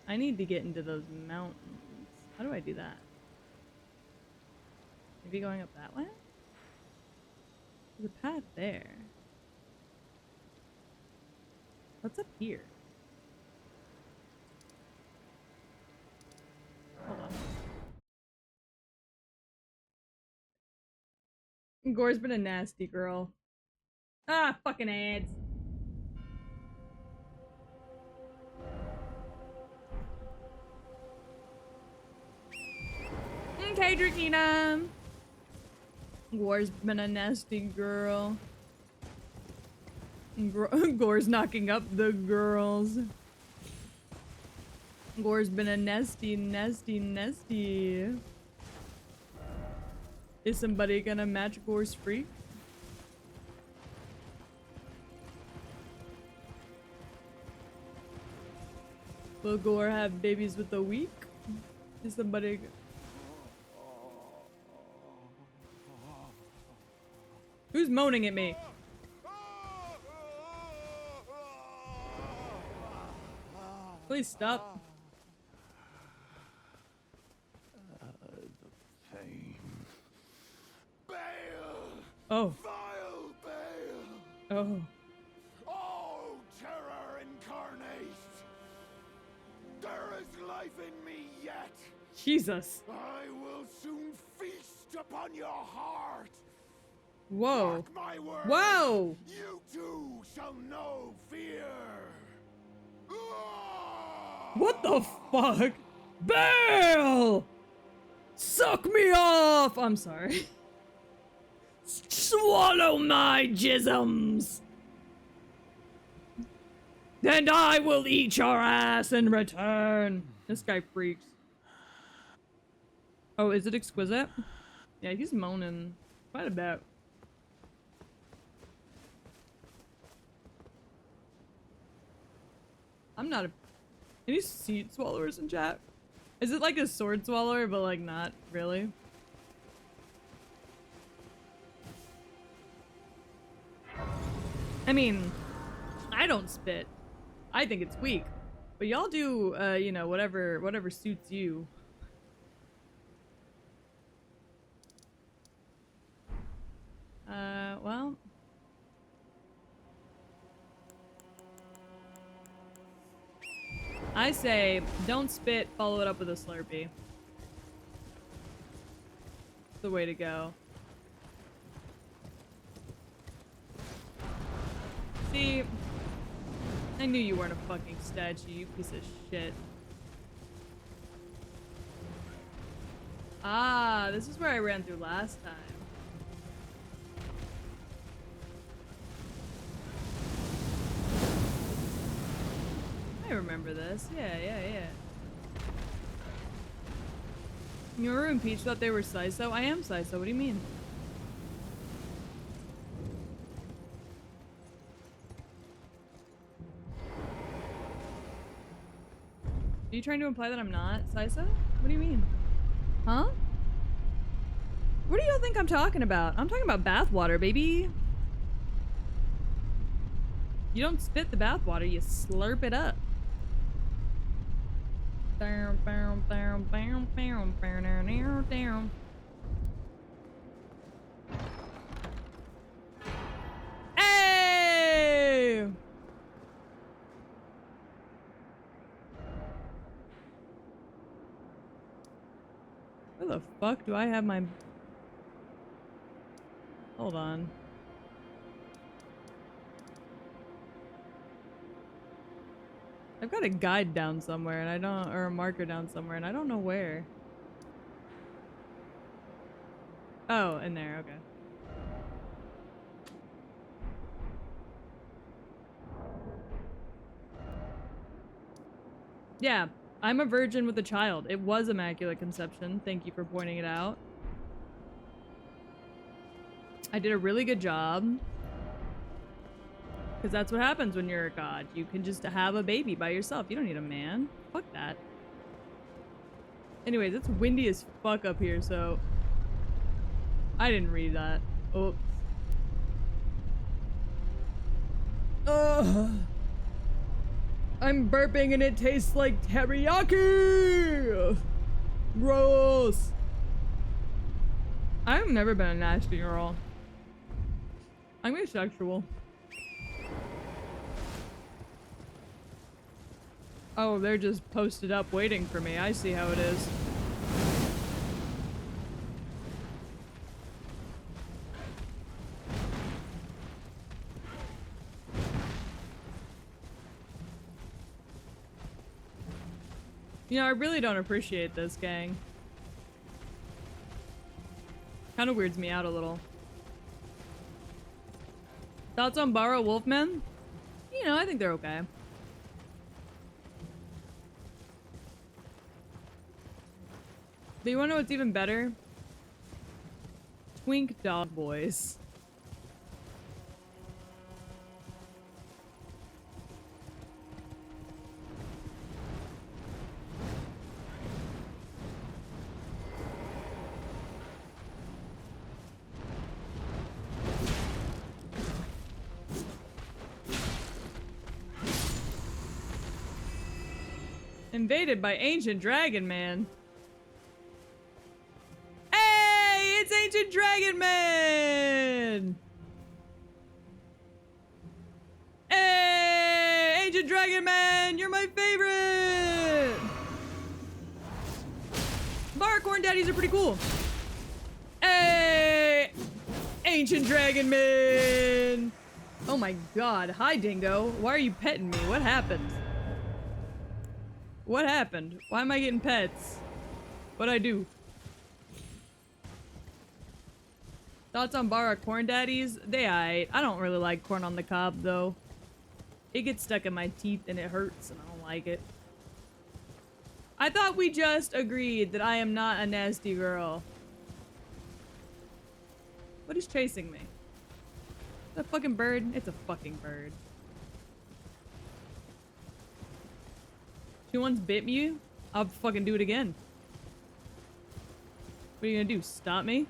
I need to get into those mountains. How do I do that? Maybe going up that way? There's a path there. What's up here? Hold on. Gore's been a nasty girl. Ah, fucking ads. Okay, Drakina. Gore's been a nasty girl. Gore's knocking up the girls. Gore's been a nasty, nasty, nasty. Is somebody gonna match Gore's freak? Will Gore have babies with the weak? Is somebody... Who's moaning at me? Please stop. Pain. BAYLE! Oh. Vile BAYLE! Oh. Oh, terror incarnate! There is life in me yet! Jesus. I will soon feast upon your heart! Whoa. Mark my words! Whoa! You too shall know fear! What the fuck? BAYLE! Suck me off! I'm sorry. Swallow my jisms! And I will eat your ass in return. This guy freaks. Oh, is it exquisite? Yeah, he's moaning quite a bit. I'm not a... Any seed swallowers in chat? Is it like a sword swallower, but like not really? I mean, I don't spit. I think it's weak. But y'all do, you know, whatever suits you. Well... I say, don't spit, follow it up with a Slurpee. The way to go. See, I knew you weren't a fucking statue, you piece of shit. Ah, this is where I ran through last time. I remember this. Yeah. Yoru and Peach thought they were Saiso. I am Saiso. What do you mean? Are you trying to imply that I'm not Saiso? What do you mean? Huh? What do y'all think I'm talking about? I'm talking about bathwater, baby. You don't spit the bathwater, you slurp it up. Down. Hey! Where the fuck do I have my... Hold on. I've got a guide down somewhere and I don't, or a marker down somewhere and I don't know where. Oh, in there, okay. Yeah, I'm a virgin with a child. It was Immaculate Conception. Thank you for pointing it out. I did a really good job. Because that's what happens when you're a god. You can just have a baby by yourself. You don't need a man. Fuck that. Anyways, it's windy as fuck up here, so... I didn't read that. Oops. Ugh. I'm burping and it tastes like teriyaki! Gross! I've never been a nasty girl. I'm asexual. Oh, they're just posted up waiting for me. I see how it is. You know, I really don't appreciate this, gang. Kind of weirds me out a little. Thoughts on Borrow Wolfmen? You know, I think they're okay. But you wanna know what's even better? Twink Dog Boys. Invaded by Ancient Dragon Man. Hey, it's Ancient Dragon Man! Hey, Ancient Dragon Man, you're my favorite! Bar corn daddies are pretty cool. Hey, Ancient Dragon Man! Oh my god, hi Dingo. Why are you petting me? What happened? What happened? Why am I getting pets? What'd I do? Thoughts on Bara corn daddies? They aight. I don't really like corn on the cob though. It gets stuck in my teeth and it hurts and I don't like it. I thought we just agreed that I am not a nasty girl. What is chasing me? Is that a fucking bird? It's a fucking bird. She once bit me? I'll fucking do it again. What are you gonna do? Stop me?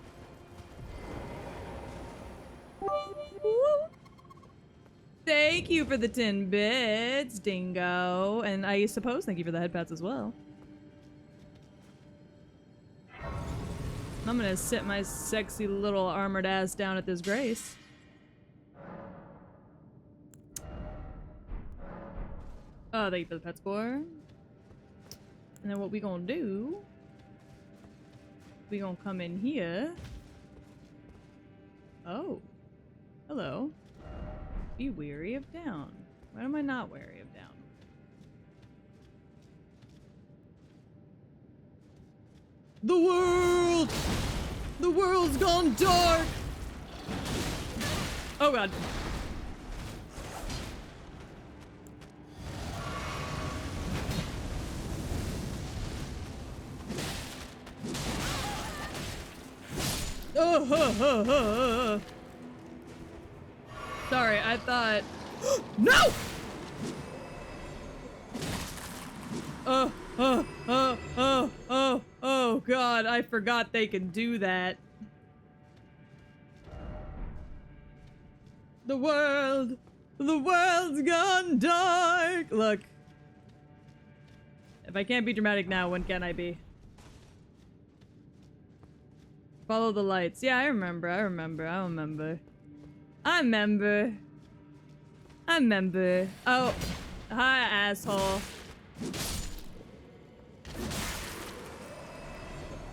Thank you for the 10 bits, Dingo. And I suppose thank you for the head pats as well. I'm gonna sit my sexy little armored ass down at this grace. Oh, thank you for the pet score. And then what we gonna do, we gonna come in here. Oh. Hello. Be wary of down. Why am I not wary of down? The world! The world's gone dark! Oh god. Oh. Sorry, I thought... No! Oh god, I forgot they can do that. The world's gone dark! Look. If I can't be dramatic now, when can I be? Follow the lights. Yeah, I remember. Oh, hi, asshole.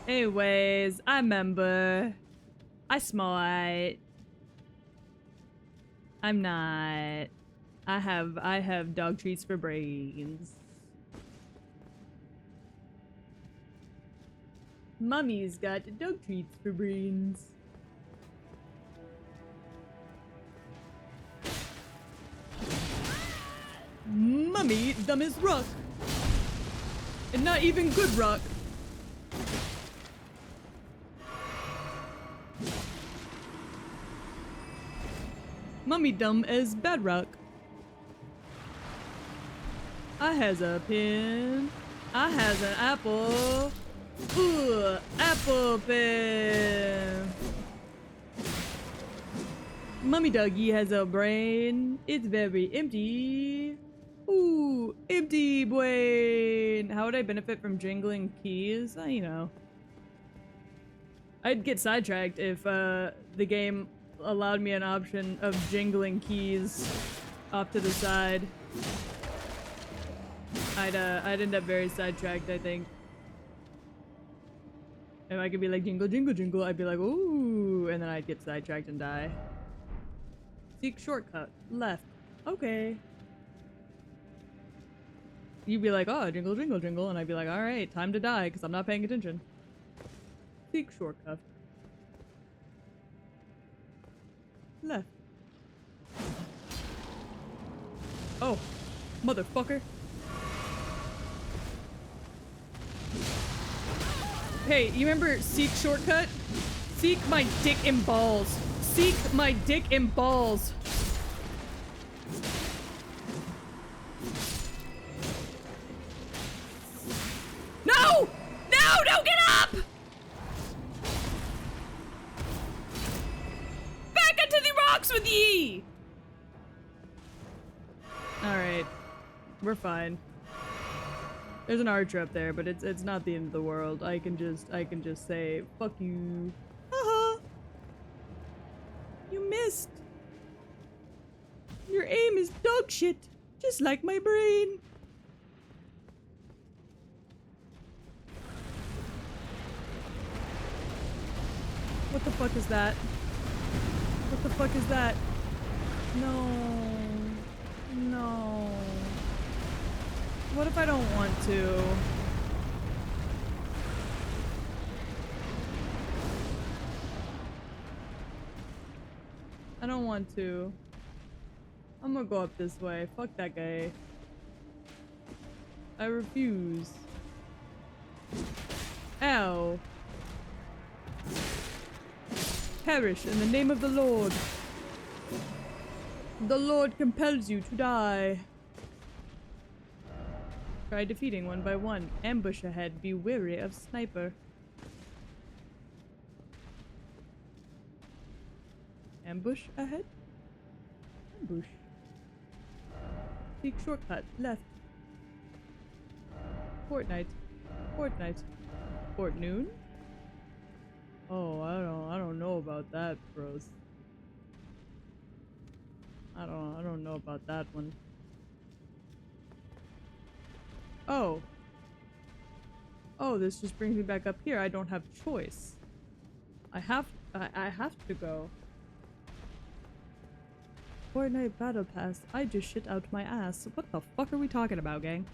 Anyways, I remember. I smart. I'm not. I have dog treats for brains. Mummy's got dog treats for brains. Mummy, dumb as rock. And not even good rock. Mummy dumb as bedrock. I has a pin. I has an apple. Ooh, apple pin. Mummy doggy has a brain. It's very empty. Ooh, empty brain. How would I benefit from jingling keys? You know. I'd get sidetracked if the game allowed me an option of jingling keys off to the side. I'd end up very sidetracked, I think. If I could be like jingle jingle jingle, I'd be like ooh, and then I'd get sidetracked and die. Seek shortcut left. Okay. You'd be like, oh, jingle jingle jingle, and I'd be like, all right, time to die because I'm not paying attention. Seek shortcut left. Oh, motherfucker. Hey, you remember seek shortcut? Seek my dick and balls. Seek my dick and balls. No! No, don't get up! Back into the rocks with ye! Alright. We're fine. There's an archer up there, but it's not the end of the world. I can just say fuck you. Haha. You missed. Your aim is dog shit, just like my brain. What the fuck is that? What the fuck is that? No. No. What if I don't want to? I don't want to. I'm gonna go up this way. Fuck that guy. I refuse. Ow. Perish in the name of the Lord. The Lord compels you to die. Try defeating one by one. Ambush ahead. Be wary of sniper. Ambush ahead? Ambush. Seek shortcut. Left. Fortnite. Fortnite. Fort Noon? Oh, I don't know about that, bros. I don't know about that one. Oh. Oh, this just brings me back up here. I don't have choice. I have to go. Fortnite Battle Pass. I just shit out my ass. What the fuck are we talking about, gang?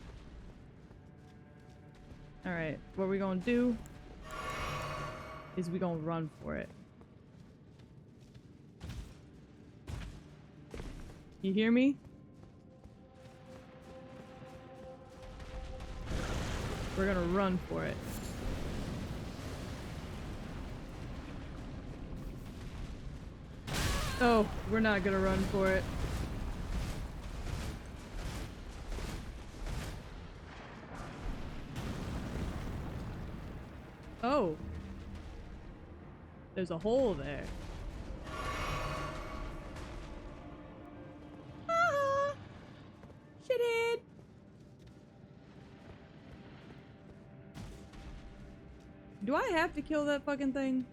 Alright, what we're gonna do is we gonna run for it. You hear me? We're gonna run for it. Oh, we're not gonna run for it. Oh. There's a hole there. Ah! Shit it! Do I have to kill that fucking thing?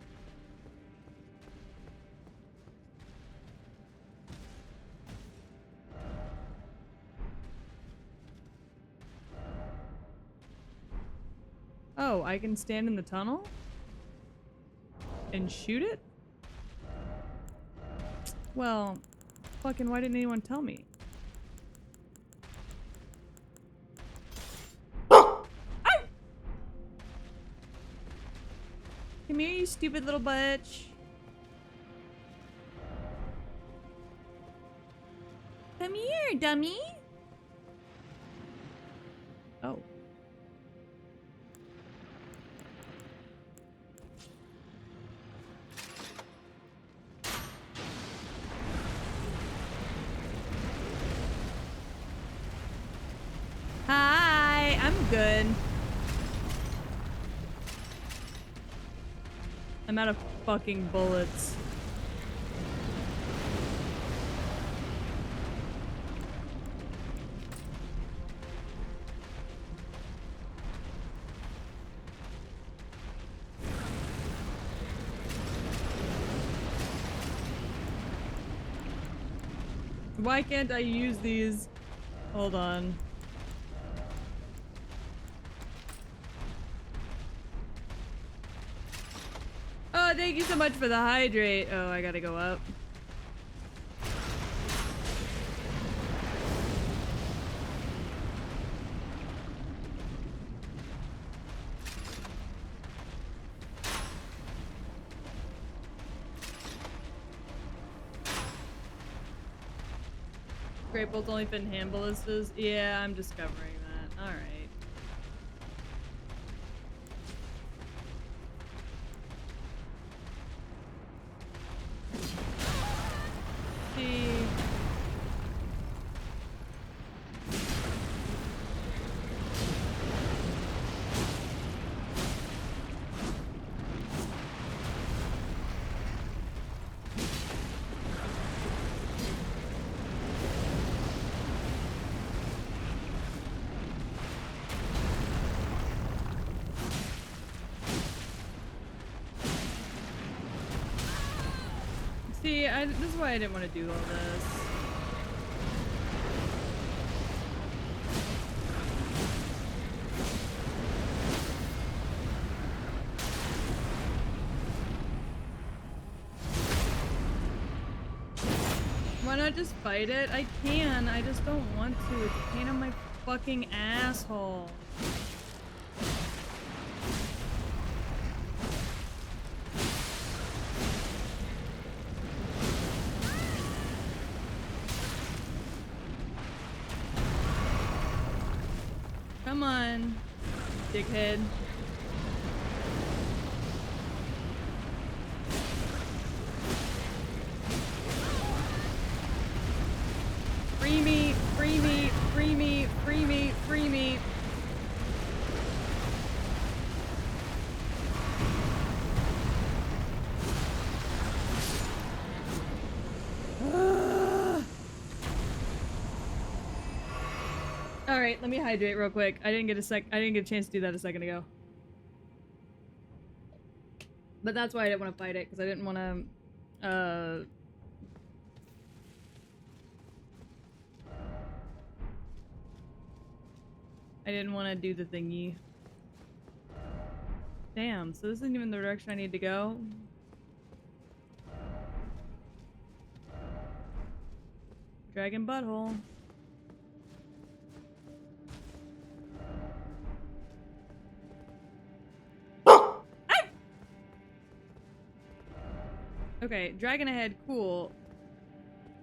Oh, I can stand in the tunnel? And shoot it? Well, fucking why didn't anyone tell me? Ow! Come here, you stupid little bitch. Come here, dummy. Oh. Hi, I'm good. I'm out of fucking bullets. Why can't I use these? Hold on. Oh, thank you so much for the hydrate. Oh, I gotta go up. Great bolts only fit in hand ballistas? Yeah, I'm discovering that. Alright. See. See, this is why I didn't want to do all this. Why not just fight it? I can, I just don't want to. It's a pain on my fucking asshole. Come on, dickhead. Free me, free me, free me, free me, free me. All right, let me hydrate real quick. I didn't get a chance to do that a second ago. But that's why I didn't want to fight it, because I didn't want to I didn't want to do the thingy. Damn, so this isn't even the direction I need to go. Dragon butthole. Okay, dragon ahead, cool.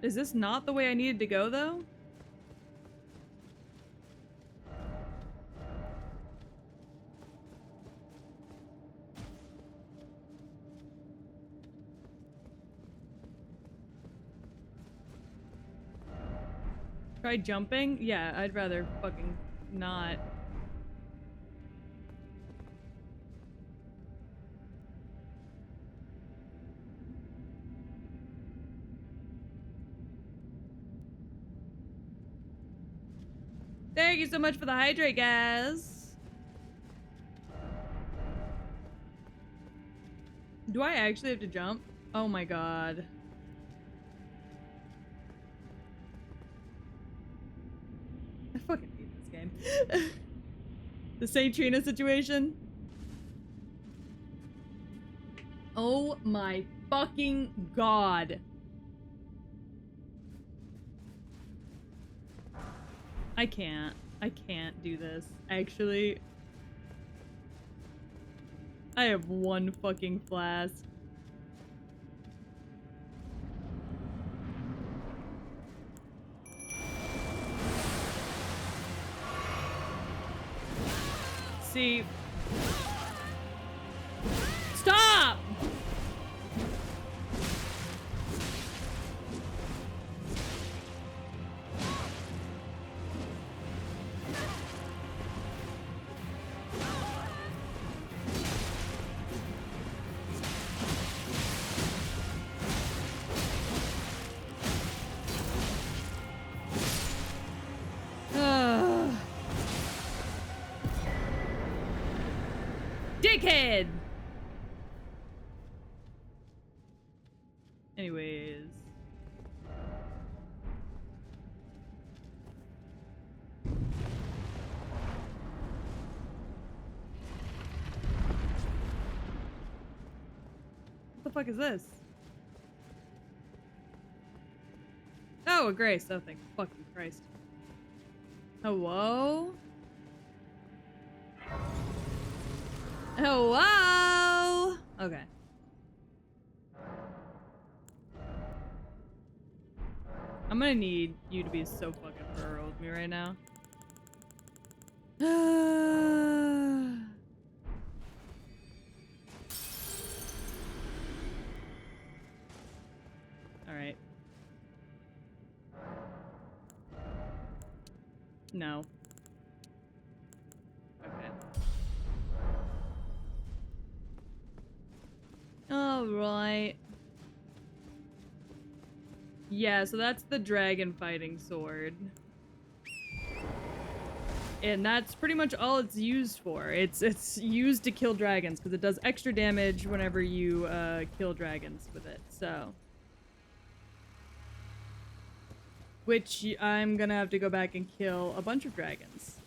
Is this not the way I needed to go, though? Try jumping? Yeah, I'd rather fucking not. Thank you so much for the hydrate, guys. Do I actually have to jump? Oh my god. I fucking hate this game. The Saint Trina situation. Oh my fucking god. I can't do this. Actually, I have one fucking flask. See? Stop! Dickhead! Anyways. What the fuck is this? Oh, a grace. Oh, thank fucking Christ. Hello? Hello? Okay. I'm gonna need you to be so fucking thorough with me right now. Alright. No. Okay. Alright. Yeah, so that's the dragon fighting sword. And that's pretty much all it's used for. It's used to kill dragons, because it does extra damage whenever you kill dragons with it, so. which I'm gonna have to go back and kill a bunch of dragons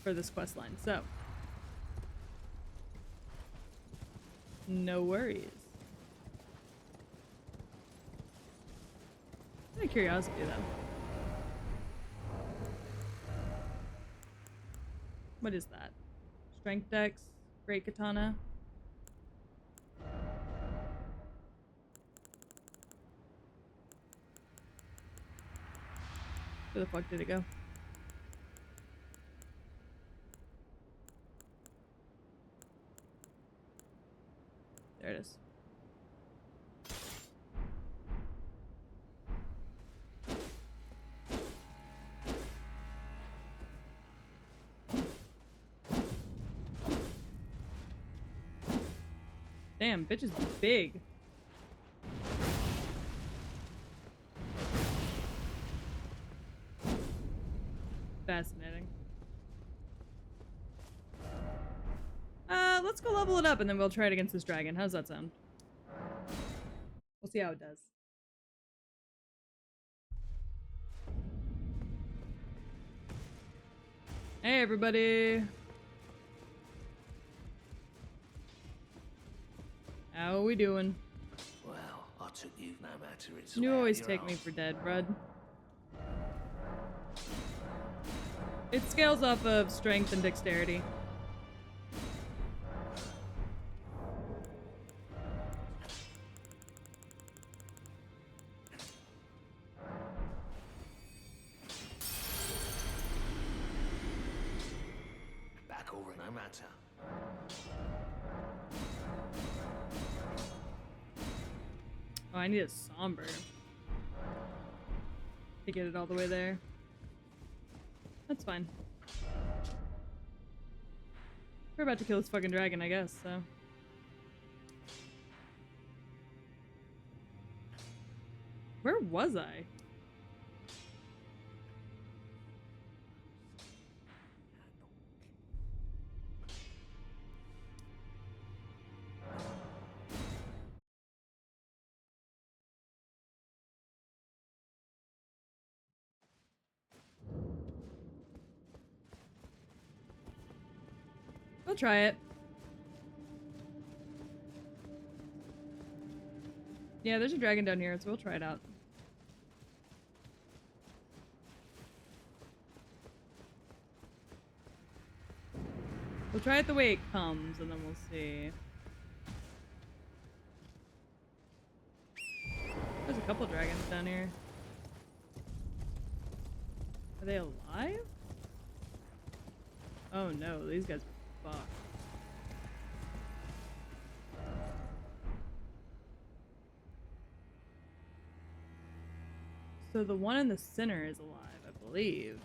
for this quest line. So, no worries. Out of curiosity, though. What is that? Strength Dex, Great Katana. Where the fuck did it go? There it is. Damn, bitch is big. Fascinating. Let's go level it up and then we'll try it against this dragon. How's that sound? We'll see how it does. Hey, everybody. How are we doing? Well, I took you no matter it's You where always you're take off. me for dead, bud. It scales off of strength and dexterity. Back over no matter. Oh, I need a somber to get it all the way there. That's fine. We're about to kill this fucking dragon, I guess, so. Where was I? We'll try it. Yeah, there's a dragon down here, so we'll try it out. We'll try it the way it comes, and then we'll see. There's a couple dragons down here. Are they alive? Oh no, these guys are fucked. So the one in the center is alive, I believe.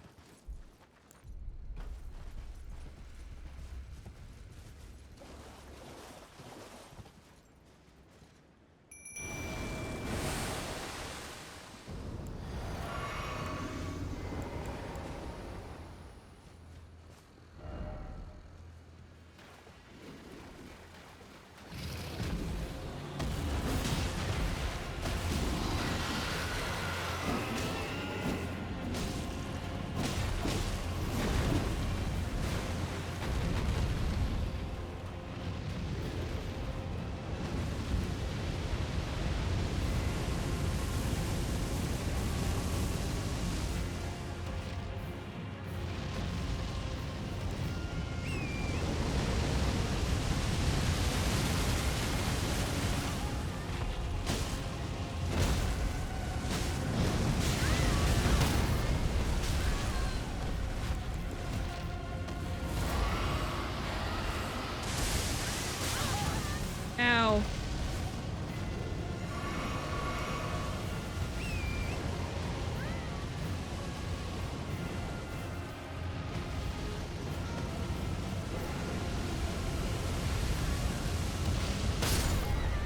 Ow.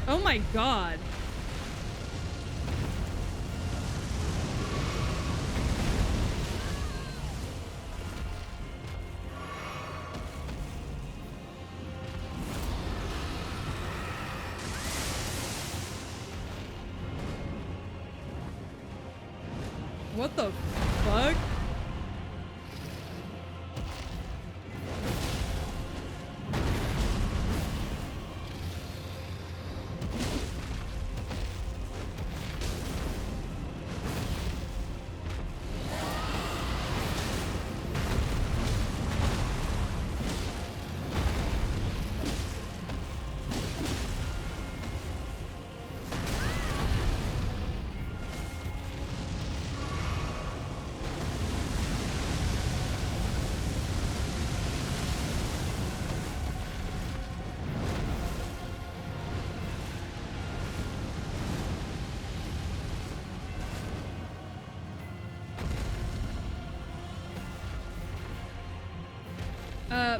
Oh my god. What the fuck?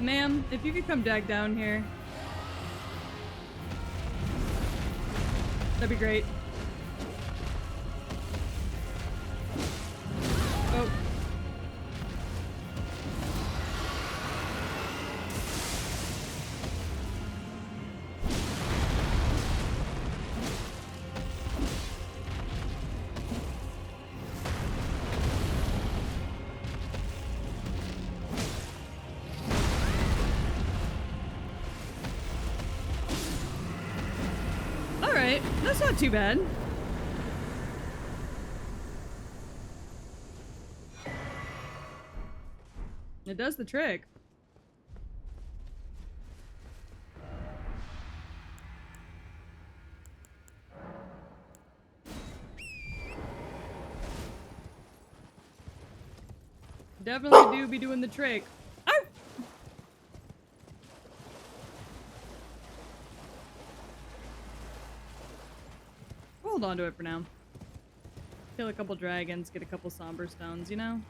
Ma'am, if you could come back down here. That'd be great. Oh. Alright, that's not too bad. It does the trick. Definitely do be doing the trick. Ow! Hold on to it for now. Kill a couple dragons, get a couple somber stones, you know?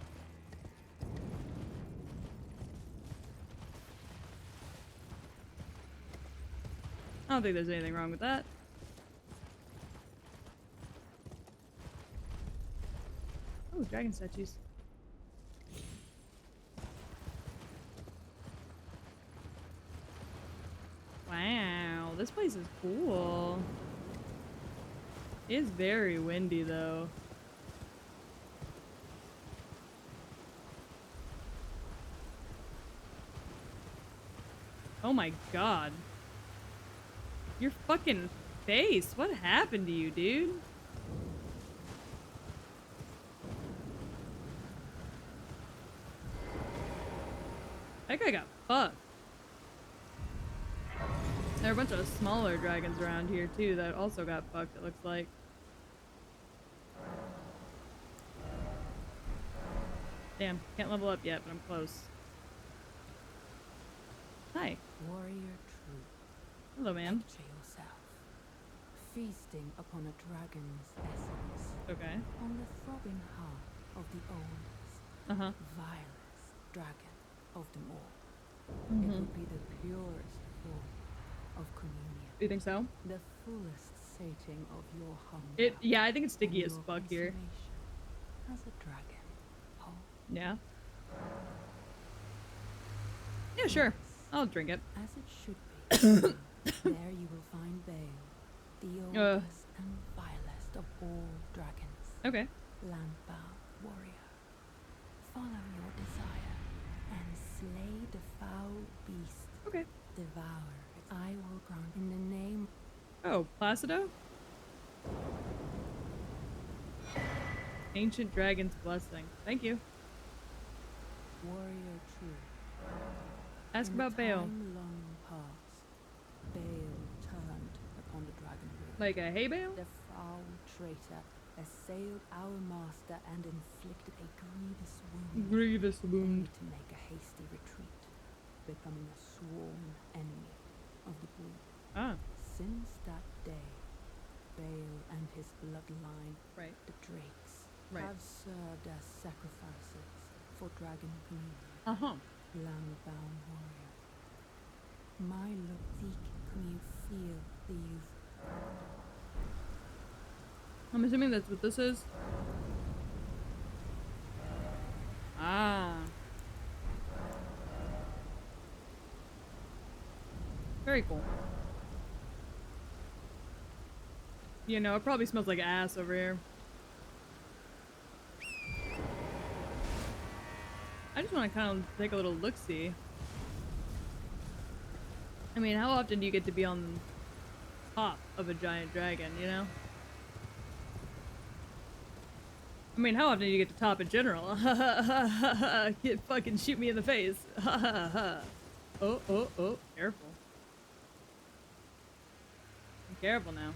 I don't think there's anything wrong with that. Oh, dragon statues. Wow, this place is cool. It's very windy though. Oh my god. Your fucking face. What happened to you, dude? That guy got fucked. There are a bunch of smaller dragons around here too that also got fucked, it looks like. Damn, can't level up yet, but I'm close. Hi. Warrior true. Hello, ma'am. Picture yourself feasting upon a dragon's essence. Okay. On the throbbing heart of the oldest, vilest dragon of them all. It would be the purest form of communion. You think so? The fullest sating of your hunger. Yeah, I think it's sticky and as your fuck here. consummation as a dragon. Oh, Yeah. Yeah, sure. I'll drink it. as it should be. There you will find BAYLE, the oldest and vilest of all dragons. Okay. Land-bound warrior, follow your desire and slay the foul beast. Okay. Devour it. I will grant in the name. Oh, Placido? Ancient Dragon's Blessing. Thank you. Warrior true. Ask In about BAYLE. time long past, BAYLE turned upon the dragon brood. Like a hay bale? The foul traitor assailed our master and inflicted a grievous wound. Grievous Only wound. to make a hasty retreat, becoming a sworn enemy of the brood. Ah, Since that day, BAYLE and his bloodline, right. the Drakes, Right. have served as sacrifices for dragon communion. Uh-huh. Land-bound warrior. My look seek, can you feel the youth? I'm assuming that's what this is. Ah. Very cool. You know, it probably smells like ass over here. I just want to kind of take a little look-see. I mean, how often do you get to be on top of a giant dragon, you know? I mean, how often do you get to top in general? Can't fucking shoot me in the face. Oh, oh, oh, careful. Be careful now.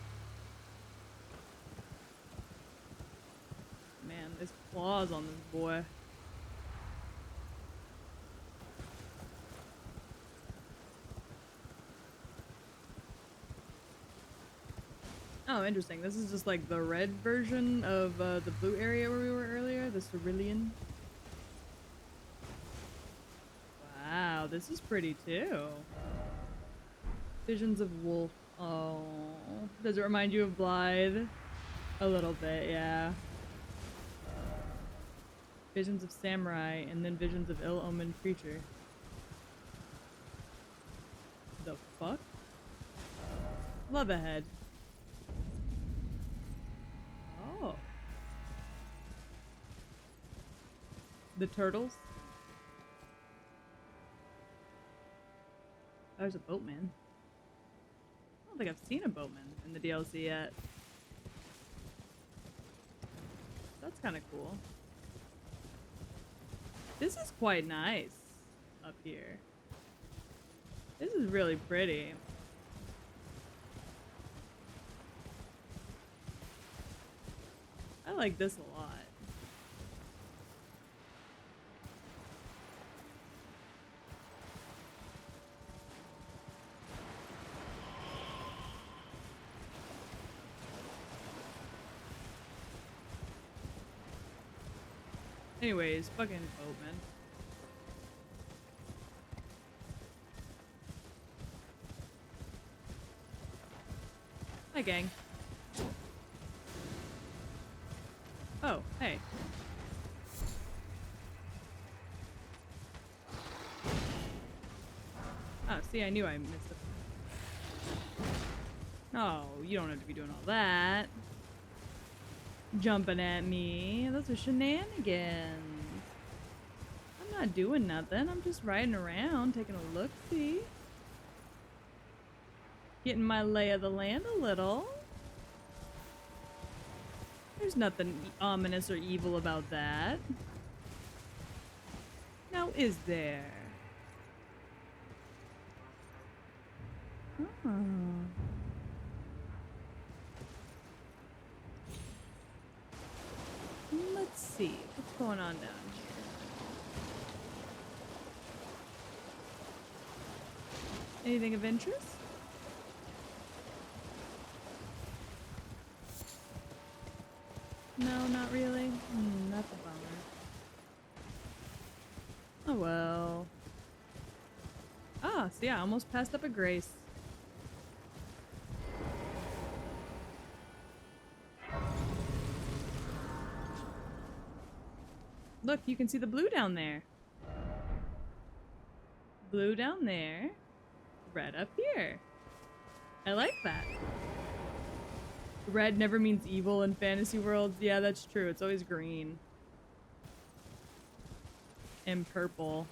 Man, there's claws on this boy. Oh, interesting. This is just like the red version of the blue area where we were earlier, the cerulean. Wow, this is pretty too. Visions of wolf. Oh, does it remind you of Blythe? A little bit, yeah. Visions of samurai, and then visions of ill-omened creature. The fuck? Love ahead. Oh. The turtles? There's a boatman. I don't think I've seen a boatman in the DLC yet. That's kind of cool. This is quite nice up here. This is really pretty. I like this a lot. Anyways, fucking boatman. Hi, gang. Oh, hey. Oh, see, I knew I missed it. Oh, you don't have to be doing all that. Jumping at me. Those are shenanigans. I'm not doing nothing. I'm just riding around, taking a look-see. Getting my lay of the land a little. There's nothing ominous or evil about that. Now, is there? Oh. Let's see. What's going on down here? Anything of interest? No, not really. That's a bummer. Oh well. Ah, so yeah, I almost passed up a grace. Look, you can see the blue down there. Blue down there. Red up here. I like that. Red never means evil in fantasy worlds. Yeah, that's true. It's always green. And purple.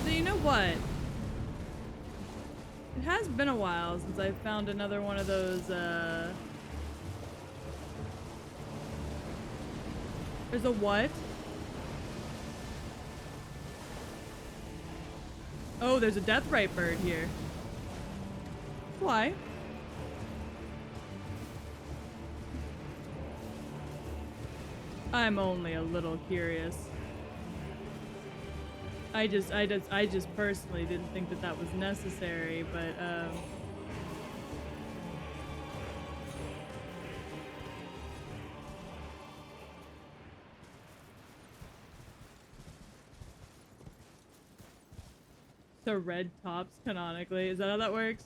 So you know what? It has been a while since I found another one of those, There's a what? Oh, there's a deathrite bird here. Why? I'm only a little curious. I just personally didn't think that that was necessary, but so red tops canonically. Is that how that works?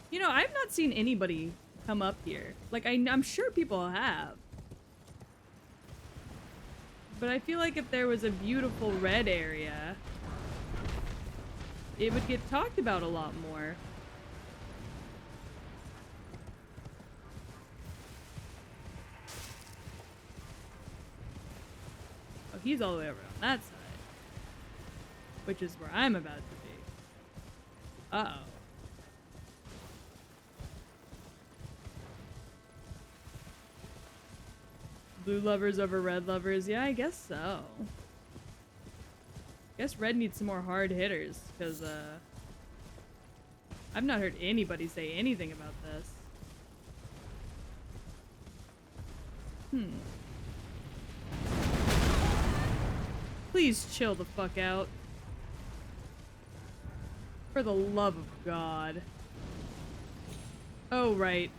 You know, I've not seen anybody come up here. Like, I'm sure people have. But I feel like if there was a beautiful red area, it would get talked about a lot more. Oh, he's all the way over on that side. Which is where I'm about to be. Uh-oh. Blue lovers over red lovers? Yeah, I guess so. Guess red needs some more hard hitters, because, I've not heard anybody say anything about this. Please chill the fuck out. For the love of God. Oh, right.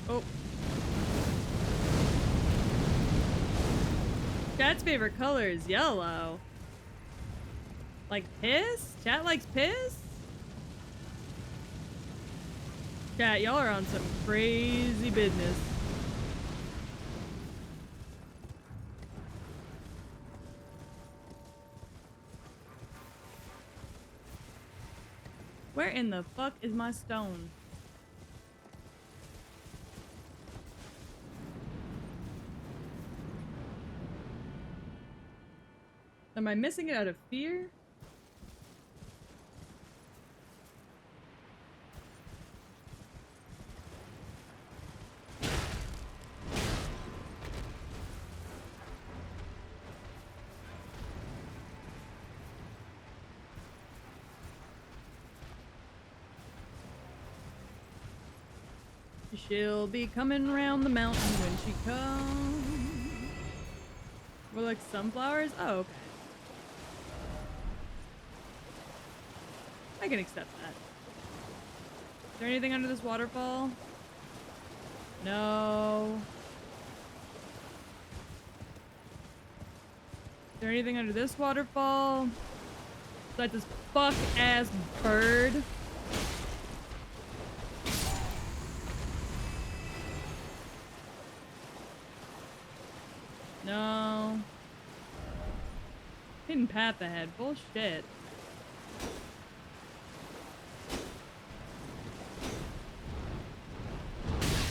Oh. Chat's favorite color is yellow. Like piss? Chat likes piss? Chat, y'all are on some crazy business. Where in the fuck is my stone? Am I missing it out of fear? She'll be coming round the mountain when she comes. We're like sunflowers? Oh, okay. I can accept that. Is there anything under this waterfall? No. Is there anything under this waterfall? Besides this fuck-ass bird? No. Hidden path ahead. Bullshit.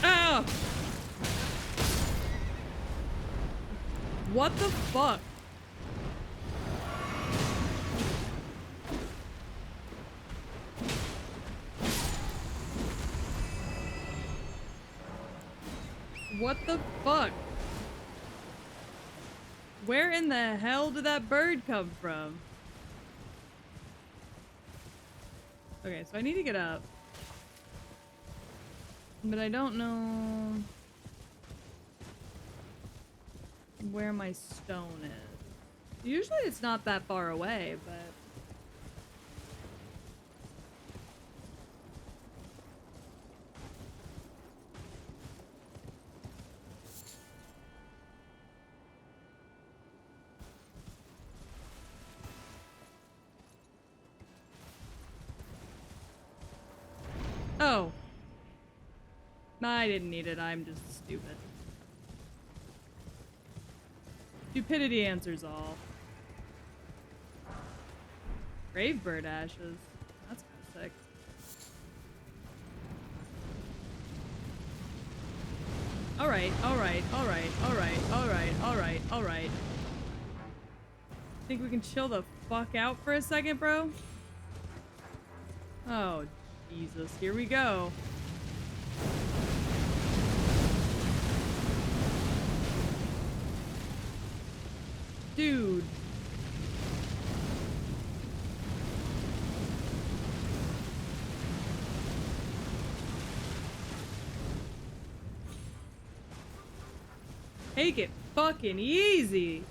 Oh! What the fuck? What the fuck? Where in the hell did that bird come from? Okay, so I need to get up. But I don't know where my stone is. Usually it's not that far away, but... Oh. I didn't need it. I'm just stupid. Stupidity answers all. Grave bird ashes. That's kind of sick. Alright, alright, alright, alright, alright, alright, alright. Think we can chill the fuck out for a second, bro? Oh, Jesus. Here we go. Dude. Take it fucking easy.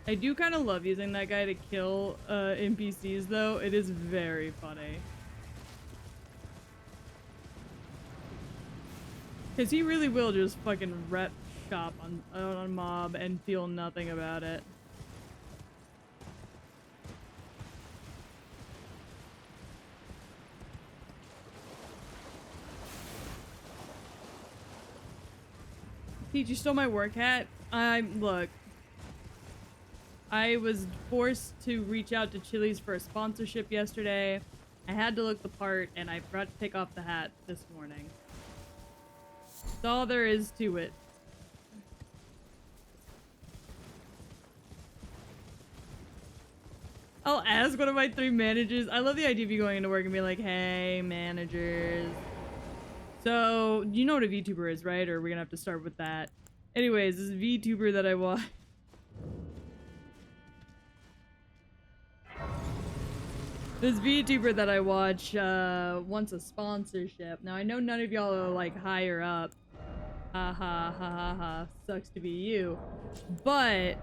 I do kind of love using that guy to kill NPCs though. It is very funny. Because he really will just fucking rep shop on a mob and feel nothing about it. Peach, you stole my work hat? Look. I was forced to reach out to Chili's for a sponsorship yesterday. I had to look the part, and I forgot to take off the hat this morning. That's all there is to it. I'll ask one of my 3 managers. I love the idea of you going into work and being like, hey, managers. So, you know what a VTuber is, right? Or are we gonna have to start with that? Anyways, this VTuber that I watch. This VTuber that I watch wants a sponsorship. Now, I know none of y'all are like higher up. Ha ha ha ha ha. Sucks to be you. But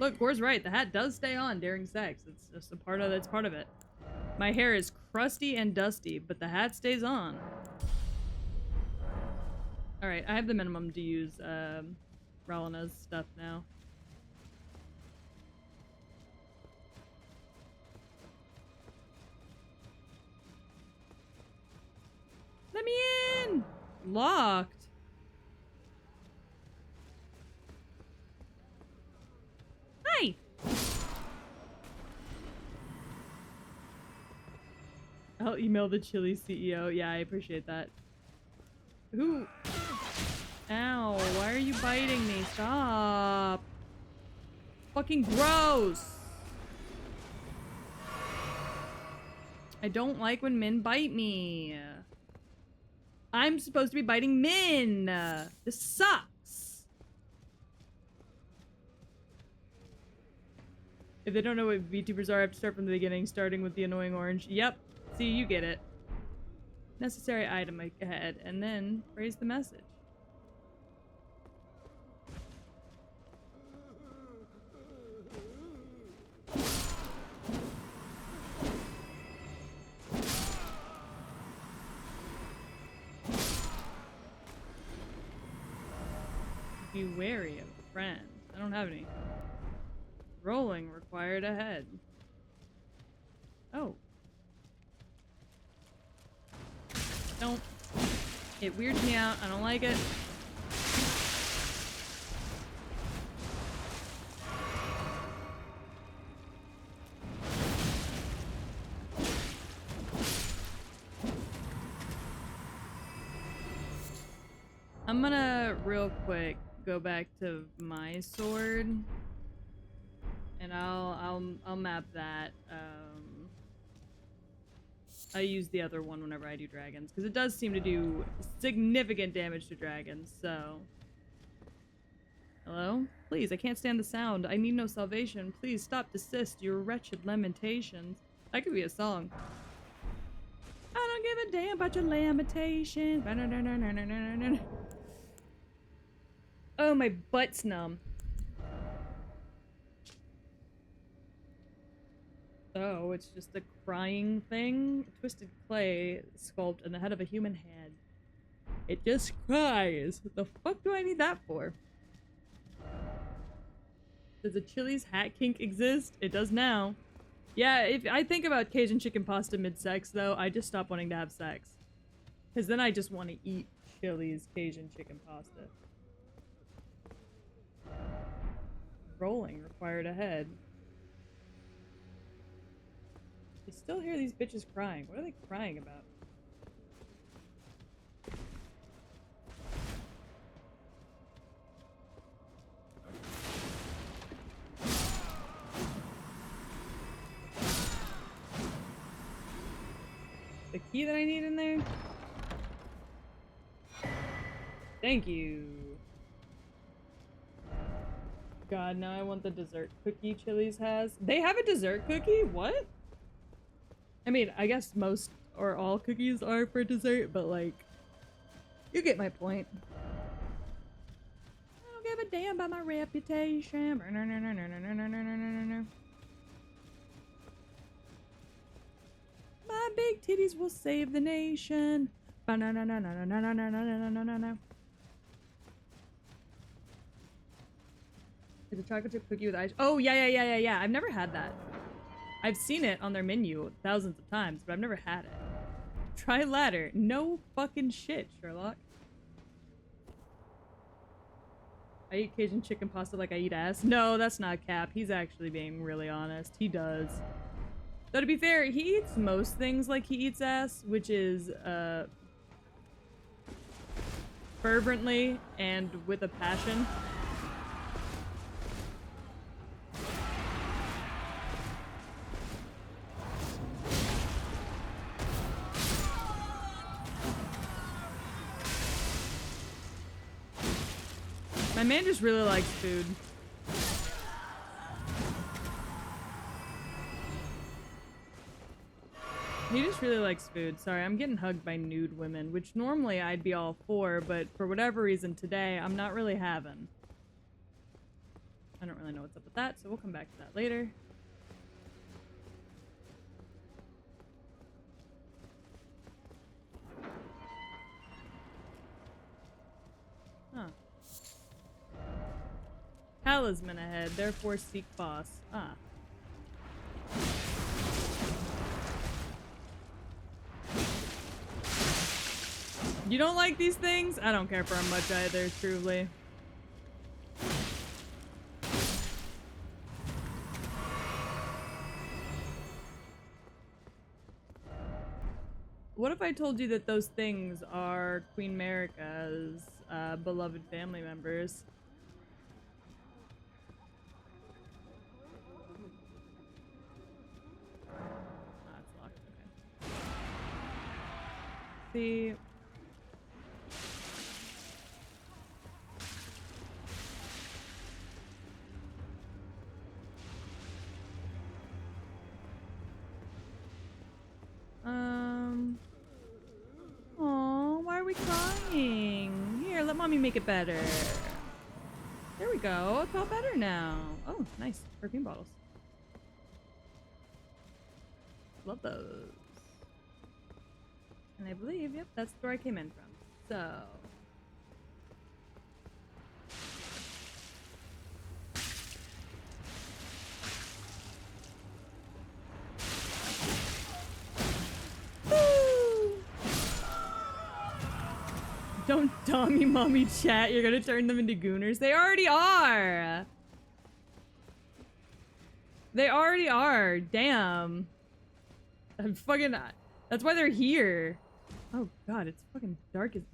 look, Gore's right. The hat does stay on during sex. It's just a part of that's part of it. My hair is crusty and dusty, but the hat stays on. All right, I have the minimum to use Relena's stuff now. Let me in! Locked. Hi! I'll email the Chili CEO. Yeah, I appreciate that. Who? Ow, why are you biting me? Stop. Fucking gross. I don't like when men bite me. I'm supposed to be biting men. This sucks. If they don't know what VTubers are, I have to start from the beginning, starting with the annoying orange. Yep. See, you get it. Necessary item ahead, and then phrase the message. Be wary of a friend. I don't have any. Rolling required ahead. Oh. Don't. It weirds me out. I don't like it. I'm gonna real quick go back to my sword, and I'll map that. I use the other one whenever I do dragons, because it does seem to do significant damage to dragons, so... Hello? Please, I can't stand the sound. I need no salvation. Please stop, desist, your wretched lamentations. That could be a song. I don't give a damn about your lamentations. Oh, my butt's numb. Oh, it's just a crying thing? Twisted clay sculpt in the head of a human head. It just cries. What the fuck do I need that for? Does a Chili's hat kink exist? It does now. Yeah, if I think about Cajun chicken pasta mid-sex, though, I just stop wanting to have sex. Because then I just want to eat Chili's Cajun chicken pasta. Rolling required ahead. I still hear these bitches crying. What are they crying about? The key that I need in there? Thank you. God, now I want the dessert cookie Chili's has. They have a dessert cookie? What? I mean, I guess most or all cookies are for dessert, but like, you get my point. I don't give a damn about my reputation. My big titties will save the nation. Is a chocolate chip cookie with ice? Oh, yeah. I've never had that. I've seen it on their menu thousands of times, but I've never had it. Try ladder. No fucking shit, Sherlock. I eat Cajun chicken pasta like I eat ass. No, that's not cap. He's actually being really honest. He does. Though to be fair, he eats most things like he eats ass, which is, fervently and with a passion. My man just really likes food. He just really likes food. Sorry, I'm getting hugged by nude women, which normally I'd be all for, but for whatever reason today, I'm not really having. I don't really know what's up with that, so we'll come back to that later. Huh. Talisman ahead, therefore seek boss. Ah. You don't like these things? I don't care for them much either, truly. What if I told you that those things are Queen Marika's beloved family members? Ah, it's locked. Okay. See. Oh, why are we crying? Here, let mommy make it better. There we go. It felt better now. Oh, nice. Perfume bottles. Love those. And I believe, yep, that's where I came in from. So. Don't dummy mommy chat, you're gonna turn them into gooners. They already are! They already are, damn. I'm fucking, that's why they're here. Oh god, it's fucking dark as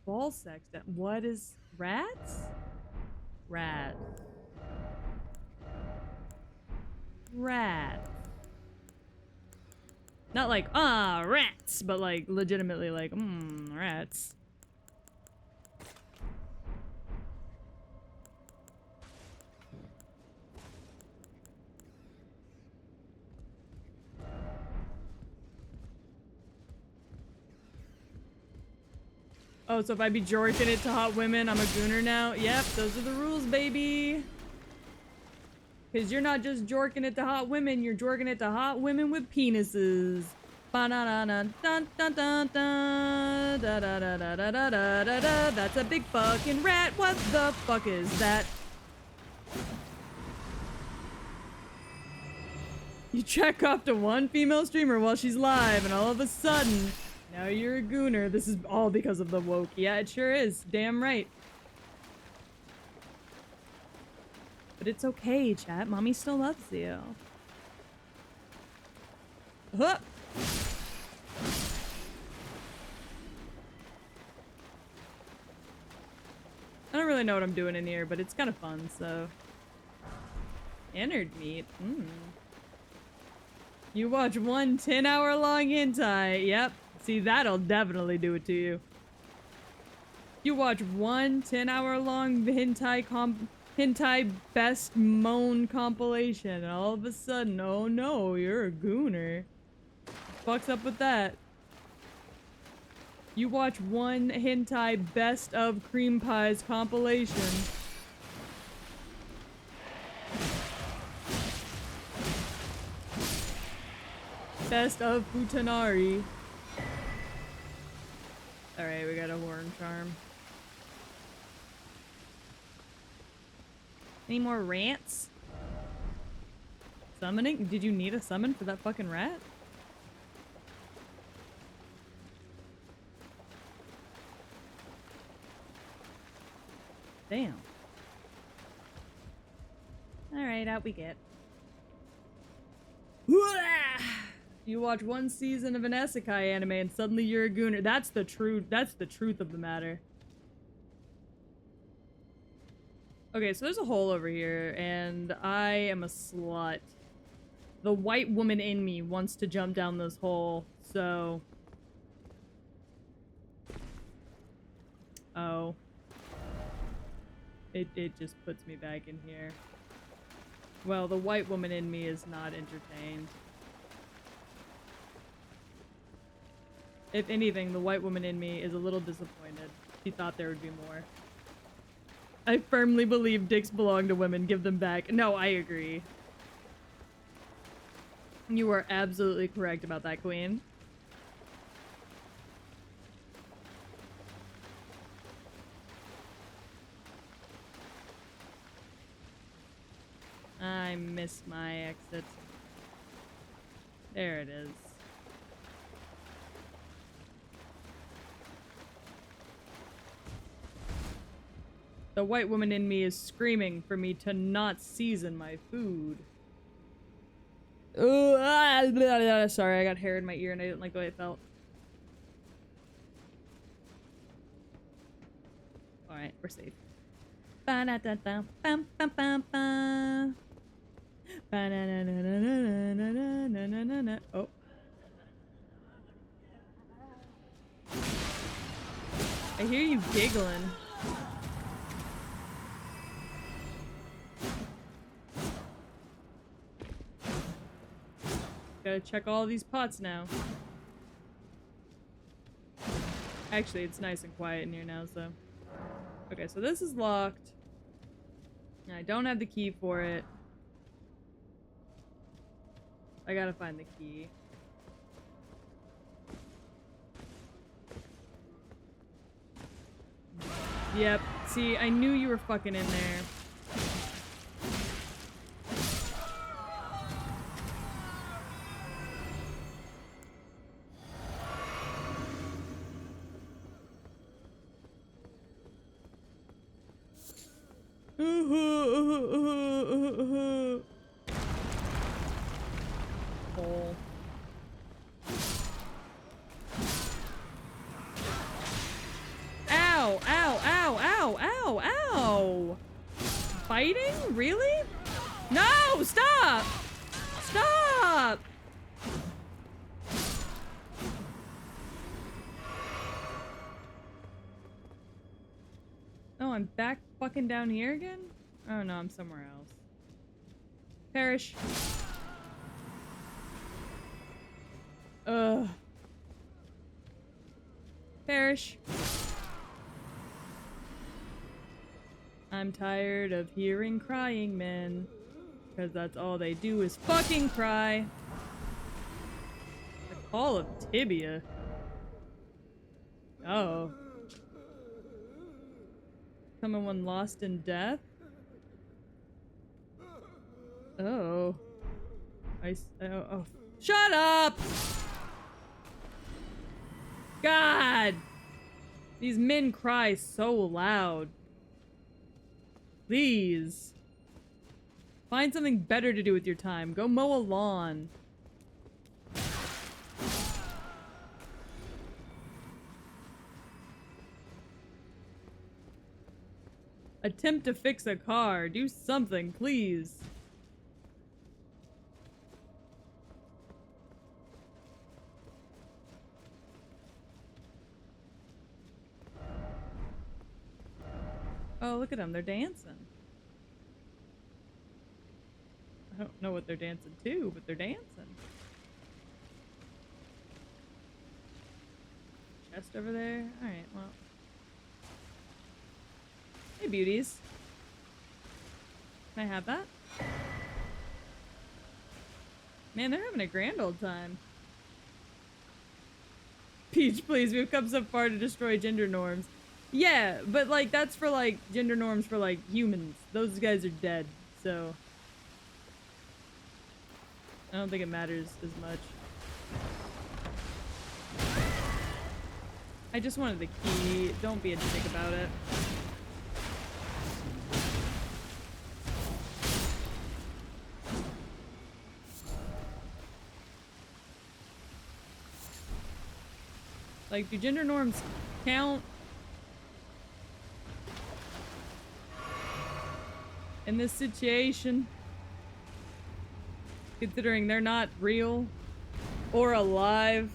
ball sex. What is, rats? Rat. Rat. Not like, rats, but like legitimately like, rats. Oh, so if I be jorking it to hot women, I'm a gooner now? Yep, those are the rules, baby. Because you're not just jorking it to hot women, you're jorking it to hot women with penises. Ba-na-na-na, dun-dun-dun-dun, da-da-da-da-da-da-da-da. That's a big fucking rat. What the fuck is that? You check off to one female streamer while she's live, and all of a sudden, now you're a gooner. This is all because of the woke. Yeah, it sure is. Damn right. But it's okay, chat. Mommy still loves you. Huh. I don't really know what I'm doing in here, but it's kind of fun, so. Innard meat. You watch one 10-hour-long hentai. Yep. See, that'll definitely do it to you. You watch one 10-hour-long hentai best moan compilation, and all of a sudden, oh no, you're a gooner. Fuck's up with that? You watch one hentai best of cream pies compilation. Best of Futanari. Alright, we got a horn charm. Any more rants? Summoning? Did you need a summon for that fucking rat? Damn. Alright, out we get. You watch one season of an isekai anime and suddenly you're a gooner. That's the truth of the matter. Okay, so there's a hole over here, and I am a slut. The white woman in me wants to jump down this hole, so... Oh. It just puts me back in here. Well, the white woman in me is not entertained. If anything, the white woman in me is a little disappointed. She thought there would be more. I firmly believe dicks belong to women. Give them back. No, I agree. You are absolutely correct about that, queen. I missed my exit. There it is. The white woman in me is screaming for me to not season my food. Sorry, I got hair in my ear and I didn't like the way it felt. Alright, we're safe. Oh. I hear you giggling. Gotta check all these pots now. Actually, it's nice and quiet in here now, so... Okay, so this is locked. And I don't have the key for it. I gotta find the key. Yep. See, I knew you were fucking in there. Hole. Ow! Ow! Ow! Ow! Ow! Ow! Fighting? Really? No! Stop! Stop! Oh, I'm back fucking down here again? Oh no, I'm somewhere else. Perish. Ugh. Perish. I'm tired of hearing crying men. Because that's all they do is fucking cry. The Call of Tibia. Oh. Someone lost in death? Oh. Oh. Shut up! God! These men cry so loud. Please. Find something better to do with your time. Go mow a lawn. Attempt to fix a car. Do something, please. Oh, look at them. They're dancing. I don't know what they're dancing to, but they're dancing. chest over there? Alright, well. Hey, beauties. Can I have that? Man, they're having a grand old time. Peach, please, we've come so far to destroy gender norms. Yeah, but like, that's for like, gender norms for like, humans. Those guys are dead, so. I don't think it matters as much. I just wanted the key. Don't be a dick about it. Like, do gender norms count? In this situation? Considering they're not real or alive.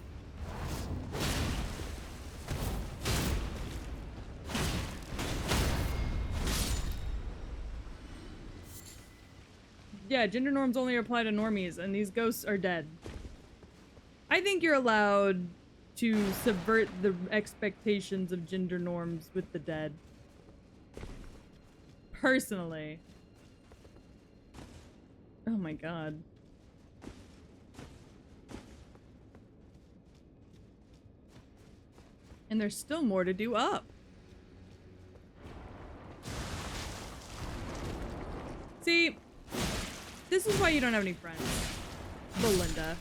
Yeah, gender norms only apply to normies, and these ghosts are dead. I think you're allowed to subvert the expectations of gender norms with the dead. Personally. Oh my god. And there's still more to do up. See, this is why you don't have any friends, Belinda.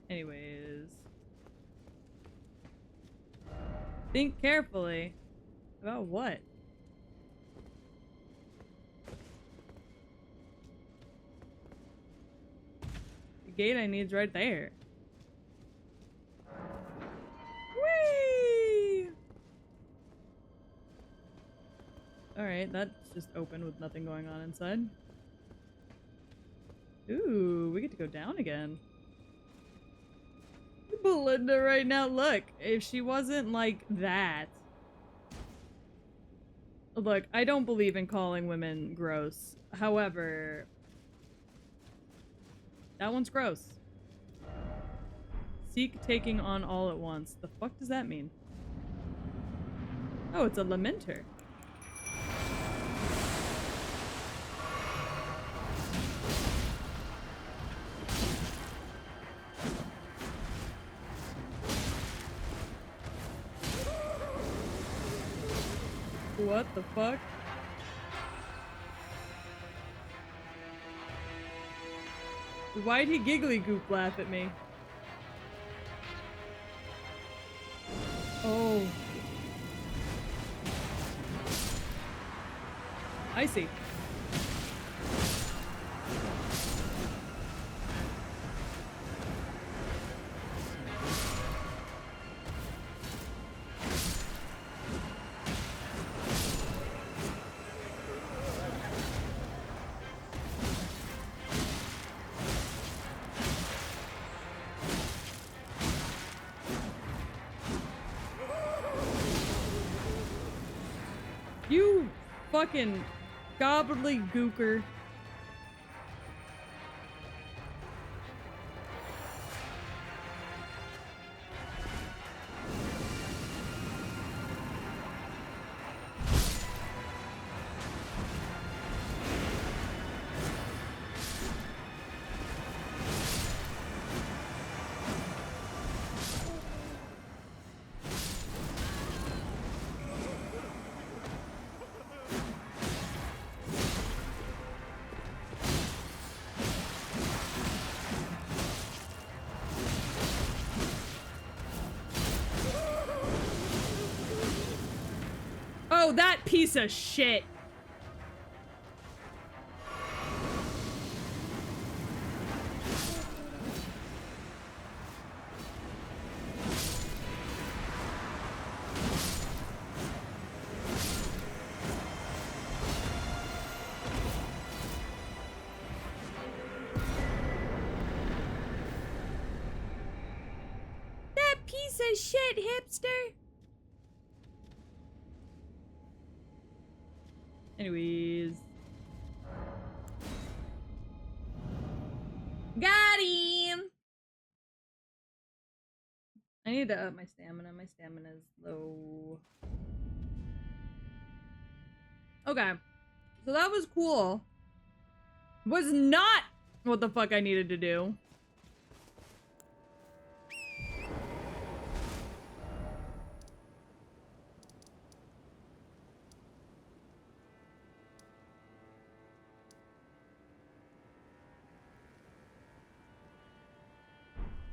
Anyways. Think carefully. About what? The gate I need's right there. Whee! Alright, that's just open with nothing going on inside. Ooh, we get to go down again. Belinda right now, look, if she wasn't like that. Look, I don't believe in calling women gross. However, that one's gross. Seek taking on all at once. The fuck does that mean? Oh, it's a lamenter. What the fuck? Why'd he giggly goop laugh at me? Oh. I see. You fucking gobbledygooker. Oh, that piece of shit. That piece of shit, hipster. Anyways. Got him! need to up my stamina. My stamina's low. Okay. So that was cool. Was not what the fuck I needed to do.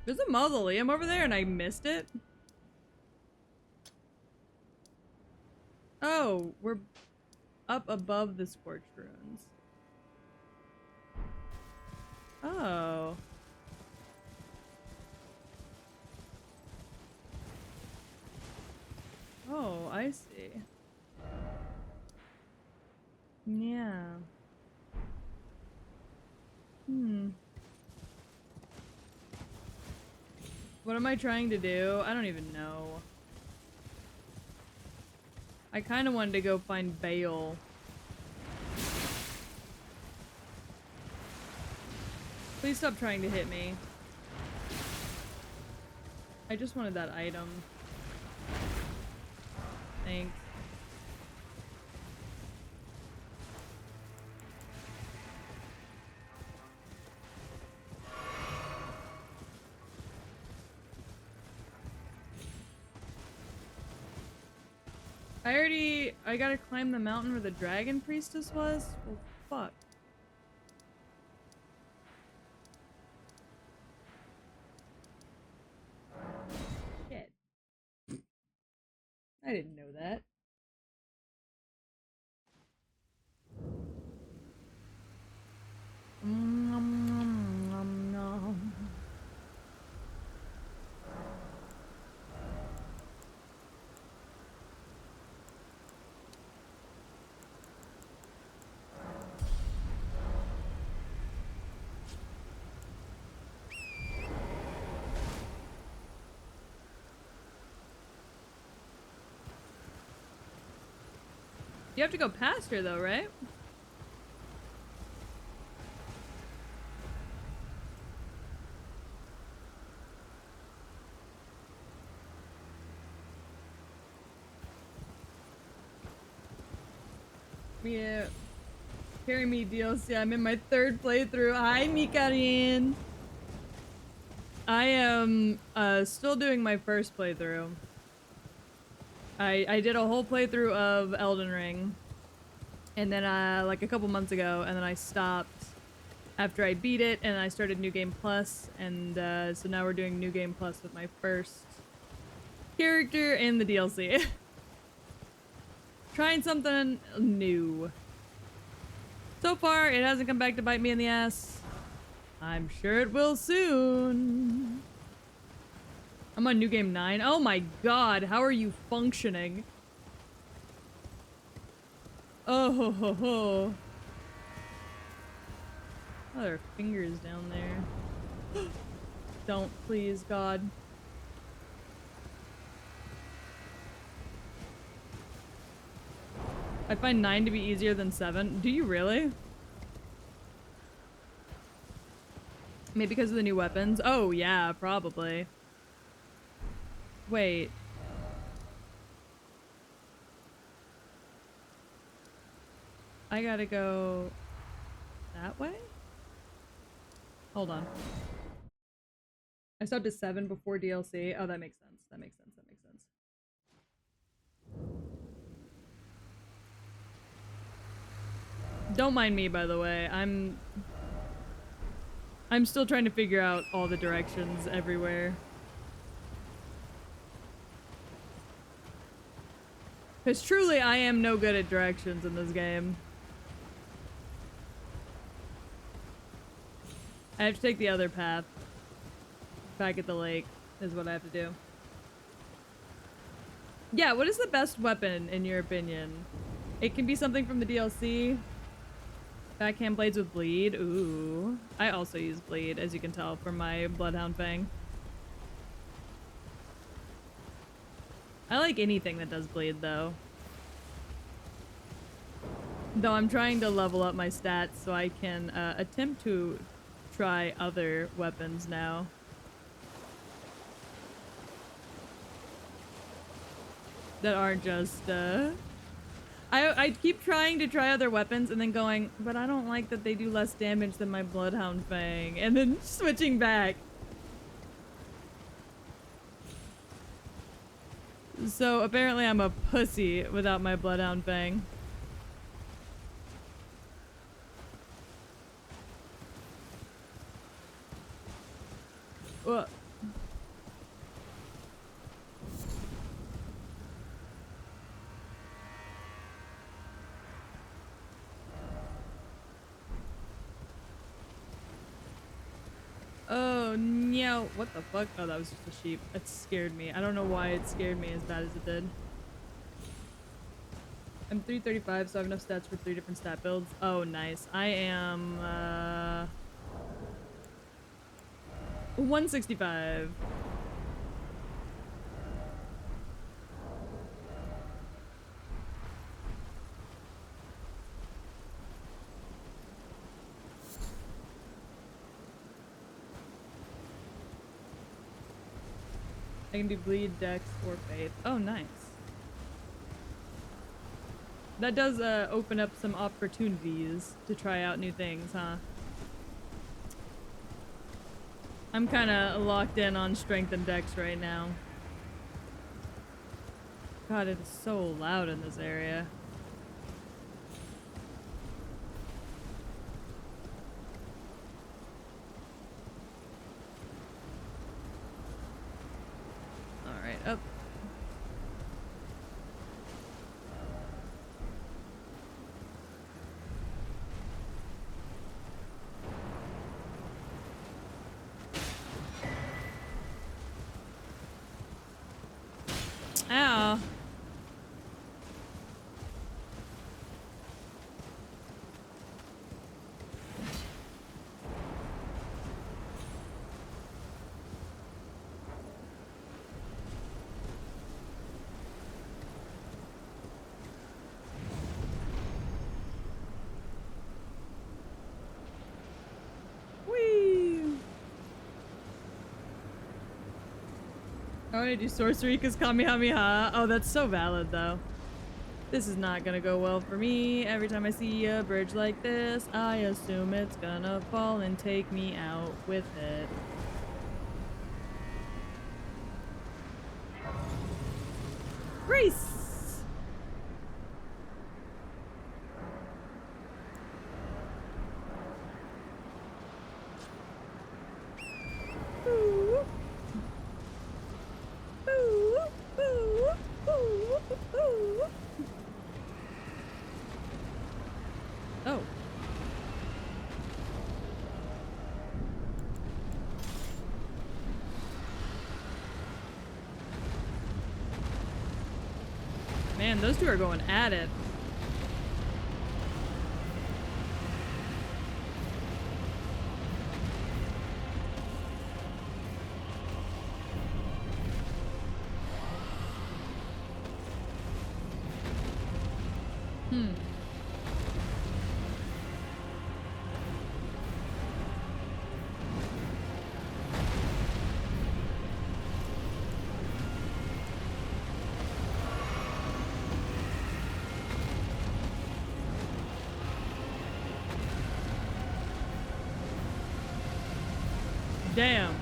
There's a mausoleum over there and I missed it. Oh, we're up above the scorched ruins. Oh. Oh, I see. Yeah. Hmm. What am I trying to do? I don't even know. I kind of wanted to go find BAYLE. Please stop trying to hit me. I just wanted that item. Thanks. I gotta climb the mountain where the dragon priestess was? Well, fuck. Shit. I didn't know that. You have to go past her though, right? Yeah. Carry me DLC. I'm in my 3rd playthrough. Hi, Mikarin. I am still doing my 1st playthrough. I did a whole playthrough of Elden Ring. And then like a couple months ago, and then I stopped after I beat it, and I started New Game Plus, and so now we're doing New Game Plus with my 1st character in the DLC. Trying something new. So far, it hasn't come back to bite me in the ass. I'm sure it will soon. I'm on New Game 9. Oh my god, how are you functioning? Oh ho ho ho. Oh, there are fingers down there. Don't, please, God. I find 9 to be easier than 7. Do you really? Maybe because of the new weapons? Oh, yeah, probably. Wait. I gotta go that way? Hold on. I stopped at 7 before DLC. Oh, that makes sense. That makes sense. That makes sense. Don't mind me, by the way. I'm still trying to figure out all the directions everywhere. Because truly, I am no good at directions in this game. I have to take the other path. Back at the lake is what I have to do. Yeah, what is the best weapon in your opinion? It can be something from the DLC. Backhand blades with bleed. Ooh. I also use bleed, as you can tell from my Bloodhound Fang. I like anything that does bleed, though. Though I'm trying to level up my stats so I can attempt to try other weapons now. that aren't just, I keep trying to try other weapons and then going, but I don't like that they do less damage than my Bloodhound Fang, and then switching back. So apparently I'm a pussy without my Bloodhound Fang. What? Oh no, what the fuck? Oh, that was just a sheep. That scared me. I don't know why it scared me as bad as it did. I'm 335, so I have enough stats for 3 different stat builds. Oh, nice. I am, 165. I can do bleed, dex, or faith. Oh, nice. That does open up some opportunities to try out new things, huh? I'm kind of locked in on strength and dex right now. God, it is so loud in this area. Alright, up. Ow. I want to do sorcery because Kamehameha. Oh, that's so valid, though. This is not gonna go well for me. Every time I see a bridge like this, I assume it's gonna fall and take me out with it. Race! Oh. Man, those two are going at it. Damn.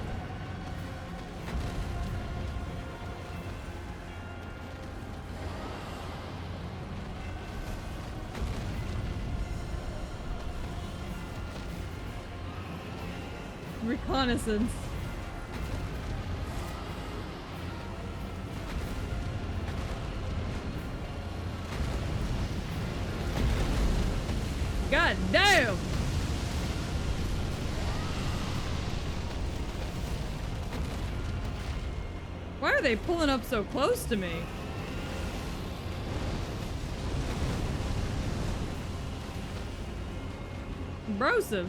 Reconnaissance. God damn. Why are they pulling up so close to me? Brosive.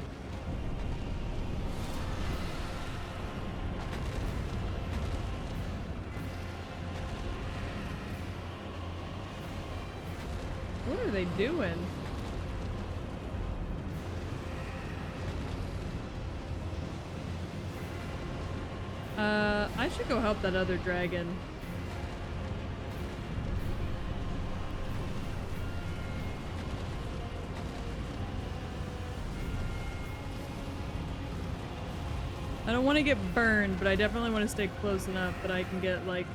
What are they doing? I should go help that other dragon. I don't want to get burned, but I definitely want to stay close enough that I can get, like...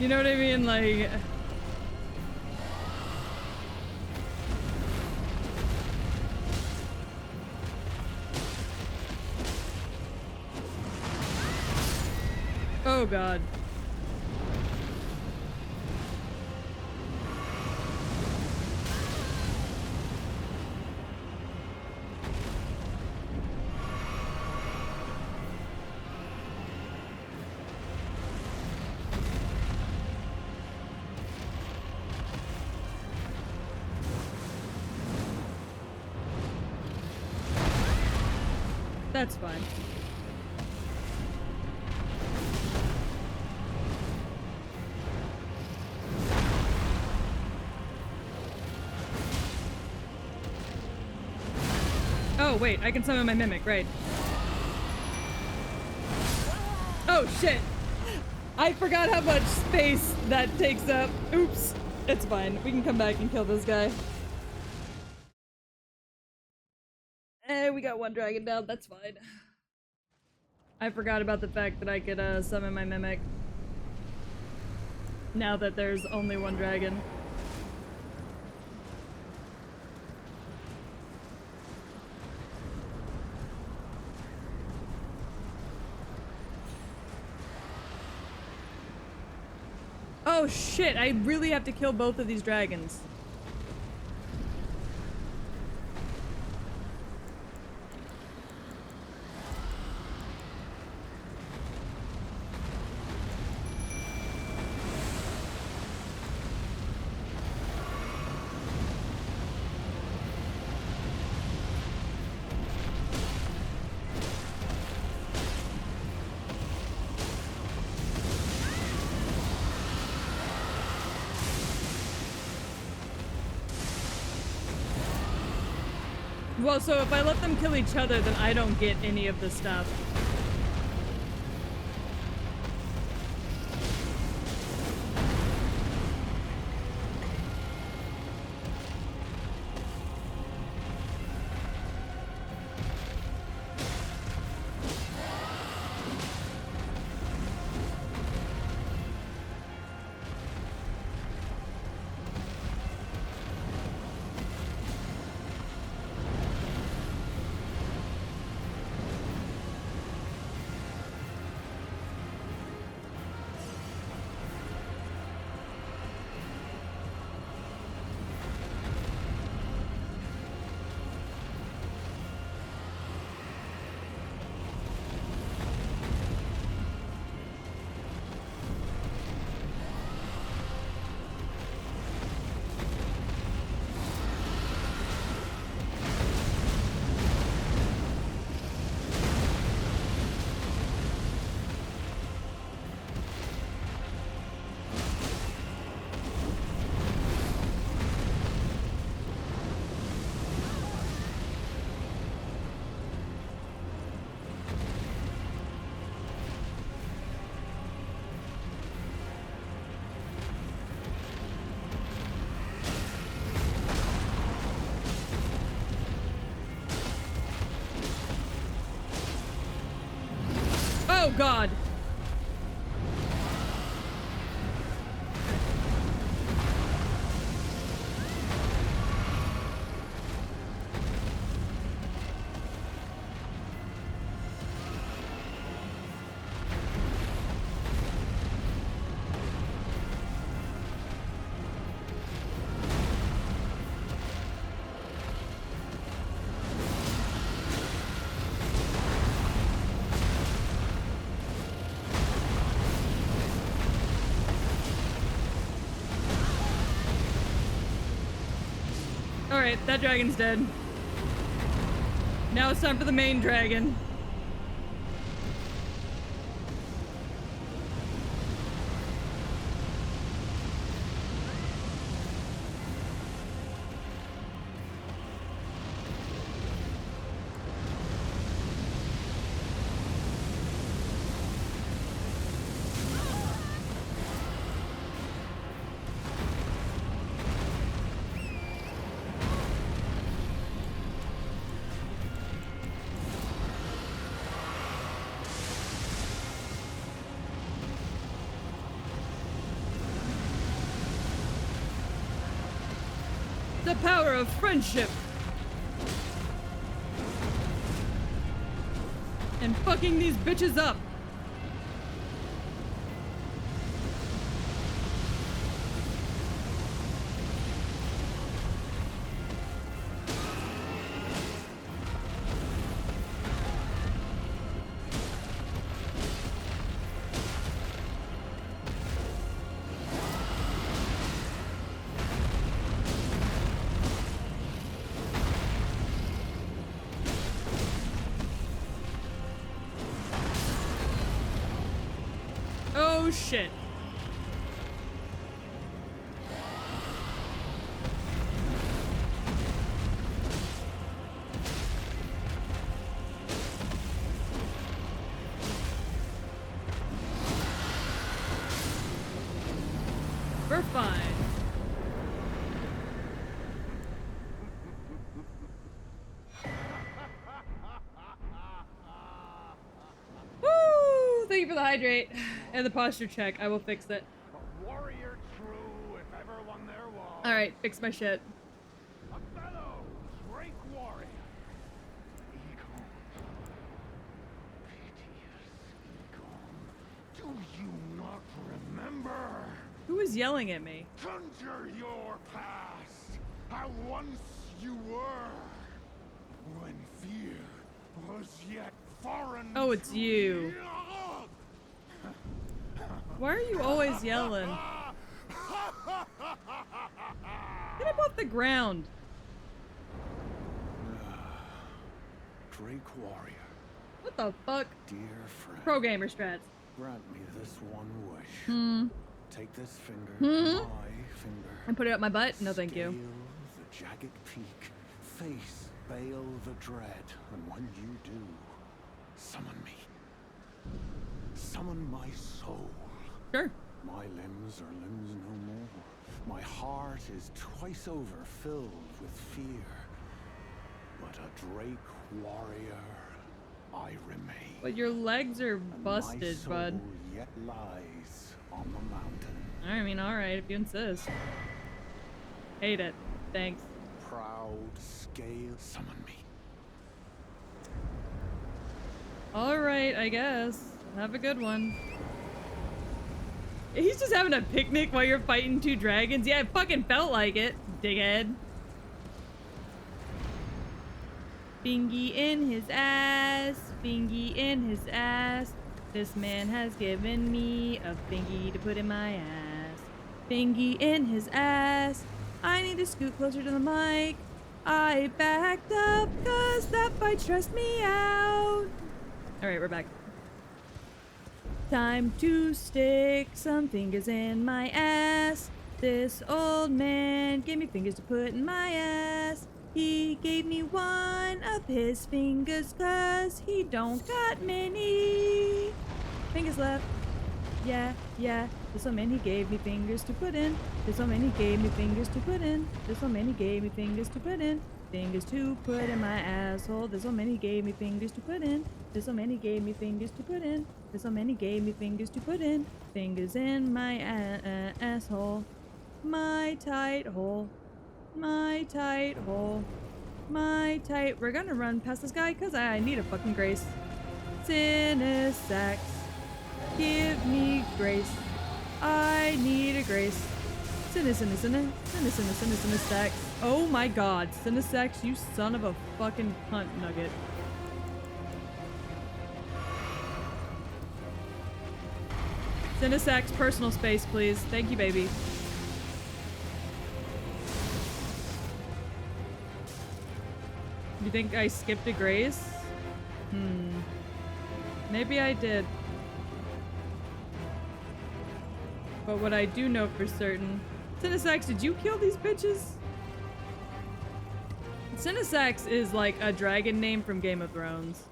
You know what I mean? Like... Oh god. That's fine. Oh, wait, I can summon my mimic, right. Oh, shit! I forgot how much space that takes up. Oops. It's fine. We can come back and kill this guy. We got one dragon down. That's fine. I forgot about the fact that I could, summon my mimic. Now that there's only one dragon. Oh shit, I really have to kill both of these dragons. Well, so if I let them kill each other, then I don't get any of the stuff. Oh god! Alright, that dragon's dead. Now it's time for the main dragon. the power of friendship. And fucking these bitches up. Oh shit. We're fine. Woo! Thank you for the hydrate and the posture check. I will fix it. A warrior true, if ever one there was. Alright, fix my shit. A fellow Drake warrior. IGON. Piteous IGON. Do you not remember? Who is yelling at me? Conjure your past. How once you were. When fear was yet foreign. Oh, it's you. Why are you always yelling? Get up off the ground. Drake warrior, What the fuck? dear friend. Pro gamer strats. Grant me this one wish. Take this finger, my finger. And put it up my butt? No, thank Scale you. the jagged peak, face BAYLE the dread, and when you do, summon me. Summon my soul. Sure. My limbs are limbs no more. My heart is twice over filled with fear. But a Drake warrior, I remain. But your legs are And busted, my soul bud. yet lies on the mountain. I mean, alright, if you insist. Hate it. Thanks. Proud scale, summon me. Alright, I guess. Have a good one. He's just having a picnic while you're fighting two dragons? Yeah, it fucking felt like it, dickhead. Fingy in his ass, fingy in his ass. This man has given me a fingy to put in my ass. Fingy in his ass. I need to scoot closer to the mic. I backed up cause that fight stressed me out. Alright, we're back. Time to stick some fingers in my ass. This old man gave me fingers to put in my ass. He gave me one of his fingers cause he don't got many fingers left. Yeah, yeah. This old man, he gave me fingers to put in. This old man, he gave me fingers to put in. This old man, he gave me fingers to put in. Fingers to put in my asshole. This old man, he gave me fingers to put in. This old man, he gave me fingers to put in. This old man, he gave me fingers to put in. Fingers in my asshole. My tight hole. My tight hole. My tight. We're gonna run past this guy because I need a fucking grace. Cinesax. Give me grace. I need a grace. Cinesax. Oh my god. Cinesax, you son of a fucking cunt nugget. Cinesax, personal space, please. Thank you, baby. You think I skipped a grace? Maybe I did. But what I do know for certain... Cinesax, did you kill these bitches? Cinesax is like a dragon name from Game of Thrones.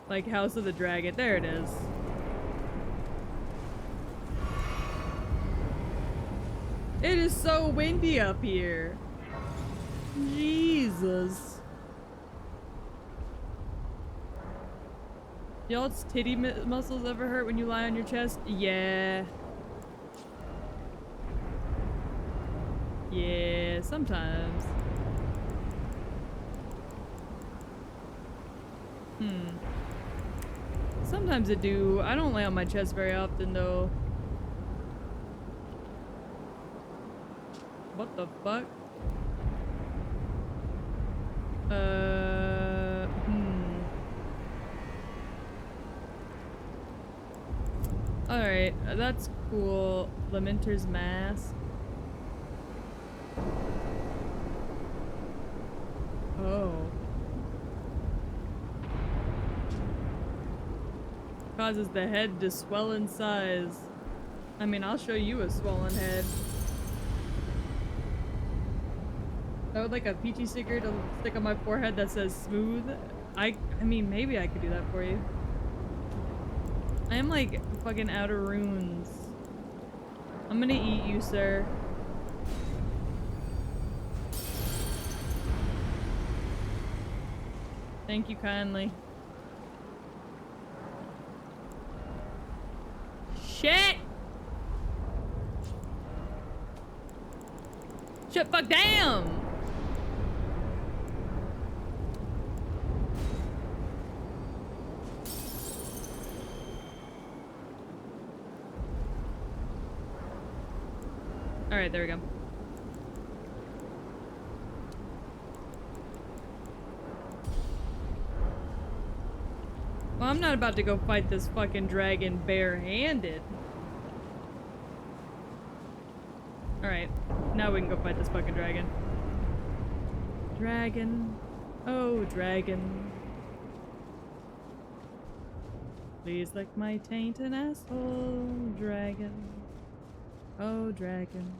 Like House of the Dragon. There it is. It is so windy up here. Jesus. Y'all's titty muscles ever hurt when you lie on your chest? Yeah. Yeah, sometimes. Sometimes I do. I don't lay on my chest very often, though. What the fuck? Alright, that's cool. Lamenter's Mask. Oh. Causes the head to swell in size. I mean, I'll show you a swollen head. I would like a peachy sticker to stick on my forehead that says smooth. I mean, maybe I could do that for you. I am like fucking out of runes. I'm gonna eat you, sir. Thank you kindly. Shit! Shut fuck down! Alright, there we go. Well, I'm not about to go fight this fucking dragon barehanded. Alright, now we can go fight this fucking dragon. Dragon. Oh, dragon. Please lick my taint and asshole, dragon. Oh, dragon.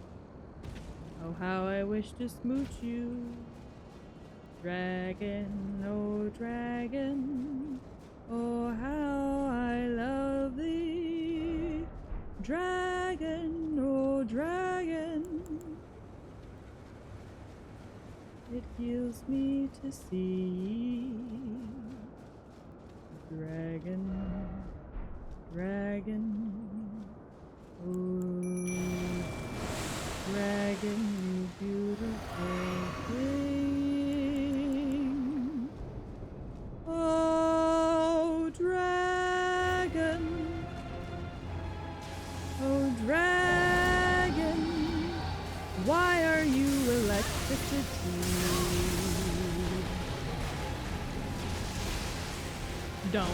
Oh, how I wish to smooch you. Dragon, oh, dragon. Oh, how I love thee. Dragon, oh, dragon. It heals me to see. Dragon, dragon. Oh, dragon, you beautiful thing. Oh, dragon. Oh, dragon. Why are you electricity? Don't.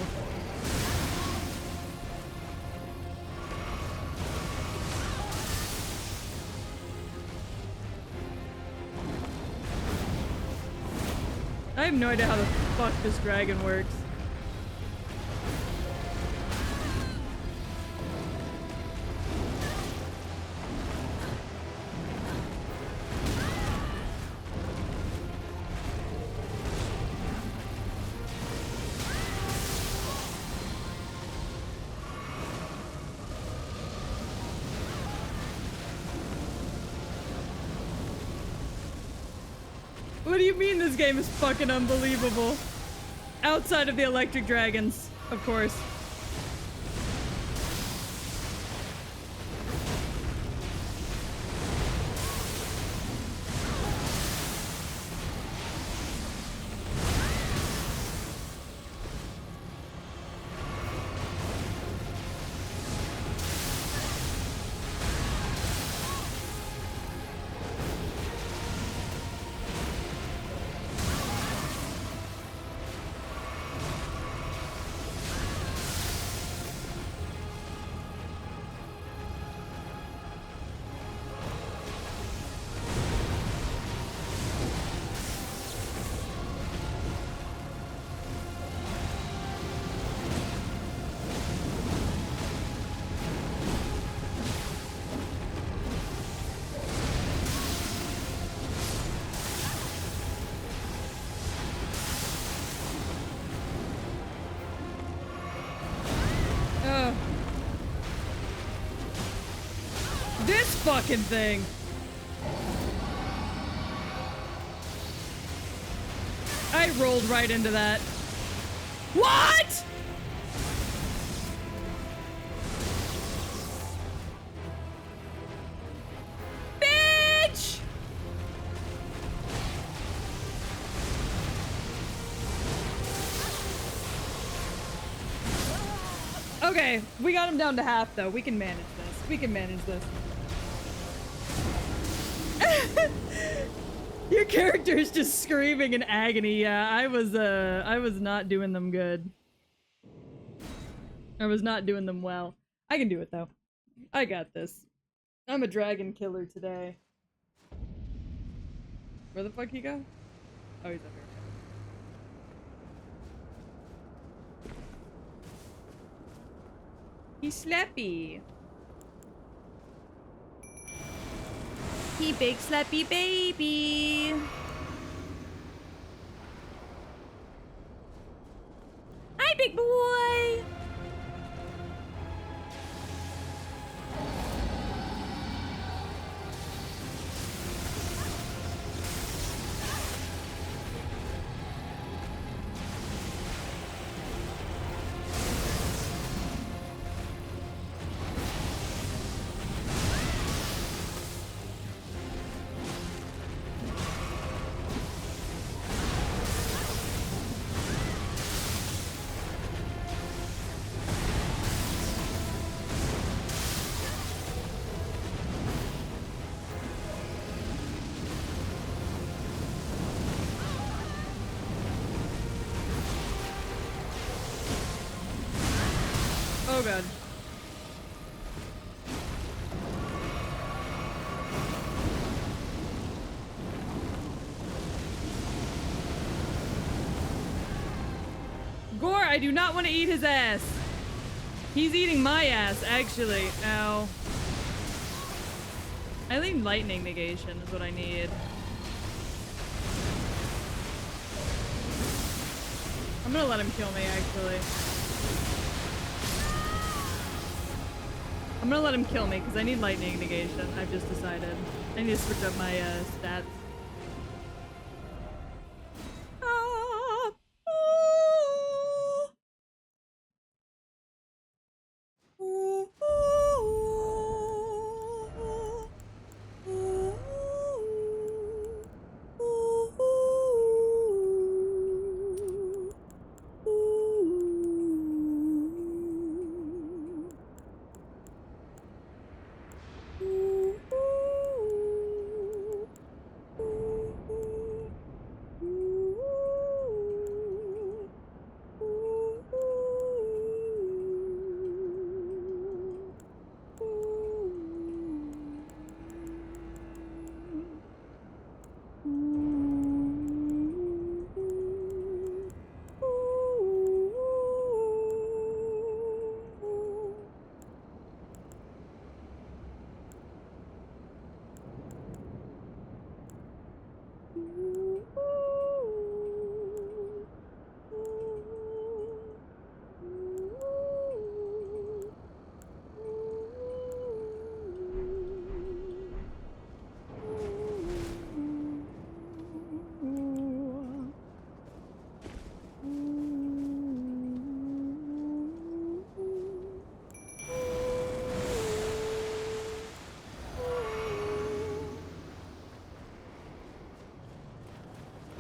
I have no idea how the fuck this dragon works. What do you mean this game is fucking unbelievable? Outside of the electric dragons, of course. This fucking thing. I rolled right into that. What? Bitch! Okay, we got him down to half though. We can manage this. We can manage this. Your character is just screaming in agony. Yeah, I was not doing them good. I was not doing them well. I can do it though. I got this. I'm a dragon killer today. Where the fuck he go? Oh, he's up here. He's slappy. He big slappy baby. Hi, big boy. Oh god. Gore, I do not want to eat his ass. He's eating my ass, actually. Ow. I think lightning negation is what I need. I'm gonna let him kill me, actually. I'm gonna let him kill me because I need lightning negation. I've just decided. I need to switch up my stats.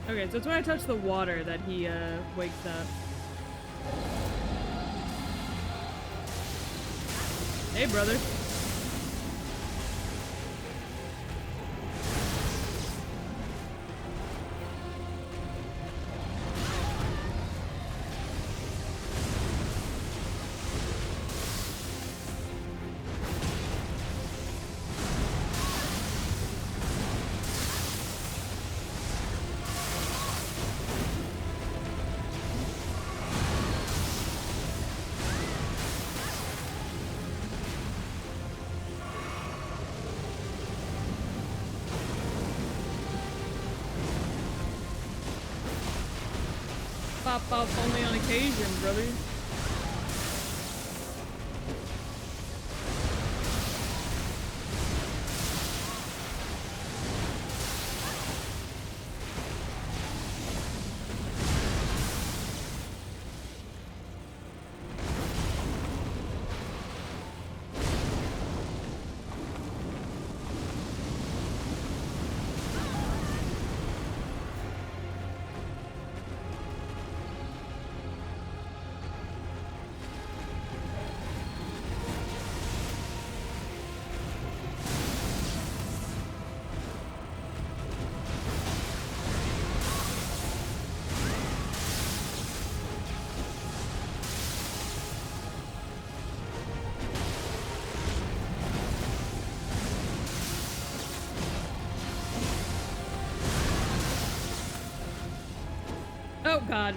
Okay, so it's when I touch the water that he wakes up. Hey, brother. Pop off only on occasion, brother. God.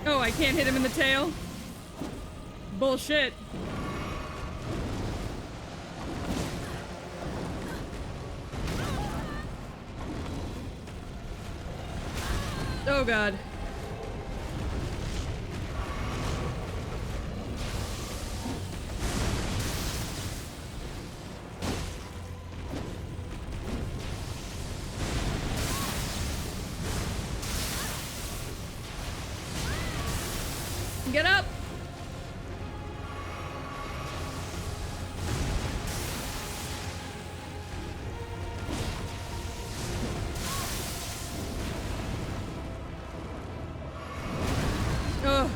Oh, I can't hit him in the tail? Bullshit. Oh God. Get up! Ugh.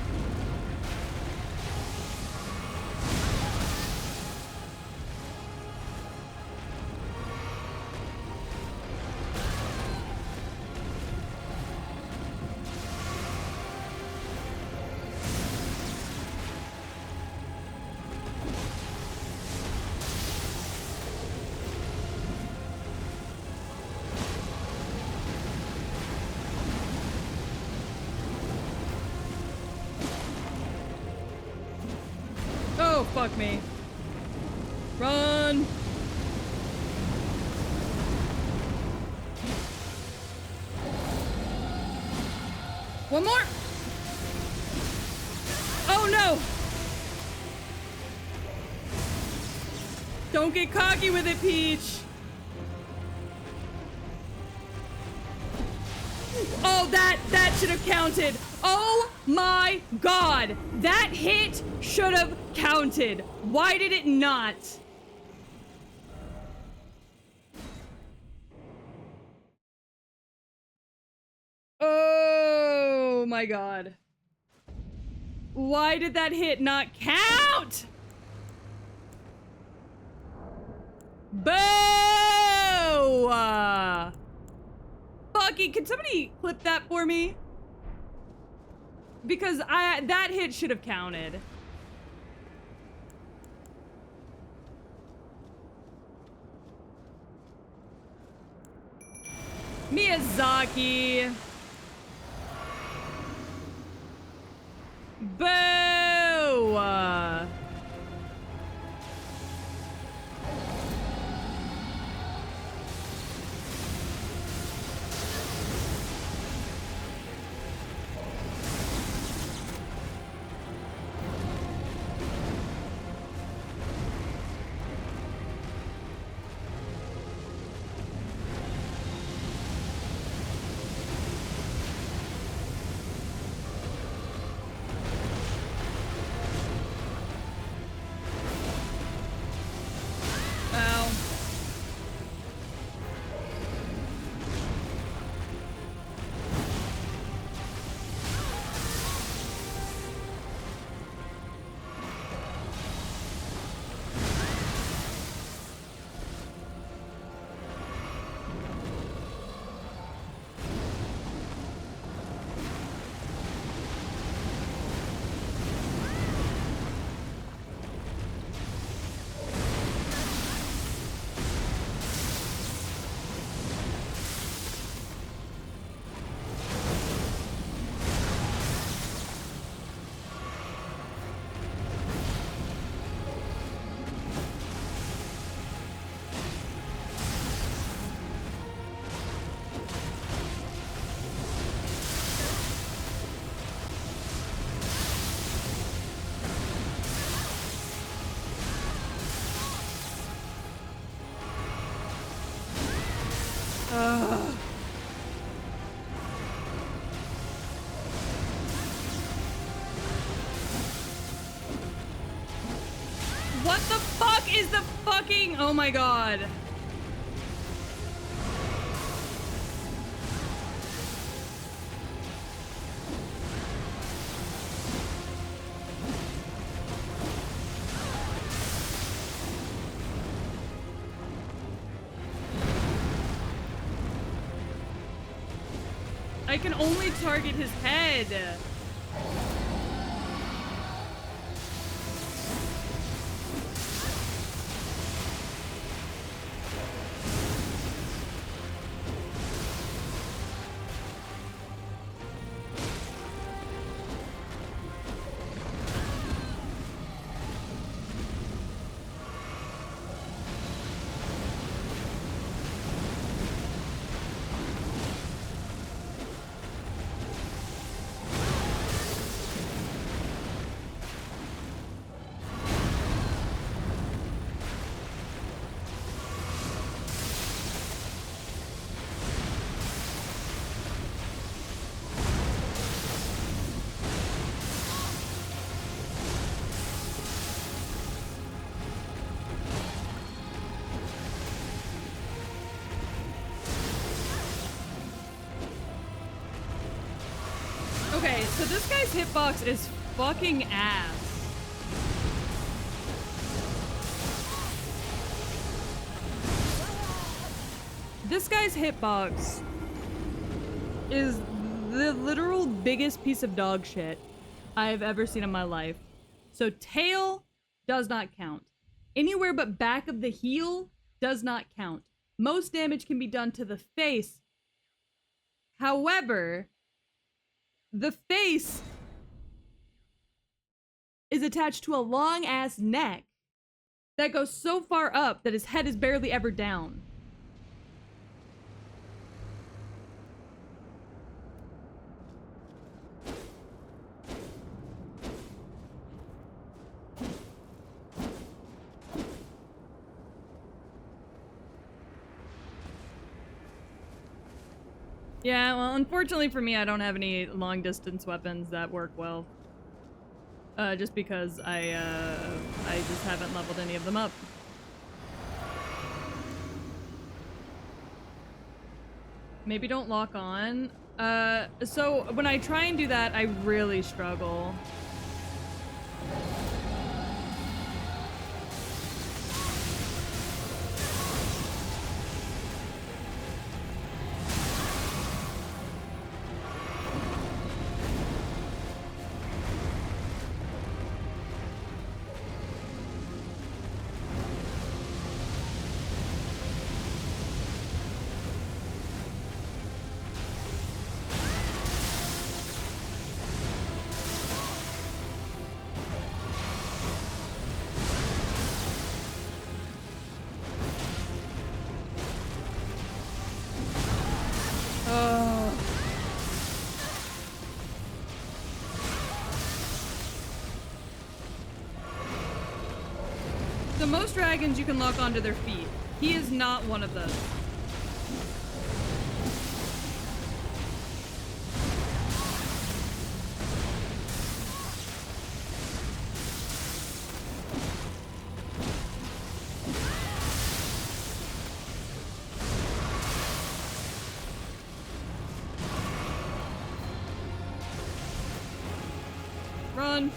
Oh, fuck me. Run! One more! Oh no! Don't get cocky with it, Peach! Oh, that should have counted! Oh my God! That hit should have counted! Why did it not? Oh my God. Why did that hit not count? Boo! Fucky, can somebody clip that for me? Because that hit should have counted. Miyazaki. Boo! is the fucking... Oh my god. I can only target his head. Okay, so this guy's hitbox is fucking ass. This guy's hitbox is the literal biggest piece of dog shit I've ever seen in my life. So tail does not count. Anywhere but back of the heel does not count. Most damage can be done to the face. However, the face is attached to a long ass neck that goes so far up that his head is barely ever down. Yeah, well, unfortunately for me, I don't have any long-distance weapons that work well. Just because I just haven't leveled any of them up. Maybe don't lock on. So when I try and do that, I really struggle. So most dragons you can lock onto their feet. He is not one of those. Run.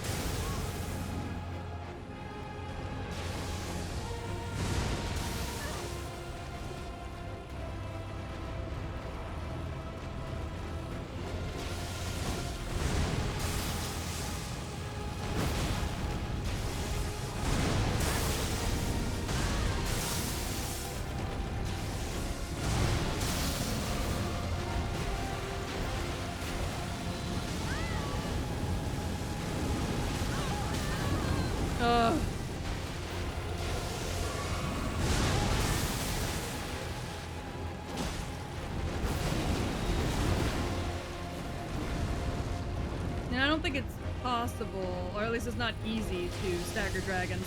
And I don't think it's possible, or at least it's not easy to stagger dragons.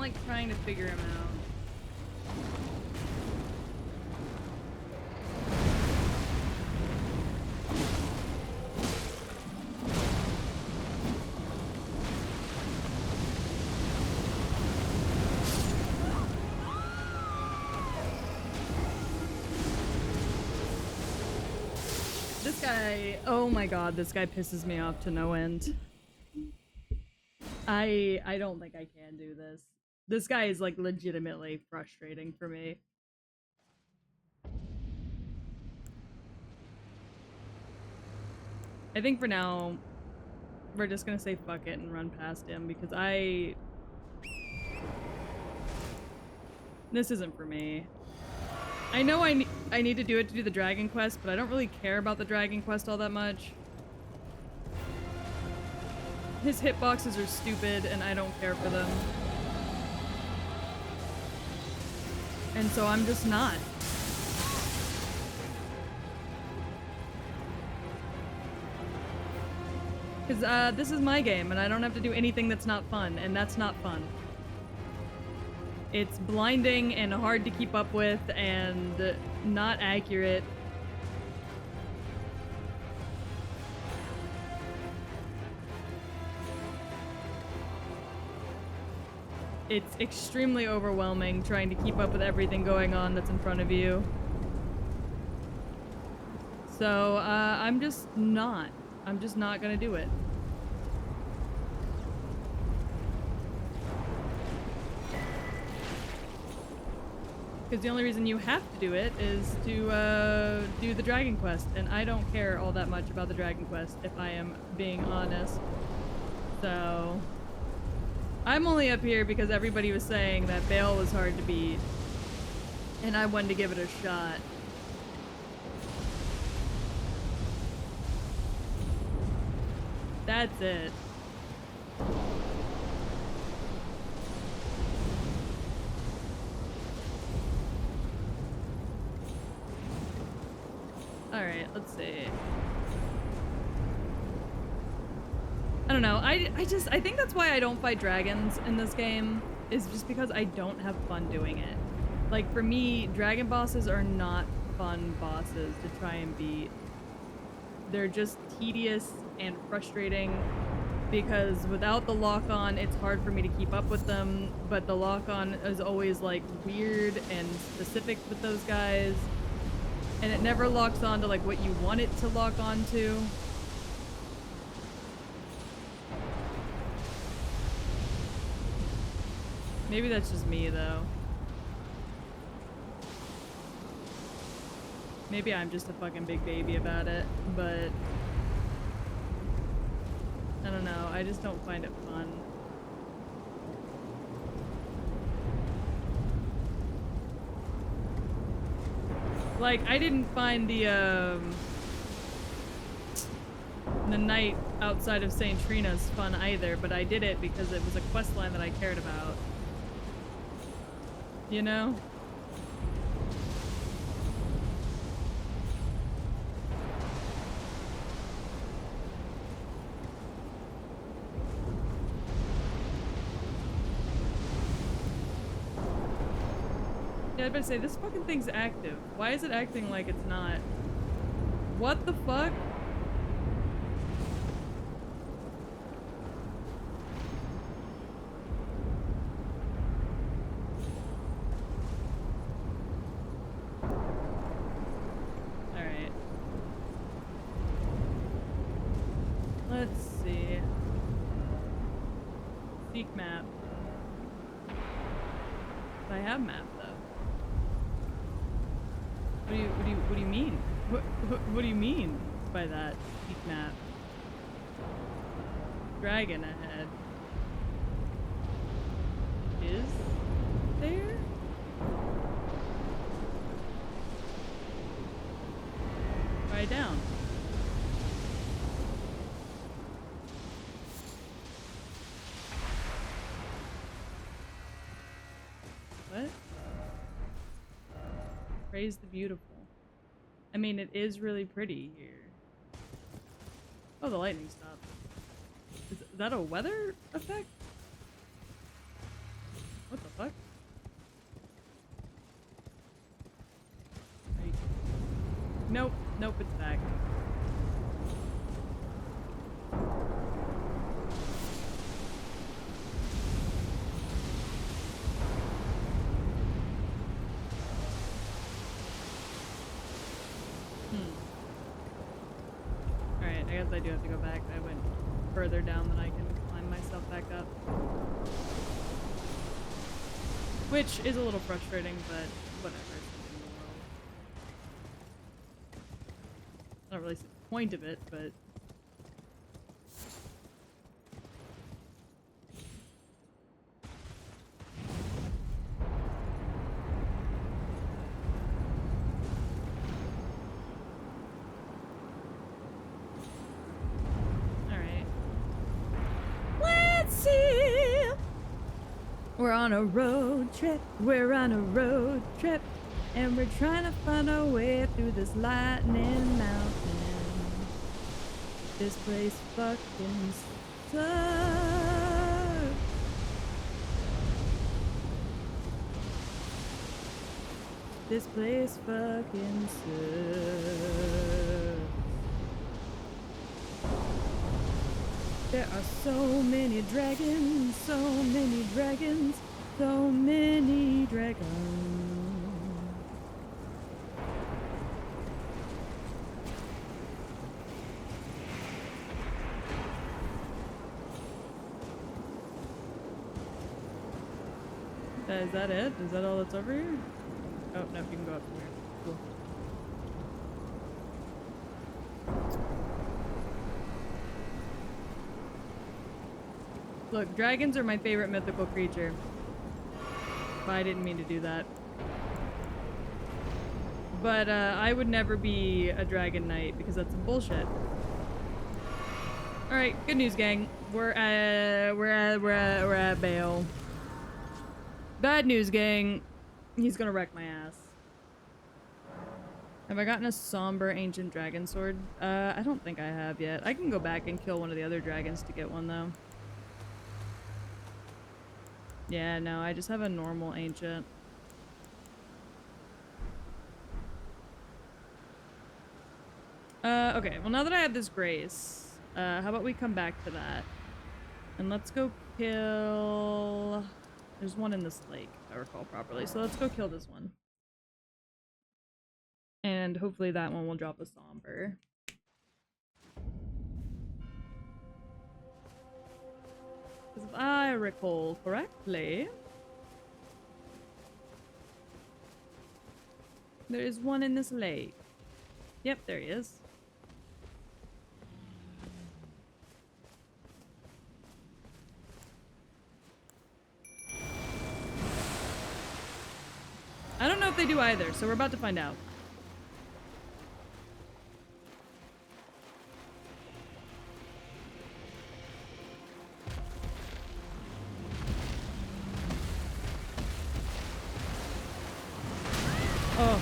like trying to figure him out. This guy, oh my god, this guy pisses me off to no end. I don't think I can do this. This guy is like legitimately frustrating for me. I think for now, we're just gonna say fuck it and run past him because this isn't for me. I know I need to do it to do the Dragon Quest, but I don't really care about the Dragon Quest all that much. His hitboxes are stupid and I don't care for them. And so I'm just not. Because this is my game and I don't have to do anything that's not fun, and that's not fun. It's blinding and hard to keep up with and not accurate. It's extremely overwhelming trying to keep up with everything going on that's in front of you. So, I'm just not gonna do it. Because the only reason you have to do it is to do the Dragon Quest, and I don't care all that much about the Dragon Quest, if I am being honest. So I'm only up here because everybody was saying that BAYLE was hard to beat, and I wanted to give it a shot. That's it. Alright, let's see. I don't know, I think that's why I don't fight dragons in this game, is just because I don't have fun doing it. Like, for me, dragon bosses are not fun bosses to try and beat. They're just tedious and frustrating because without the lock-on, it's hard for me to keep up with them, but the lock-on is always, like, weird and specific with those guys. And it never locks on to like what you want it to lock on to. Maybe that's just me though. Maybe I'm just a fucking big baby about it, but I don't know, I just don't find it fun. Like, I didn't find the night outside of St. Trina's fun either, but I did it because it was a questline that I cared about. You know? Yeah, I was about to say, this fucking thing's active. Why is it acting like it's not? What the fuck? Alright. Let's see. Seek map. I have map though. What do you mean? What do you mean by that? Seek map. Dragon ahead. Is there? Try down. What? Praise the beautiful. I mean, it is really pretty here. Oh, the lightning stopped. Is that a weather effect? What sometimes I do have to go back. I went further down than I can climb myself back up. Which is a little frustrating, but whatever. It's the end of the world. I don't really see the point of it, but... We're on a road trip, we're on a road trip, and we're trying to find our way through this lightning mountain. This place fucking sucks. This place fucking sucks. There are so many dragons, so many dragons, so many dragons. Is that it? Is that all that's over here? Oh, no, you can go up from here. Cool. Look, dragons are my favorite mythical creature. But I didn't mean to do that. But I would never be a dragon knight because that's some bullshit. All right, good news, gang. We're at BAYLE. Bad news, gang. He's gonna wreck my ass. Have I gotten a somber ancient dragon sword? I don't think I have yet. I can go back and kill one of the other dragons to get one though. Yeah, no, I just have a normal ancient. Okay, well now that I have this grace, how about we come back to that? And let's go kill... There's one in this lake, if I recall properly, so let's go kill this one. And hopefully that one will drop a somber. If I recall correctly, there is one in this lake. Yep, there he is. I don't know if they do either, so we're about to find out. Oh.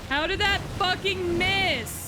How did that fucking miss?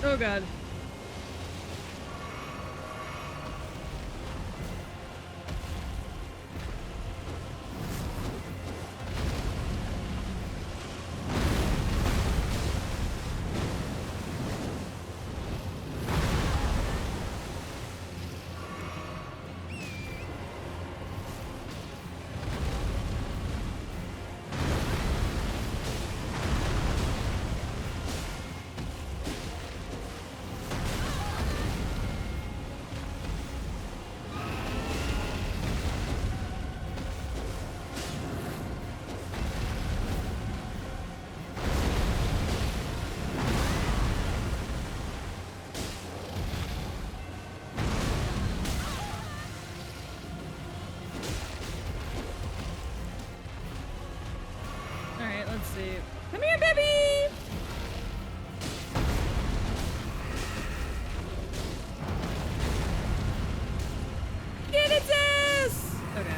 Oh god. baby. Come here, baby! Get it, sis! Okay.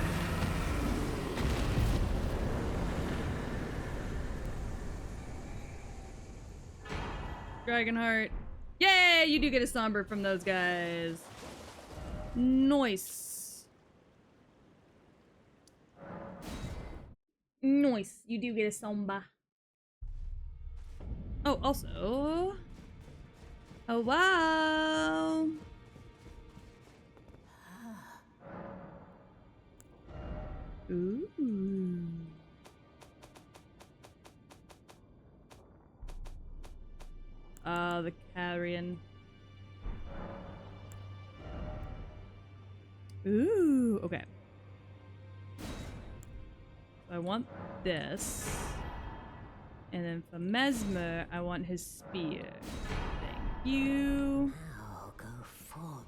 Dragonheart. Yay! You do get a somber from those guys. Nice. Nice. You do get a somber. Oh, also. Oh, wow. Ooh. The carrion. Ooh, okay. So I want this. And then for Mesmer, I want his spear. Thank you. I'll go full.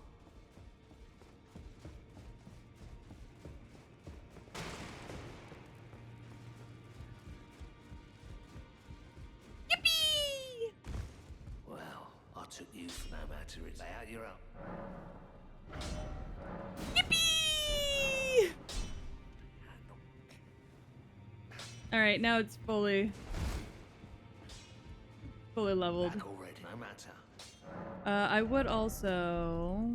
Yippee! Well, I took you for no matter. Lay out your own. Yippee! Alright, now it's fully leveled. Back already, no matter. I would also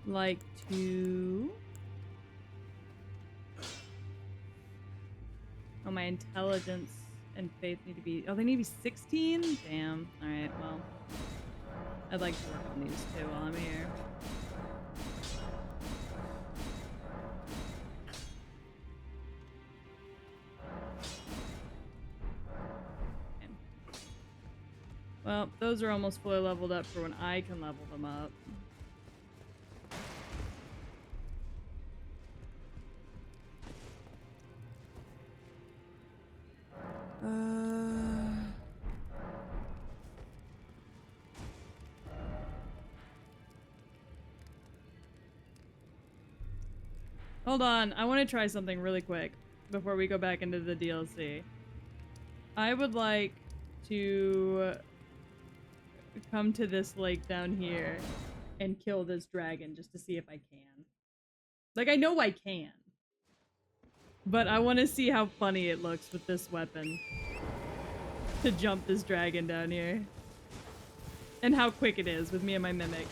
like to... Oh, my intelligence and faith need to be... Oh, they need to be 16? Damn. Alright, well. I'd like to work on these two while I'm here. Okay. Well, those are almost fully leveled up for when I can level them up. Hold on, I want to try something really quick before we go back into the DLC. I would like to come to this lake down here and kill this dragon just to see if I can. Like, I know I can. But I want to see how funny it looks with this weapon. To jump this dragon down here. And how quick it is with me and my mimic.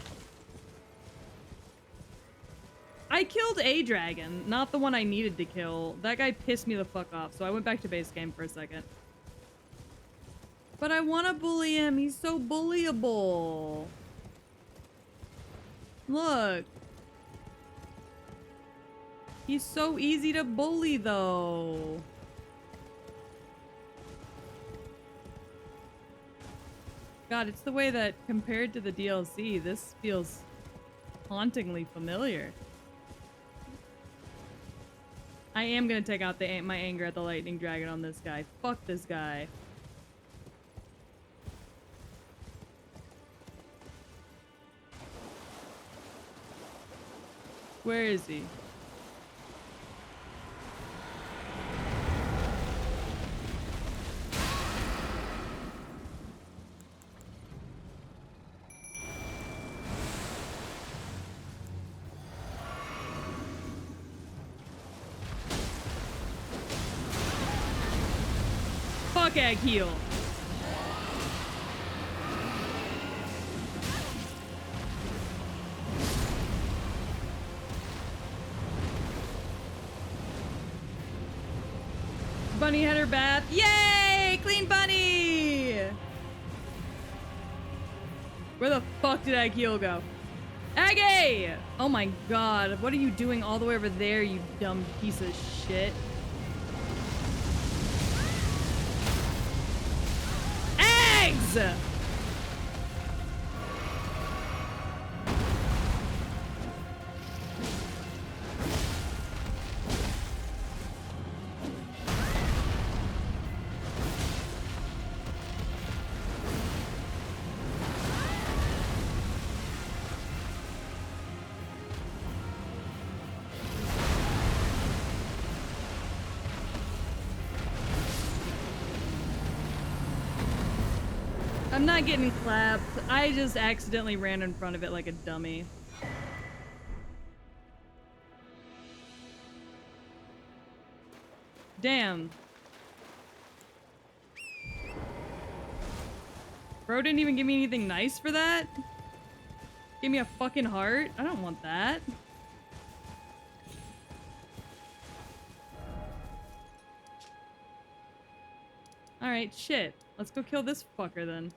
I killed a dragon, not the one I needed to kill. That guy pissed me the fuck off, so I went back to base game for a second. But I want to bully him. He's so bullyable. Look. He's so easy to bully, though. God, it's the way that, compared to the DLC, this feels hauntingly familiar. I am gonna take out my anger at the lightning dragon on this guy. Fuck this guy. Where is he? Fuck egg heal. Bunny had her bath. Yay! Clean bunny! Where the fuck did Aggie go? Aggie! Oh my god. What are you doing all the way over there, you dumb piece of shit? Eggs! I'm not getting clapped. I just accidentally ran in front of it like a dummy. Damn. Bro didn't even give me anything nice for that? Give me a fucking heart? I don't want that. Alright, shit. Let's go kill this fucker then.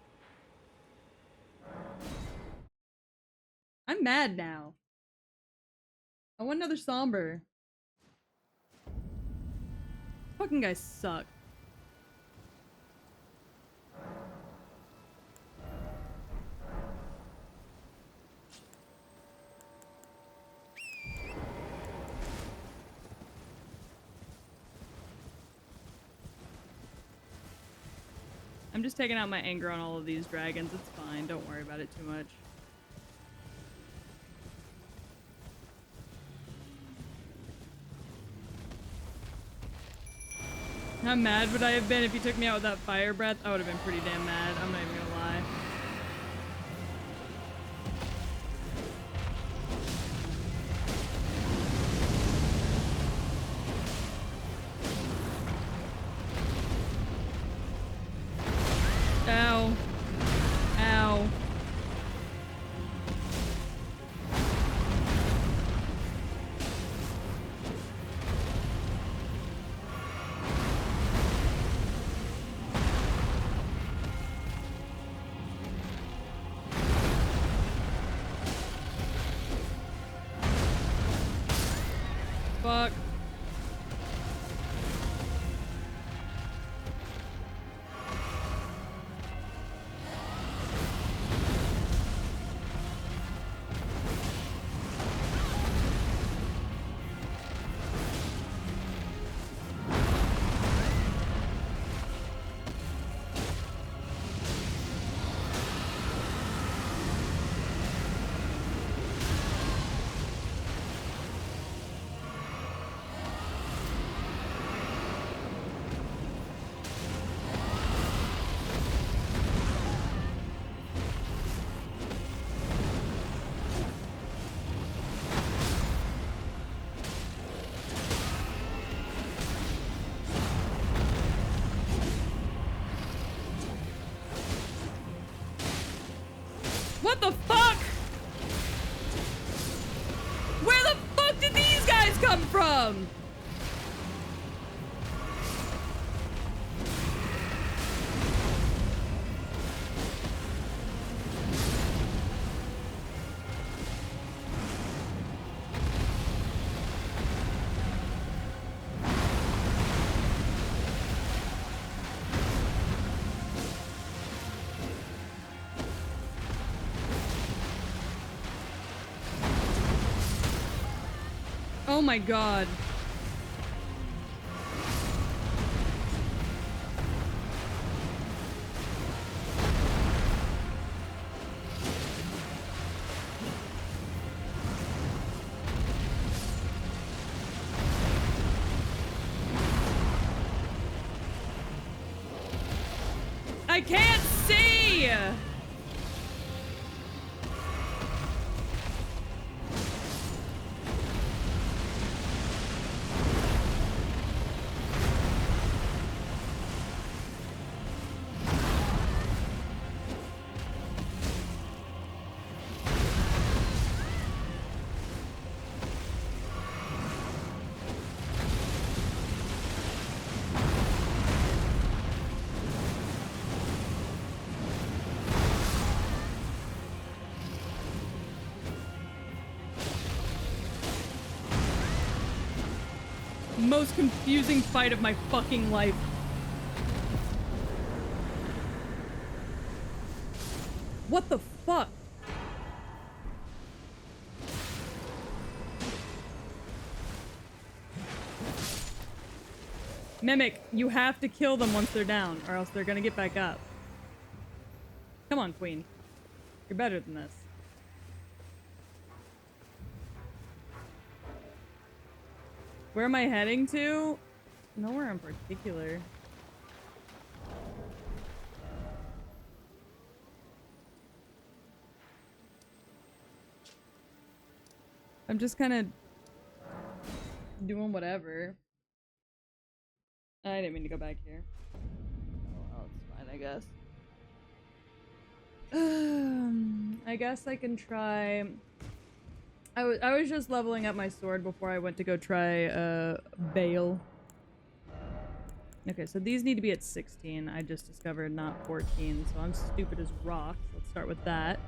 I'm mad now. I want another somber. Fucking guys suck. I'm just taking out my anger on all of these dragons. It's fine. Don't worry about it too much. How mad would I have been if you took me out with that fire breath? I would have been pretty damn mad. I'm not even gonna lie. Ow. Ow. Fuck. What the fuck? Where the fuck did these guys come from? Oh my god. I can't see! Most confusing fight of my fucking life. What the fuck? Mimic, you have to kill them once they're down, or else they're gonna get back up. Come on, Queen. You're better than this. Where am I heading to? Nowhere in particular. I'm just kind of doing whatever. I didn't mean to go back here. Oh, well, it's fine, I guess. I guess I can try... I was just leveling up my sword before I went to go try, BAYLE. Okay, so these need to be at 16. I just discovered not 14, so I'm stupid as rocks. Let's start with that.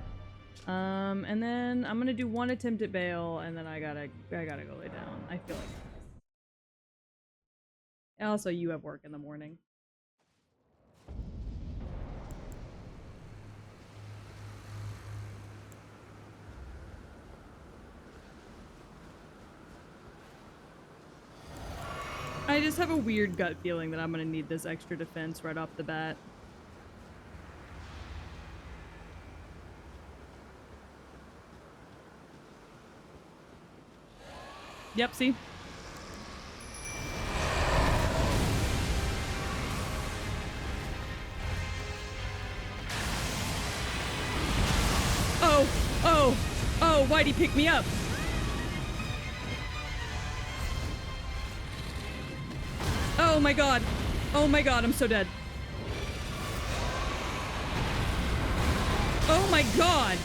And then I'm gonna do one attempt at BAYLE, and then I gotta go lay down. I feel like this. And also, you have work in the morning. I just have a weird gut feeling that I'm gonna need this extra defense right off the bat. Yep, see? Oh! Oh! Oh, why'd he pick me up? Oh my god. Oh my god, I'm so dead. Oh my god!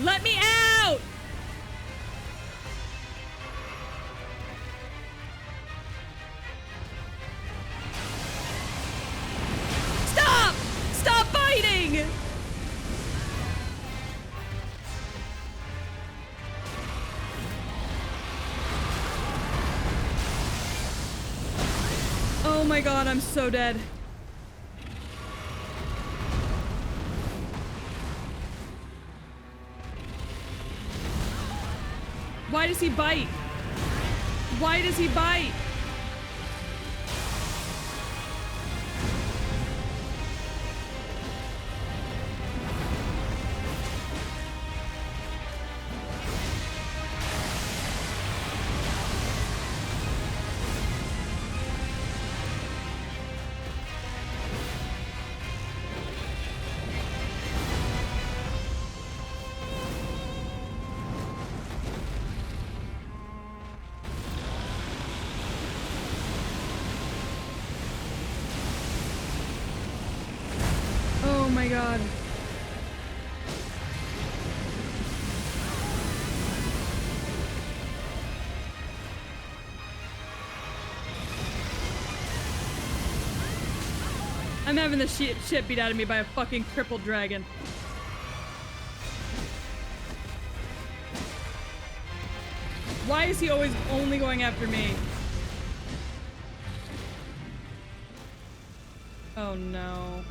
Let me out! Stop! Stop fighting! Oh my god, I'm so dead. Why does he bite? Why does he bite? Oh my god. I'm having the shit beat out of me by a fucking crippled dragon. Why is he always only going after me? Oh no.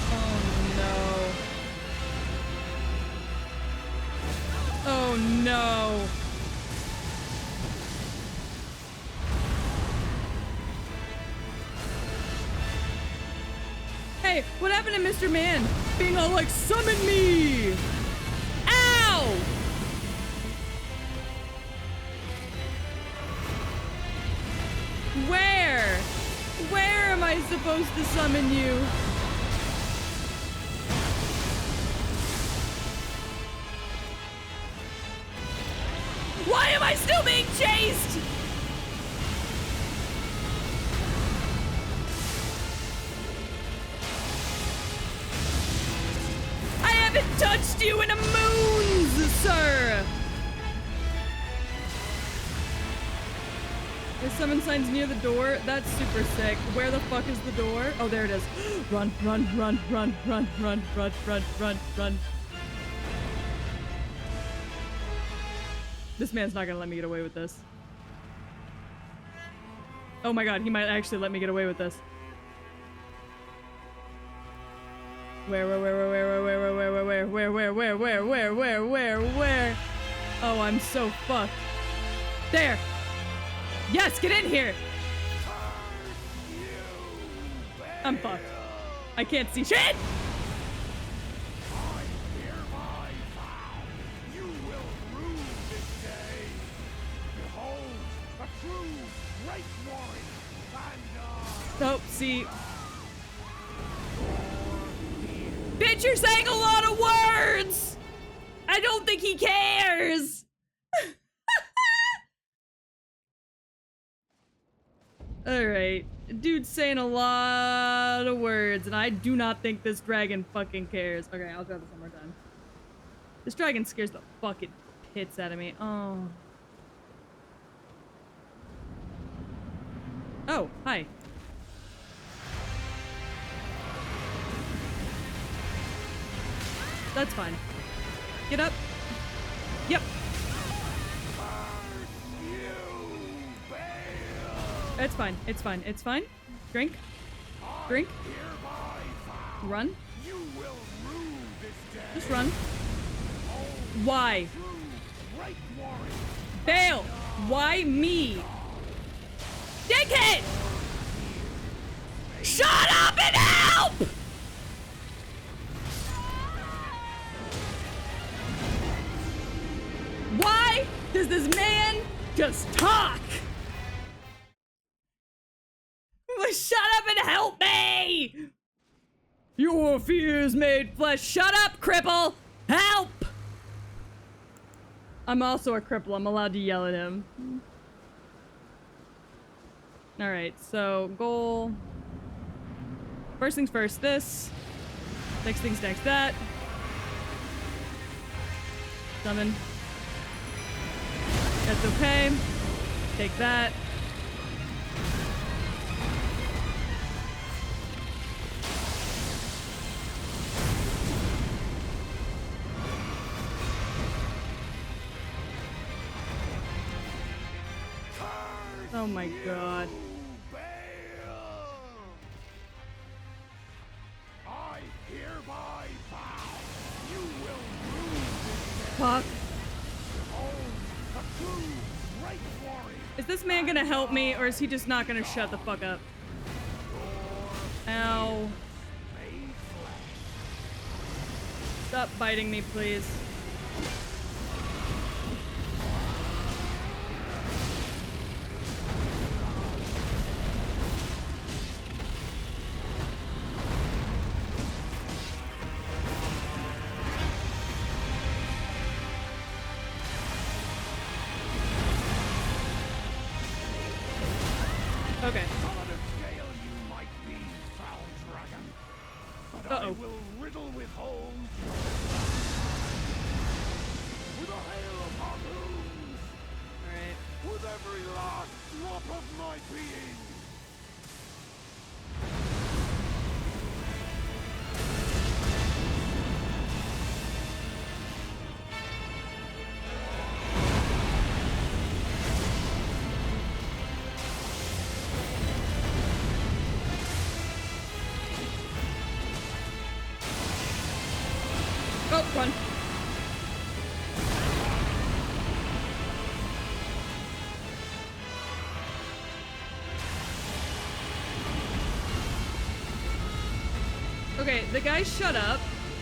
Oh no. Oh no. Hey, what happened to Mr. Man being all like, summon me? Ow! Where? Where am I supposed to summon you? Why am I still being chased? I haven't touched you in a moons, sir! The summon sign's near the door. That's super sick. Where the fuck is the door? Oh, there it is. Run, run, run, run, run, run, run, run, run, run. This man's not gonna let me get away with this. Oh my god, he might actually let me get away with this. Where? Oh, I'm so fucked. There! Yes, get in here! I'm fucked. I can't see shit! Oh, see. Bitch, you're saying a lot of words! I don't think he cares! Alright. Dude's saying a lot of words, and I do not think this dragon fucking cares. Okay, I'll try this one more time. This dragon scares the fucking pits out of me. Oh. Oh, hi. That's fine. Get up. Yep. It's fine. It's fine. It's fine. Drink. Drink. Run. Just run. Why? Bayle! Why me? Dickhead! Shut up and help! Why does this man just talk? Shut up and help me! Your fears made flesh. Shut up, cripple! Help! I'm also a cripple. I'm allowed to yell at him. Alright, so goal. First things first, this. Next things next, that. Summon. That's okay. Take that. Oh my god. I hereby vow you will rule Fuck. a true great warrior. Is this man gonna help me, or is he just not gonna shut the fuck up? Ow. Stop biting me, please. Okay. On a scale you might be, foul dragon, but I will riddle with holes with a hail of harpoons. Alright. With every last drop of my being. Oh, run. Okay, the guy shut up.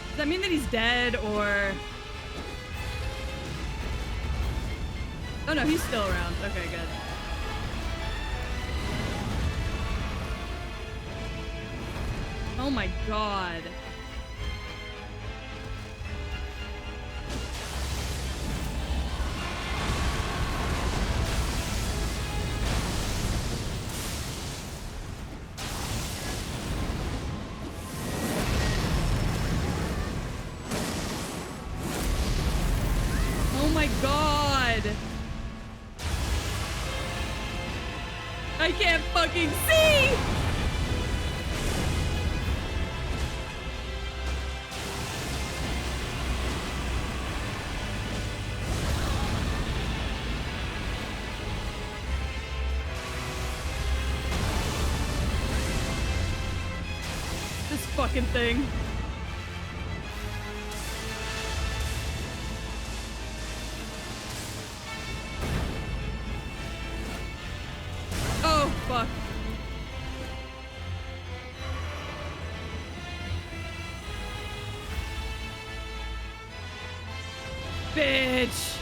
Does that mean that he's dead, or... Oh no, he's still around. Okay, good. Oh my god. Oh my god! I can't fucking see! This fucking thing. Oh, fuck. Bitch.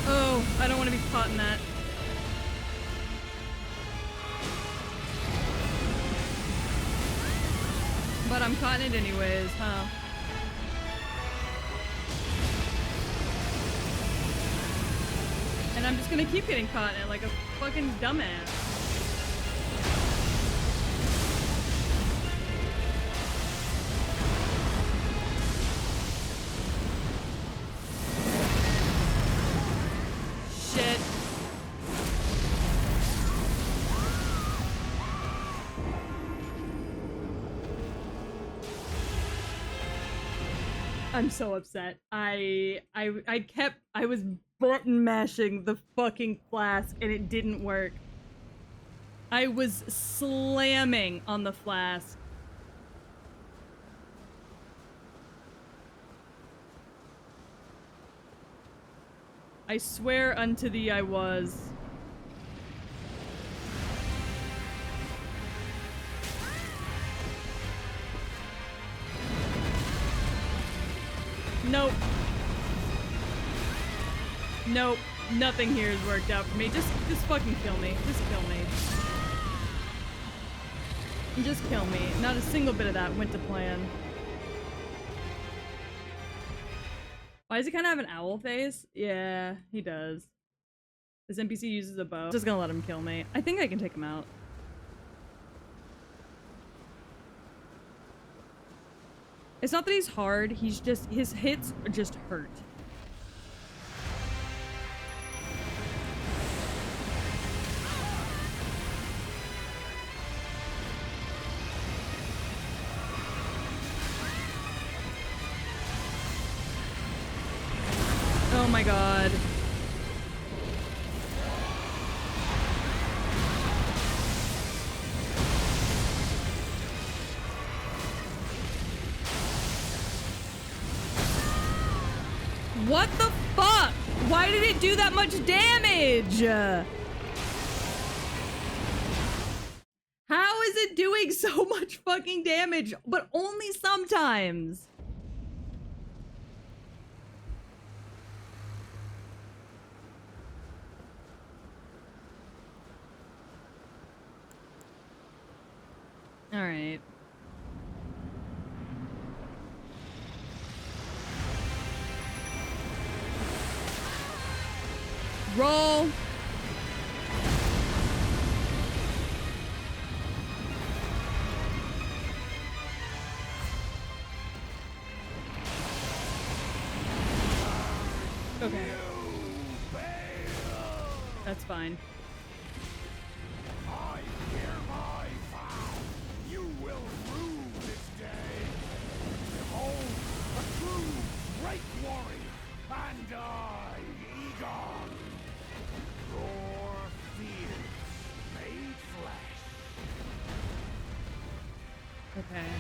Oh, want to be caught in that. But I'm caught in it anyways, huh? And I'm just gonna keep getting caught in it like a fucking dumbass. Shit. I'm so upset. I was button mashing the fucking flask and it didn't work. I was slamming on the flask. I swear unto thee I was. Nope. Nope. Nothing here has worked out for me. Just fucking kill me. Just kill me. Just kill me. Not a single bit of that went to plan. Why does he kind of have an owl face? Yeah, he does. This NPC uses a bow. Just gonna let him kill me. I think I can take him out. It's not that he's hard, he's just, his hits just hurt. Oh my god. What the fuck? Why did it do that much damage? How is it doing so much fucking damage, but only sometimes? All right. Roll. Okay. That's fine. I hereby vow you will rue this day. Behold, a true great warrior, and I, IGON, your fears made flesh. Okay.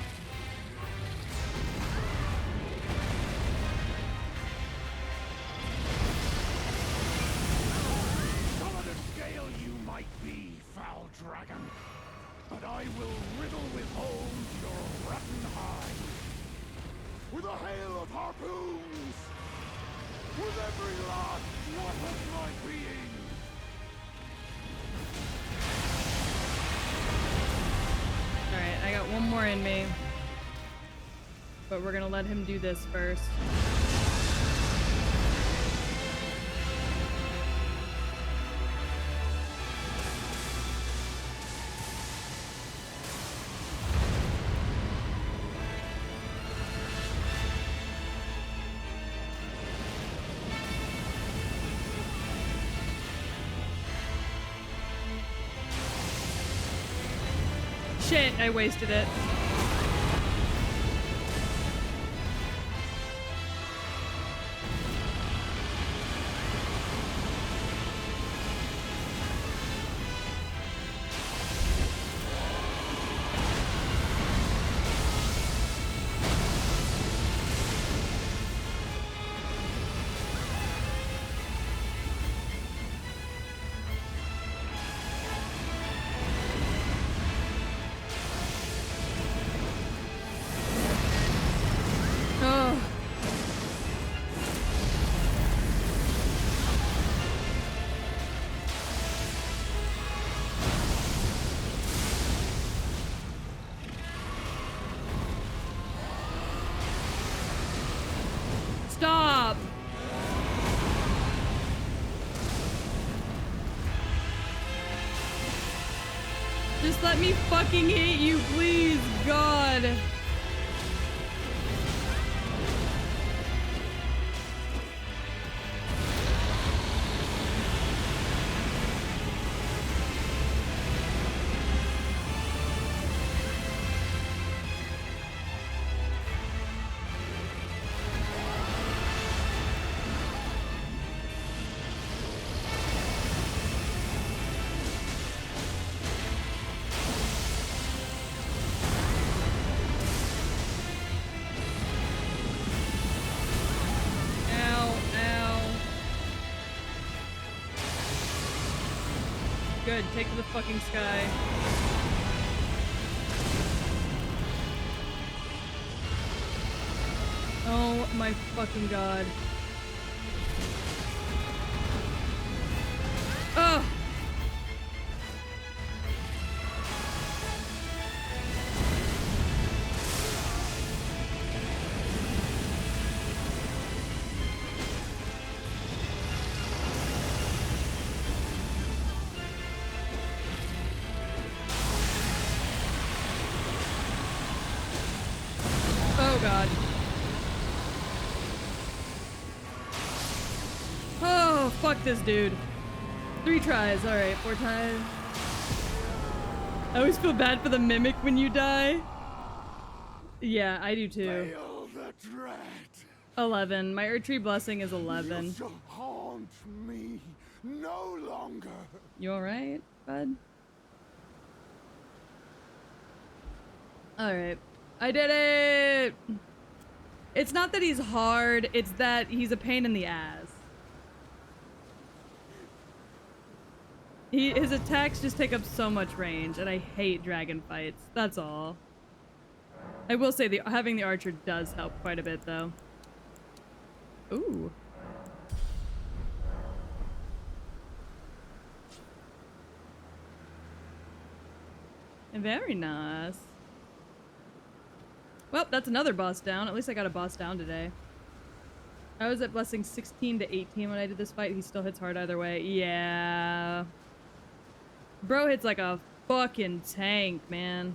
Solid of scale you might be, foul dragon, but I will riddle with holes your rotten hide. With a hail of harpoons! With every last drop of my being! Alright, I got one more in me. But we're gonna let him do this first. Shit, I wasted it. let me fucking hit you, please, God. Good, take to the fucking sky. Oh my fucking god. Oh! Oh god. Oh, fuck this dude. 3 tries. Alright, 4 tries. I always feel bad for the mimic when you die. Yeah, I do too. Bayle the Dread. 11. My Erdtree Blessing is 11. You shall haunt me no longer. You alright, bud? Alright. I did it! It's not that he's hard, it's that he's a pain in the ass. His attacks just take up so much range, and I hate dragon fights. That's all. I will say having the archer does help quite a bit, though. Ooh. Very nice. Well, that's another boss down. At least I got a boss down today. I was at blessing 16 to 18 when I did this fight. He still hits hard either way. Yeah. Bro hits like a fucking tank, man.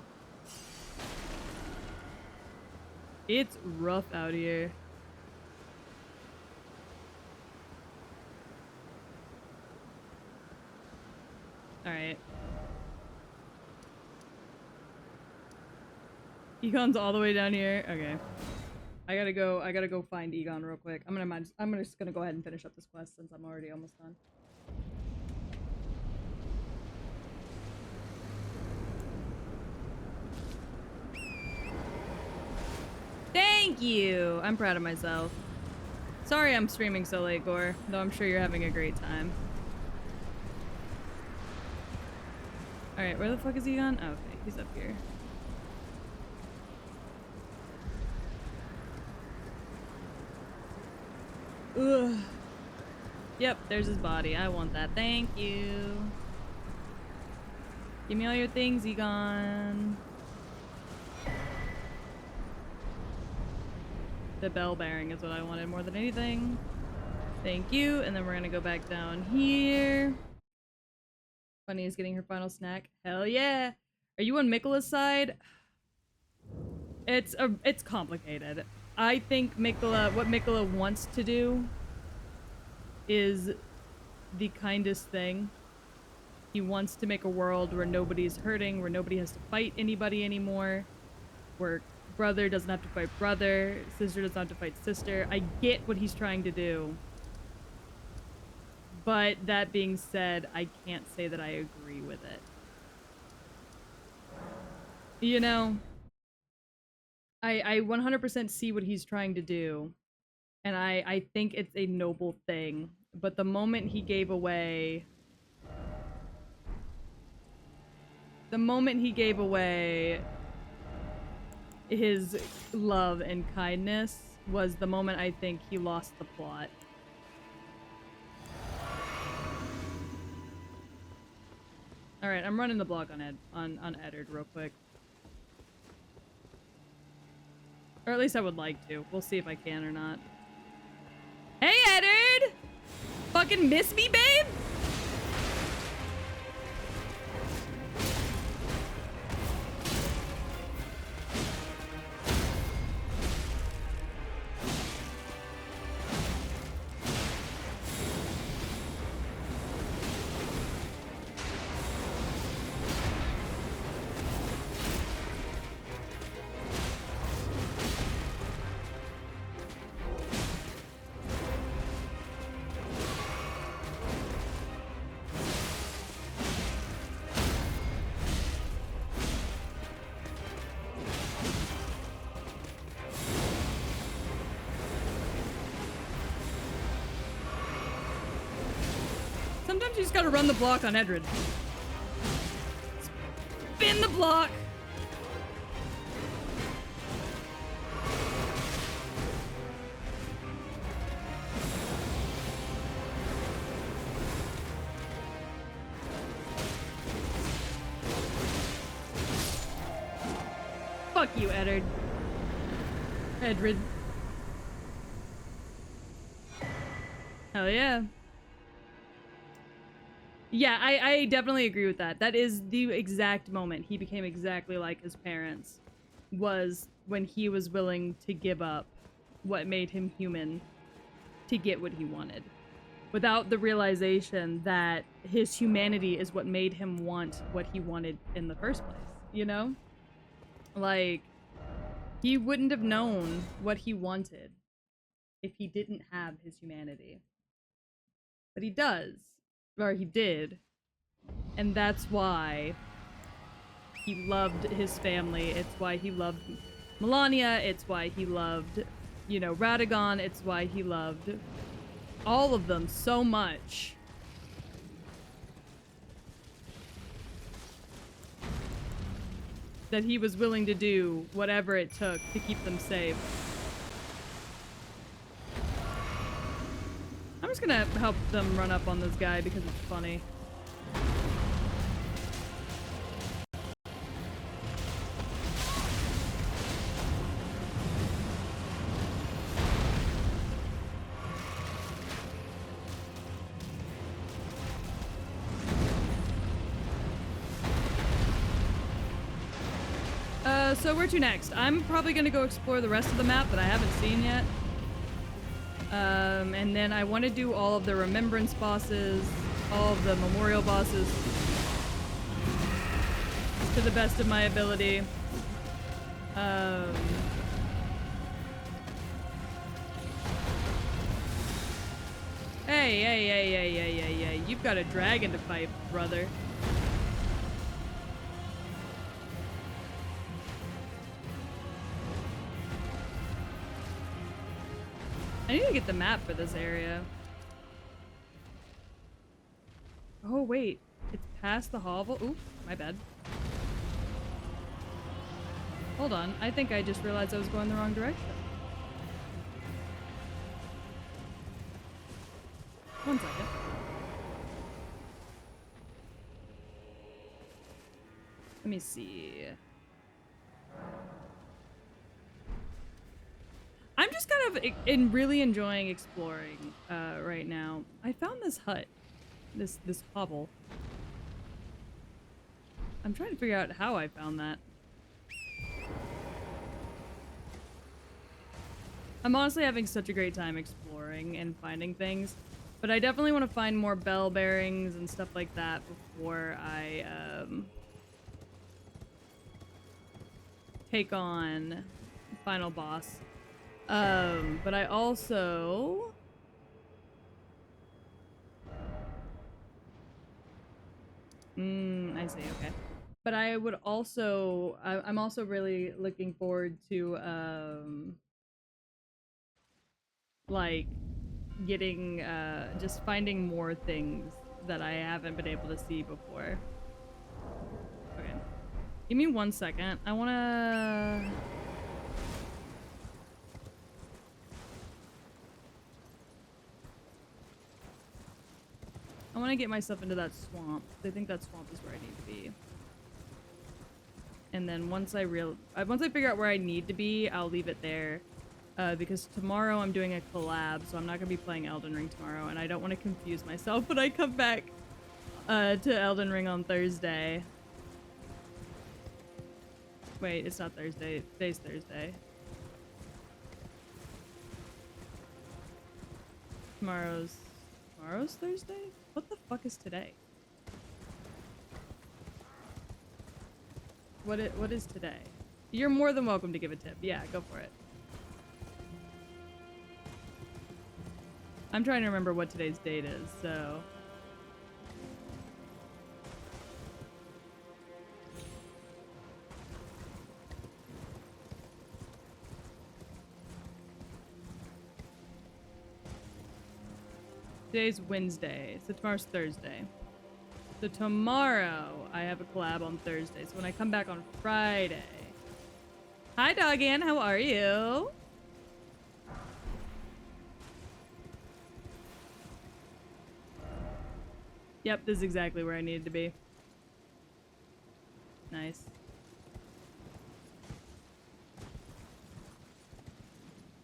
It's rough out here. Alright. Egon's all the way down here. Okay. I gotta go find Egon real quick. I'm just gonna go ahead and finish up this quest since I'm already almost done. Thank you! I'm proud of myself. Sorry I'm streaming so late, Gore, though I'm sure you're having a great time. Alright, where the fuck is Egon? Oh, okay, he's up here. Ugh. Yep, there's his body. I want that. Thank you. Give me all your things, Egon. The bell bearing is what I wanted more than anything. Thank you. And then we're gonna go back down here. Bunny is getting her final snack. Hell yeah. Are you on Miquella's side? It's complicated. I think what Miquella wants to do is the kindest thing. He wants to make a world where nobody's hurting, where nobody has to fight anybody anymore, where brother doesn't have to fight brother, sister doesn't have to fight sister. I get what he's trying to do. But that being said, I can't say that I agree with it. You know? I 100% see what he's trying to do, and I think it's a noble thing, but the moment he gave away his love and kindness was the moment I think he lost the plot. Alright, I'm running the blog on Eddard real quick. Or at least I would like to. We'll see if I can or not. Hey, Eddard! Fucking miss me, babe? Sometimes you just gotta run the block on Edred. Spin the block! Fuck you, Edred. Edred. Hell yeah. Yeah, I definitely agree with that. That is the exact moment he became exactly like his parents, was when he was willing to give up what made him human to get what he wanted, without the realization that his humanity is what made him want what he wanted in the first place, you know? Like, he wouldn't have known what he wanted if he didn't have his humanity. But he does. Or he did. And that's why he loved his family. It's why he loved Melania. It's why he loved, you know, Radagon. It's why he loved all of them so much. That he was willing to do whatever it took to keep them safe. I'm just gonna help them run up on this guy because it's funny. So where to next? I'm probably gonna go explore the rest of the map that I haven't seen yet. And then I want to do all of the remembrance bosses, all of the memorial bosses, to the best of my ability. Hey, you've got a dragon to fight, brother. I need to get the map for this area. Oh, wait. It's past the hovel? Ooh, my bad. Hold on. I think I just realized I was going the wrong direction. One second. Let me see. I'm just kind of really enjoying exploring right now. I found this hut, this hovel. I'm trying to figure out how I found that. I'm honestly having such a great time exploring and finding things, but I definitely want to find more bell bearings and stuff like that before I take on the final boss. But I also... I see, okay. But I would also... I'm also really looking forward to, like, getting, just finding more things that I haven't been able to see before. Okay. Give me 1 second. I wanna... I want to get myself into that swamp. I think that swamp is where I need to be. And then once I figure out where I need to be, I'll leave it there. Because tomorrow I'm doing a collab, so I'm not going to be playing Elden Ring tomorrow, and I don't want to confuse myself when I come back to Elden Ring on Thursday. Wait, it's not Thursday. Today's Thursday. Tomorrow's Thursday? What the fuck is today? What is today? You're more than welcome to give a tip. Yeah, go for it. I'm trying to remember what today's date is, so... Today's Wednesday, so tomorrow's Thursday. So tomorrow, I have a collab on Thursday. So when I come back on Friday... Hi, Doggan. How are you? Yep, this is exactly where I needed to be. Nice.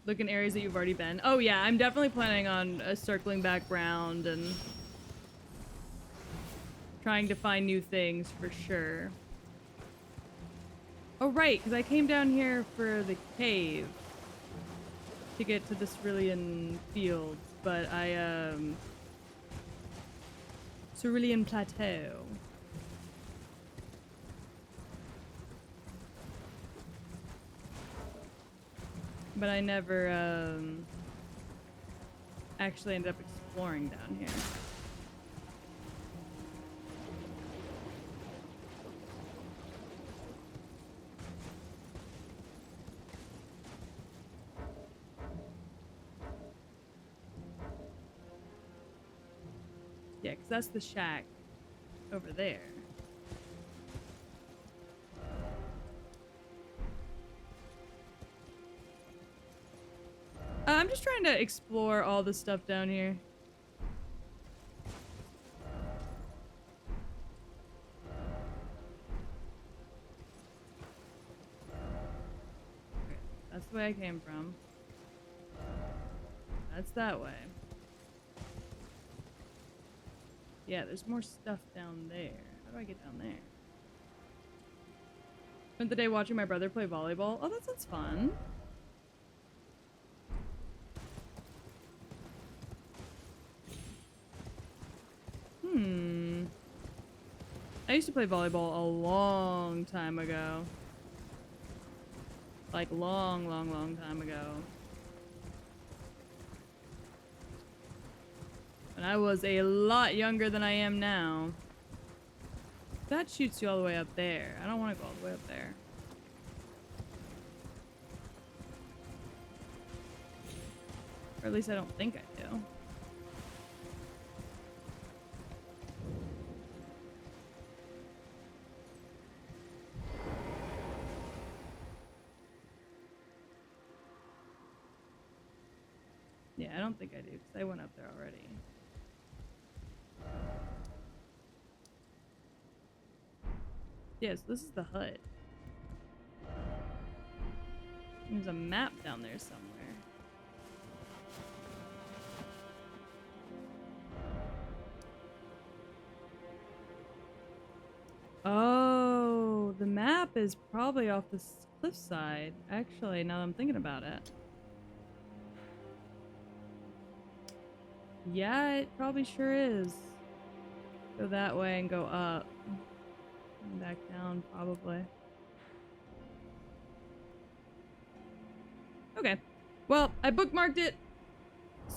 Look in areas that you've already been. Oh yeah, I'm definitely planning on circling back round and trying to find new things for sure. Oh right, because I came down here for the cave to get to the Cerulean Fields, but Cerulean Plateau. But I never actually ended up exploring down here. Yeah, because that's the shack over there. I'm just trying to explore all the stuff down here. Okay, that's the way I came from. That's that way. Yeah, there's more stuff down there. How do I get down there? Spent the day watching my brother play volleyball. Oh, that sounds fun. I used to play volleyball a long time ago. Like long time ago. When I was a lot younger than I am now. That shoots you all the way up there. I don't want to go all the way up there. Or at least I don't think I do. Yeah, I don't think I do, because I went up there already. Yes, this is the hut. There's a map down there somewhere. Oh, the map is probably off the cliffside, actually, now that I'm thinking about it. Yeah, it probably sure is. Go that way and go up. And back down, probably. Okay. Well, I bookmarked it,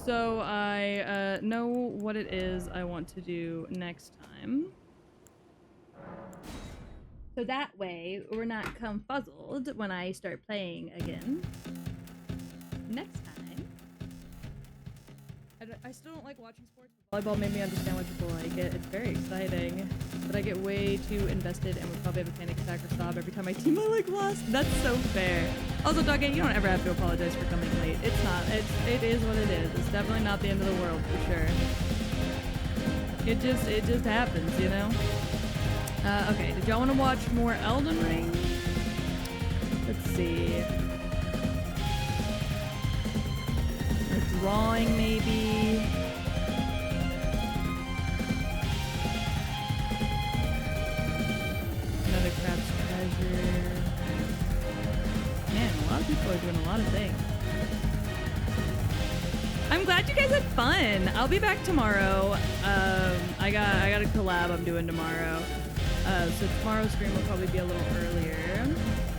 so I know what it is I want to do next time. So that way, we're not confuzzled when I start playing again. Next time. I still don't like watching sports. Volleyball made me understand why people like it. It's very exciting. But I get way too invested and would probably have a panic attack or sob every time my team lost. That's so fair. Also, Doggy, you don't ever have to apologize for coming late. It's not. It is what it is. It's definitely not the end of the world for sure. It just happens, you know? Okay, did y'all want to watch more Elden Ring? Let's see. Drawing, maybe. Another Crab's Treasure. Man, a lot of people are doing a lot of things. I'm glad you guys had fun. I'll be back tomorrow. I got a collab I'm doing tomorrow. So tomorrow's stream will probably be a little earlier.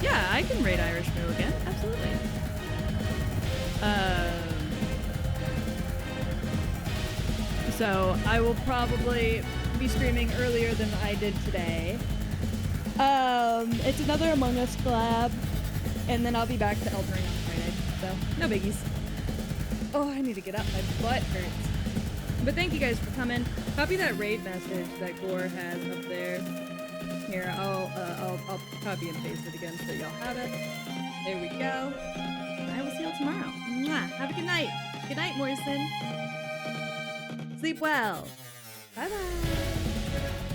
Yeah, I can raid Irish Moo again. Absolutely. So I will probably be streaming earlier than I did today. It's another Among Us collab, and then I'll be back to Elden Ring on Friday. So no biggies. Oh, I need to get up. My butt hurts. But thank you guys for coming. Copy that raid message that Gore has up there. Here, I'll copy and paste it again so y'all have it. There we go. I will see y'all tomorrow. Mwah. Have a good night. Good night, Morrison. Sleep well. Bye-bye.